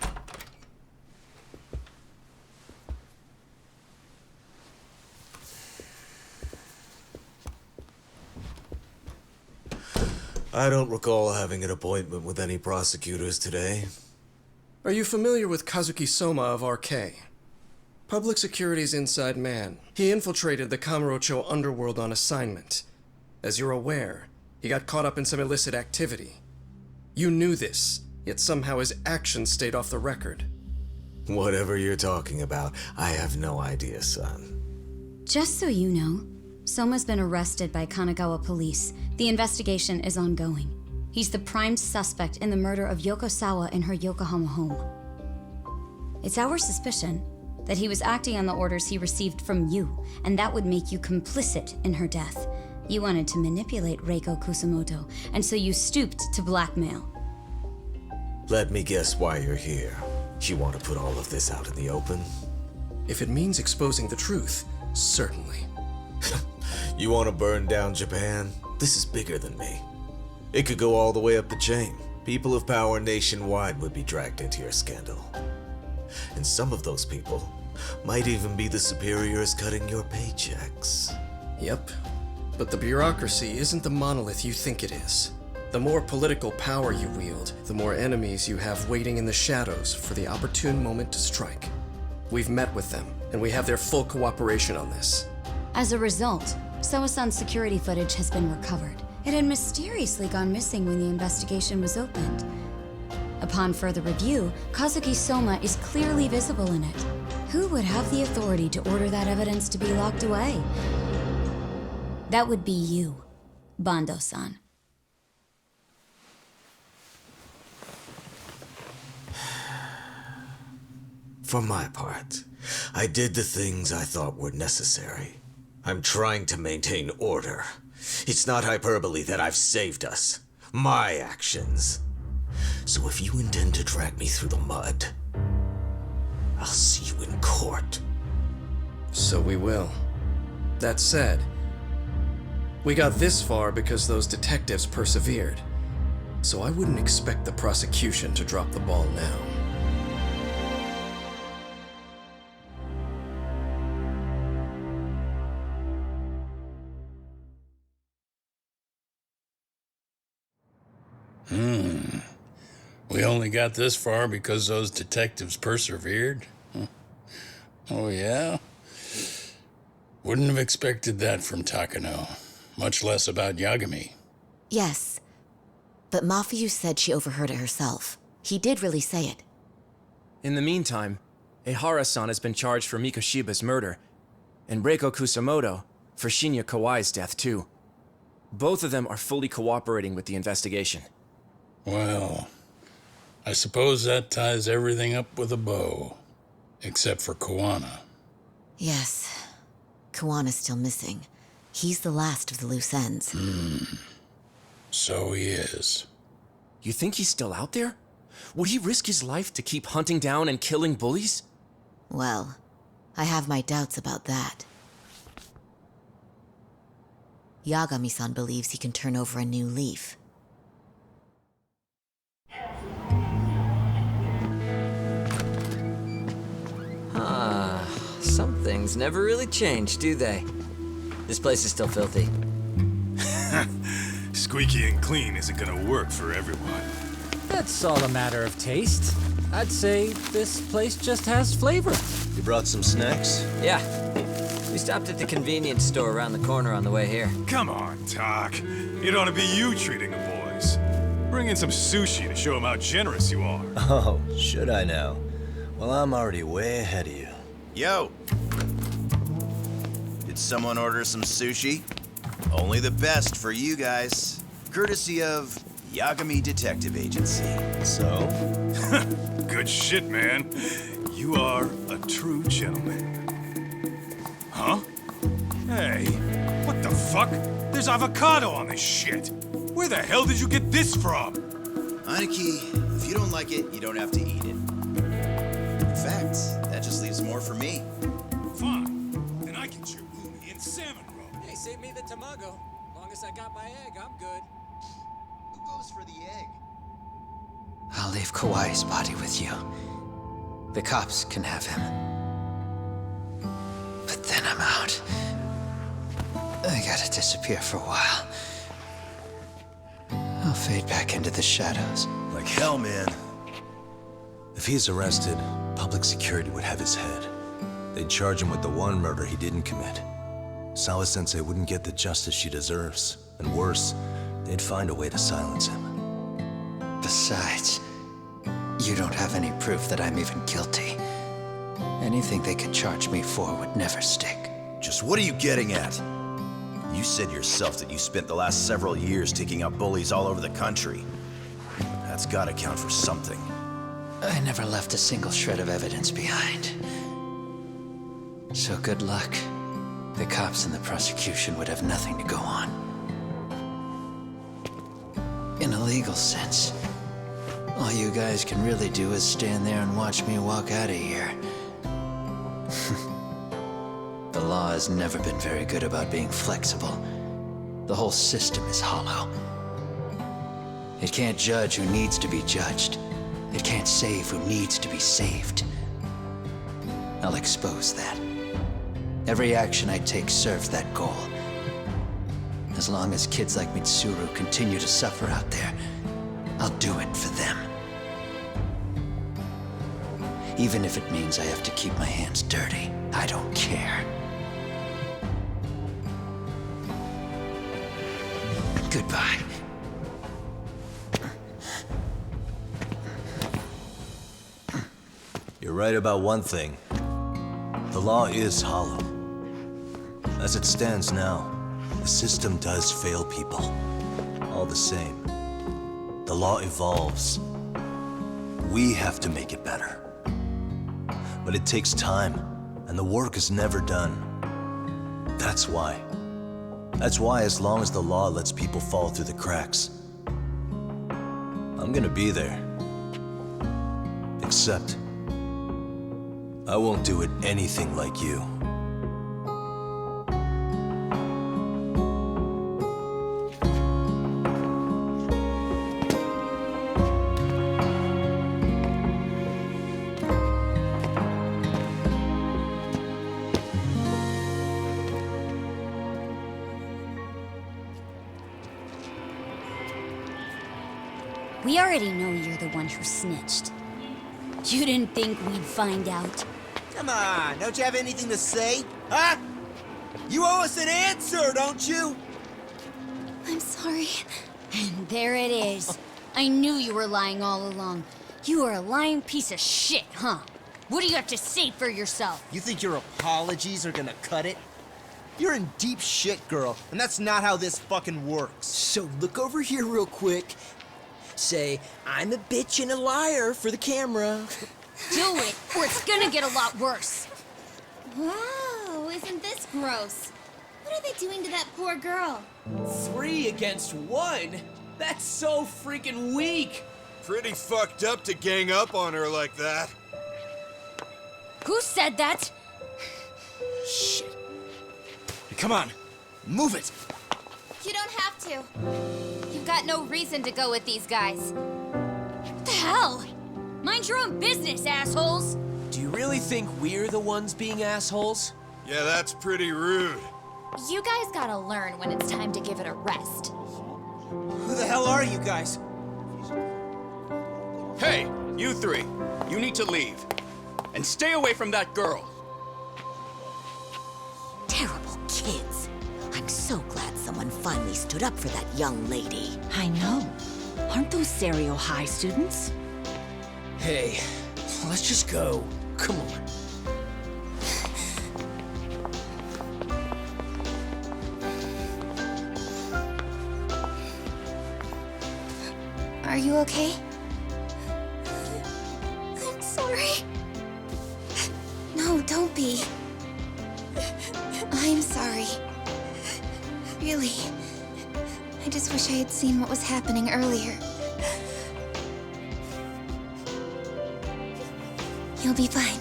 Speaker 15: I don't recall having an appointment with any prosecutors today.
Speaker 5: Are you familiar with Kazuki Soma of RK? Public Security's inside man. He infiltrated the Kamurocho underworld on assignment. As you're aware, he got caught up in some illicit activity. You knew this, yet somehow his actions stayed off the record.
Speaker 15: Whatever you're talking about, I have no idea, son.
Speaker 7: Just so you know, Soma's been arrested by Kanagawa police. The investigation is ongoing. He's the prime suspect in the murder of Yoko Sawa in her Yokohama home. It's our suspicion that he was acting on the orders he received from you, and that would make you complicit in her death. You wanted to manipulate Reiko Kusumoto, and so you stooped to blackmail.
Speaker 15: Let me guess why you're here. You want to put all of this out in the open?
Speaker 5: If it means exposing the truth, certainly.
Speaker 15: You want to burn down Japan? This is bigger than me. It could go all the way up the chain. People of power nationwide would be dragged into your scandal. And some of those people might even be the superiors cutting your paychecks.
Speaker 5: Yep. But the bureaucracy isn't the monolith you think it is. The more political power you wield, the more enemies you have waiting in the shadows for the opportune moment to strike. We've met with them, and we have their full cooperation on this.
Speaker 7: As a result, Soa-san's security footage has been recovered. It had mysteriously gone missing when the investigation was opened. Upon further review, Kazuki Soma is clearly visible in it. Who would have the authority to order that evidence to be locked away? That would be you, Bando-san.
Speaker 15: For my part, I did the things I thought were necessary. I'm trying to maintain order. It's not hyperbole that I've saved us. My actions. So if you intend to drag me through the mud, I'll see you in court.
Speaker 5: So we will. That said, we got this far because those detectives persevered. So I wouldn't expect the prosecution to drop the ball now.
Speaker 8: We only got this far because those detectives persevered? Oh, yeah? Wouldn't have expected that from Takano, much less about Yagami.
Speaker 3: Yes, but Mafuyu said she overheard it herself. He did really say it.
Speaker 16: In the meantime, Ehara-san has been charged for Mikoshiba's murder, and Reiko Kusumoto for Shinya Kawai's death, too. Both of them are fully cooperating with the investigation.
Speaker 8: Well, I suppose that ties everything up with a bow. Except for Kuwana.
Speaker 3: Yes. Kuwana's still missing. He's the last of the loose ends.
Speaker 8: So he is.
Speaker 16: You think he's still out there? Would he risk his life to keep hunting down and killing bullies?
Speaker 3: Well, I have my doubts about that. Yagami-san believes he can turn over a new leaf.
Speaker 11: Some things never really change, do they? This place is still filthy.
Speaker 10: Squeaky and clean isn't gonna work for everyone.
Speaker 9: That's all a matter of taste. I'd say this place just has flavor.
Speaker 14: You brought some snacks?
Speaker 11: Yeah. We stopped at the convenience store around the corner on the way here.
Speaker 10: Come on, Doc. It ought to be you treating the boys. Bring in some sushi to show them how generous you are.
Speaker 14: Oh, should I now? Well, I'm already way ahead of you.
Speaker 24: Yo! Did someone order some sushi? Only the best for you guys. Courtesy of Yagami Detective Agency.
Speaker 14: So?
Speaker 10: Good shit, man. You are a true gentleman. Huh? Hey, what the fuck? There's avocado on this shit. Where the hell did you get this from?
Speaker 24: Aniki, if you don't like it, you don't have to eat it. In fact, that just leaves more for me.
Speaker 10: Fine. Then I get your umi and salmon roll.
Speaker 11: Hey, save me the tamago. Long as I got my egg, I'm good.
Speaker 24: Who goes for the egg?
Speaker 2: I'll leave Kawai's body with you. The cops can have him. But then I'm out. I gotta disappear for a while. I'll fade back into the shadows.
Speaker 14: Like hell, man. If he's arrested, public security would have his head. They'd charge him with the one murder he didn't commit. Sawa-sensei wouldn't get the justice she deserves. And worse, they'd find a way to silence him.
Speaker 2: Besides, you don't have any proof that I'm even guilty. Anything they could charge me for would never stick.
Speaker 18: Just what are you getting at? You said yourself that you spent the last several years taking out bullies all over the country. That's gotta count for something.
Speaker 2: I never left a single shred of evidence behind. So good luck. The cops and the prosecution would have nothing to go on. In a legal sense, all you guys can really do is stand there and watch me walk out of here. The law has never been very good about being flexible. The whole system is hollow. It can't judge who needs to be judged. It can't save who needs to be saved. I'll expose that. Every action I take serves that goal. As long as kids like Mitsuru continue to suffer out there, I'll do it for them. Even if it means I have to keep my hands dirty, I don't care. Goodbye.
Speaker 14: You're right about one thing. The law is hollow. As it stands now, the system does fail people. All the same, the law evolves. We have to make it better. But it takes time, and the work is never done. That's why, as long as the law lets people fall through the cracks, I'm gonna be there. Except, I won't do it anything like you.
Speaker 7: We already know you're the one who snitched. You didn't think we'd find out?
Speaker 13: Come on, don't you have anything to say? Huh? You owe us an answer, don't you?
Speaker 7: I'm sorry. And there it is. I knew you were lying all along. You are a lying piece of shit, huh? What do you have to say for yourself?
Speaker 13: You think your apologies are gonna cut it? You're in deep shit, girl, and that's not how this fucking works. So look over here real quick. Say, I'm a bitch and a liar for the camera.
Speaker 7: Do it, or it's gonna get a lot worse.
Speaker 21: Wow, isn't this gross? What are they doing to that poor girl?
Speaker 22: 3 against 1? That's so freaking weak!
Speaker 24: Pretty fucked up to gang up on her like that.
Speaker 7: Who said that?
Speaker 13: Shit. Come on, move it.
Speaker 21: You don't have to. You've got no reason to go with these guys.
Speaker 7: What the hell? Mind your own business, assholes!
Speaker 22: Do you really think we're the ones being assholes?
Speaker 24: Yeah, that's pretty rude.
Speaker 21: You guys gotta learn when it's time to give it a rest.
Speaker 13: Who the hell are you guys?
Speaker 23: Hey, you three. You need to leave. And stay away from that girl.
Speaker 25: Terrible kids. I'm so glad someone finally stood up for that young lady.
Speaker 17: I know. Aren't those Serio High students?
Speaker 13: Hey, let's just go. Come on.
Speaker 21: Are you okay? I'm sorry. No, don't be. I'm sorry. Really. I just wish I had seen what was happening earlier. You'll be fine.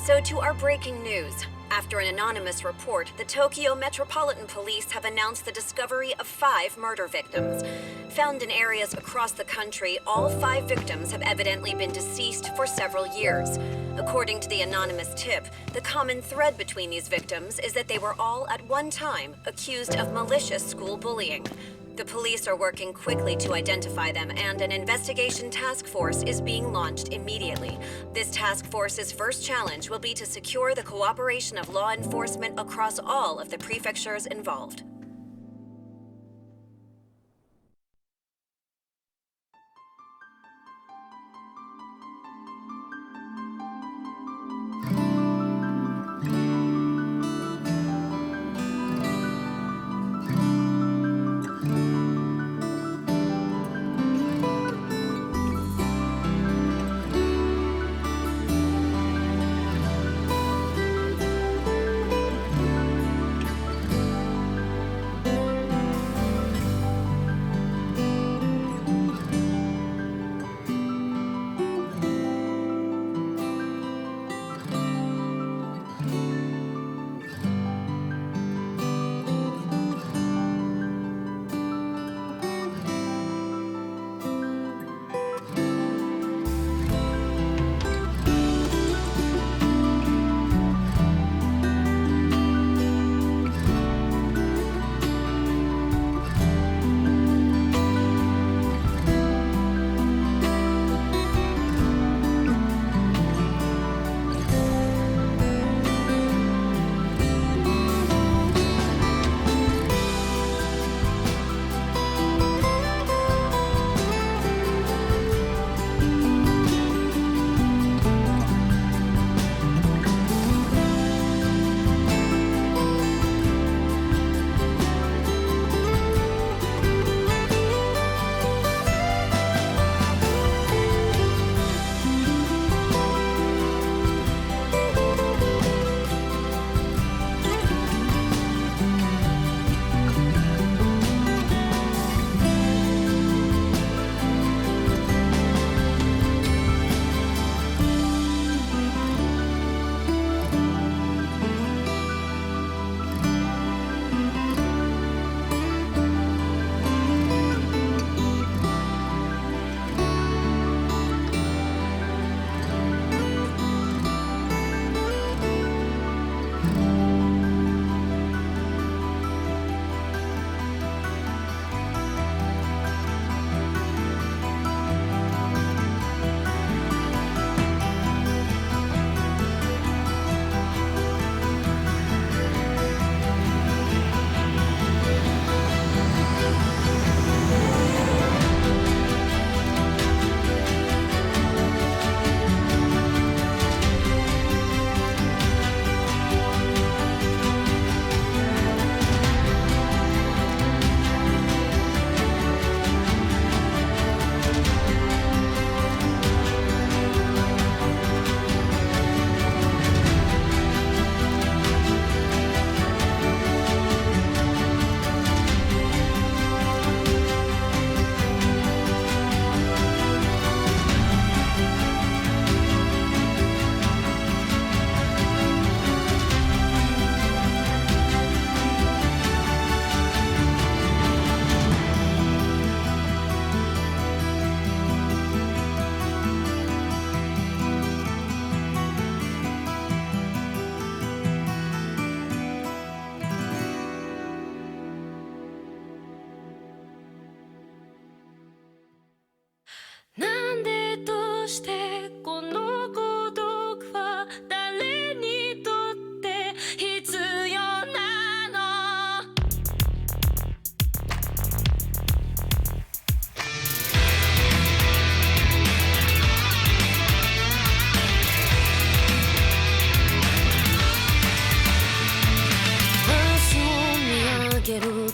Speaker 1: So to our breaking news. After an anonymous report, the Tokyo Metropolitan Police have announced the discovery of 5 murder victims. Found in areas across the country, all 5 victims have evidently been deceased for several years. According to the anonymous tip, the common thread between these victims is that they were all at one time accused of malicious school bullying. The police are working quickly to identify them, and an investigation task force is being launched immediately. This task force's first challenge will be to secure the cooperation of law enforcement across all of the prefectures involved.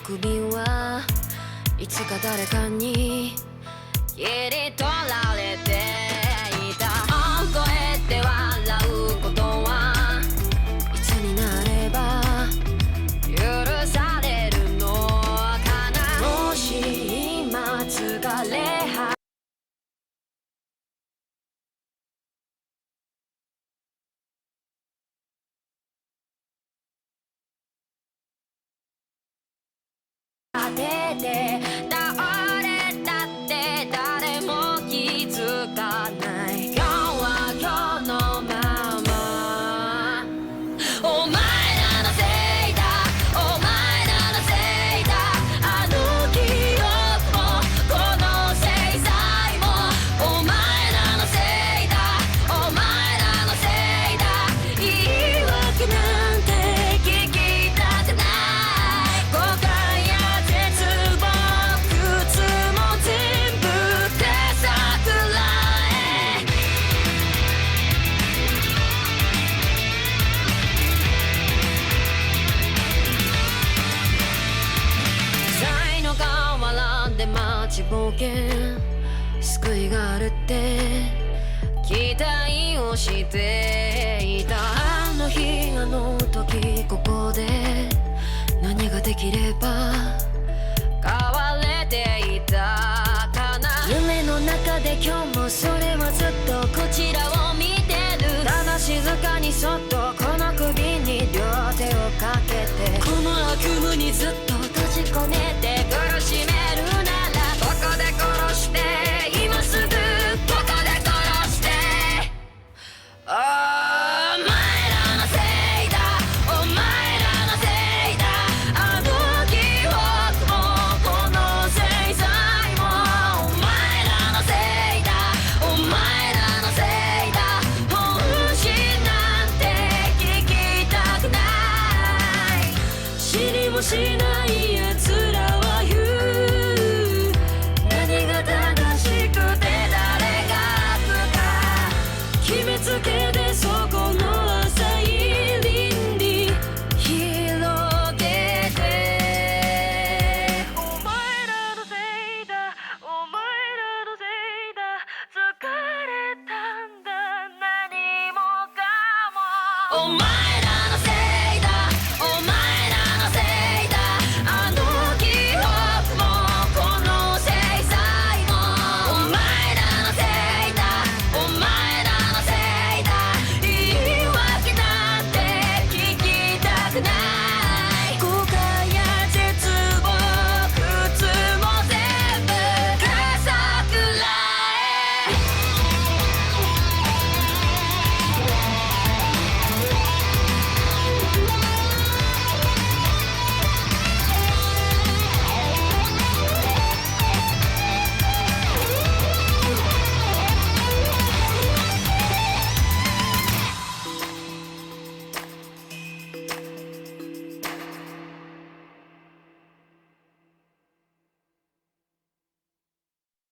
Speaker 6: 首はいつか誰かに切り取られていた。超えて笑うことはいつになれば許されるのかな。もし今疲れて倒れたって誰も気づかない今日は今日のままお前らのせいだお前らのせいだあの記憶もこの制裁もお前らのせいだお前らのせいだ言い訳なんて聞きたくない誤解や絶望苦痛も全部手さくらえ才の河原で待ちぼうけ救いがあるって期待をしていたあの日あの時ここで何ができれば変われていたかな夢の中で今日もそれはずっとこちらを見てるただ静かにそっとこの首に両手をかけてこの悪夢にずっと閉じ込めて苦しめるならここで殺して今すぐここで殺してお前らのせいだお前らのせいだあの記憶もこの制裁もお前らのせいだお前らのせいだ本心なんて聞きたくない知りもしない奴らは言う何が正しくて誰が悪か決めつけてそこの浅い倫理広げてお前らのせいだお前らのせいだ疲れたんだ何もかもお前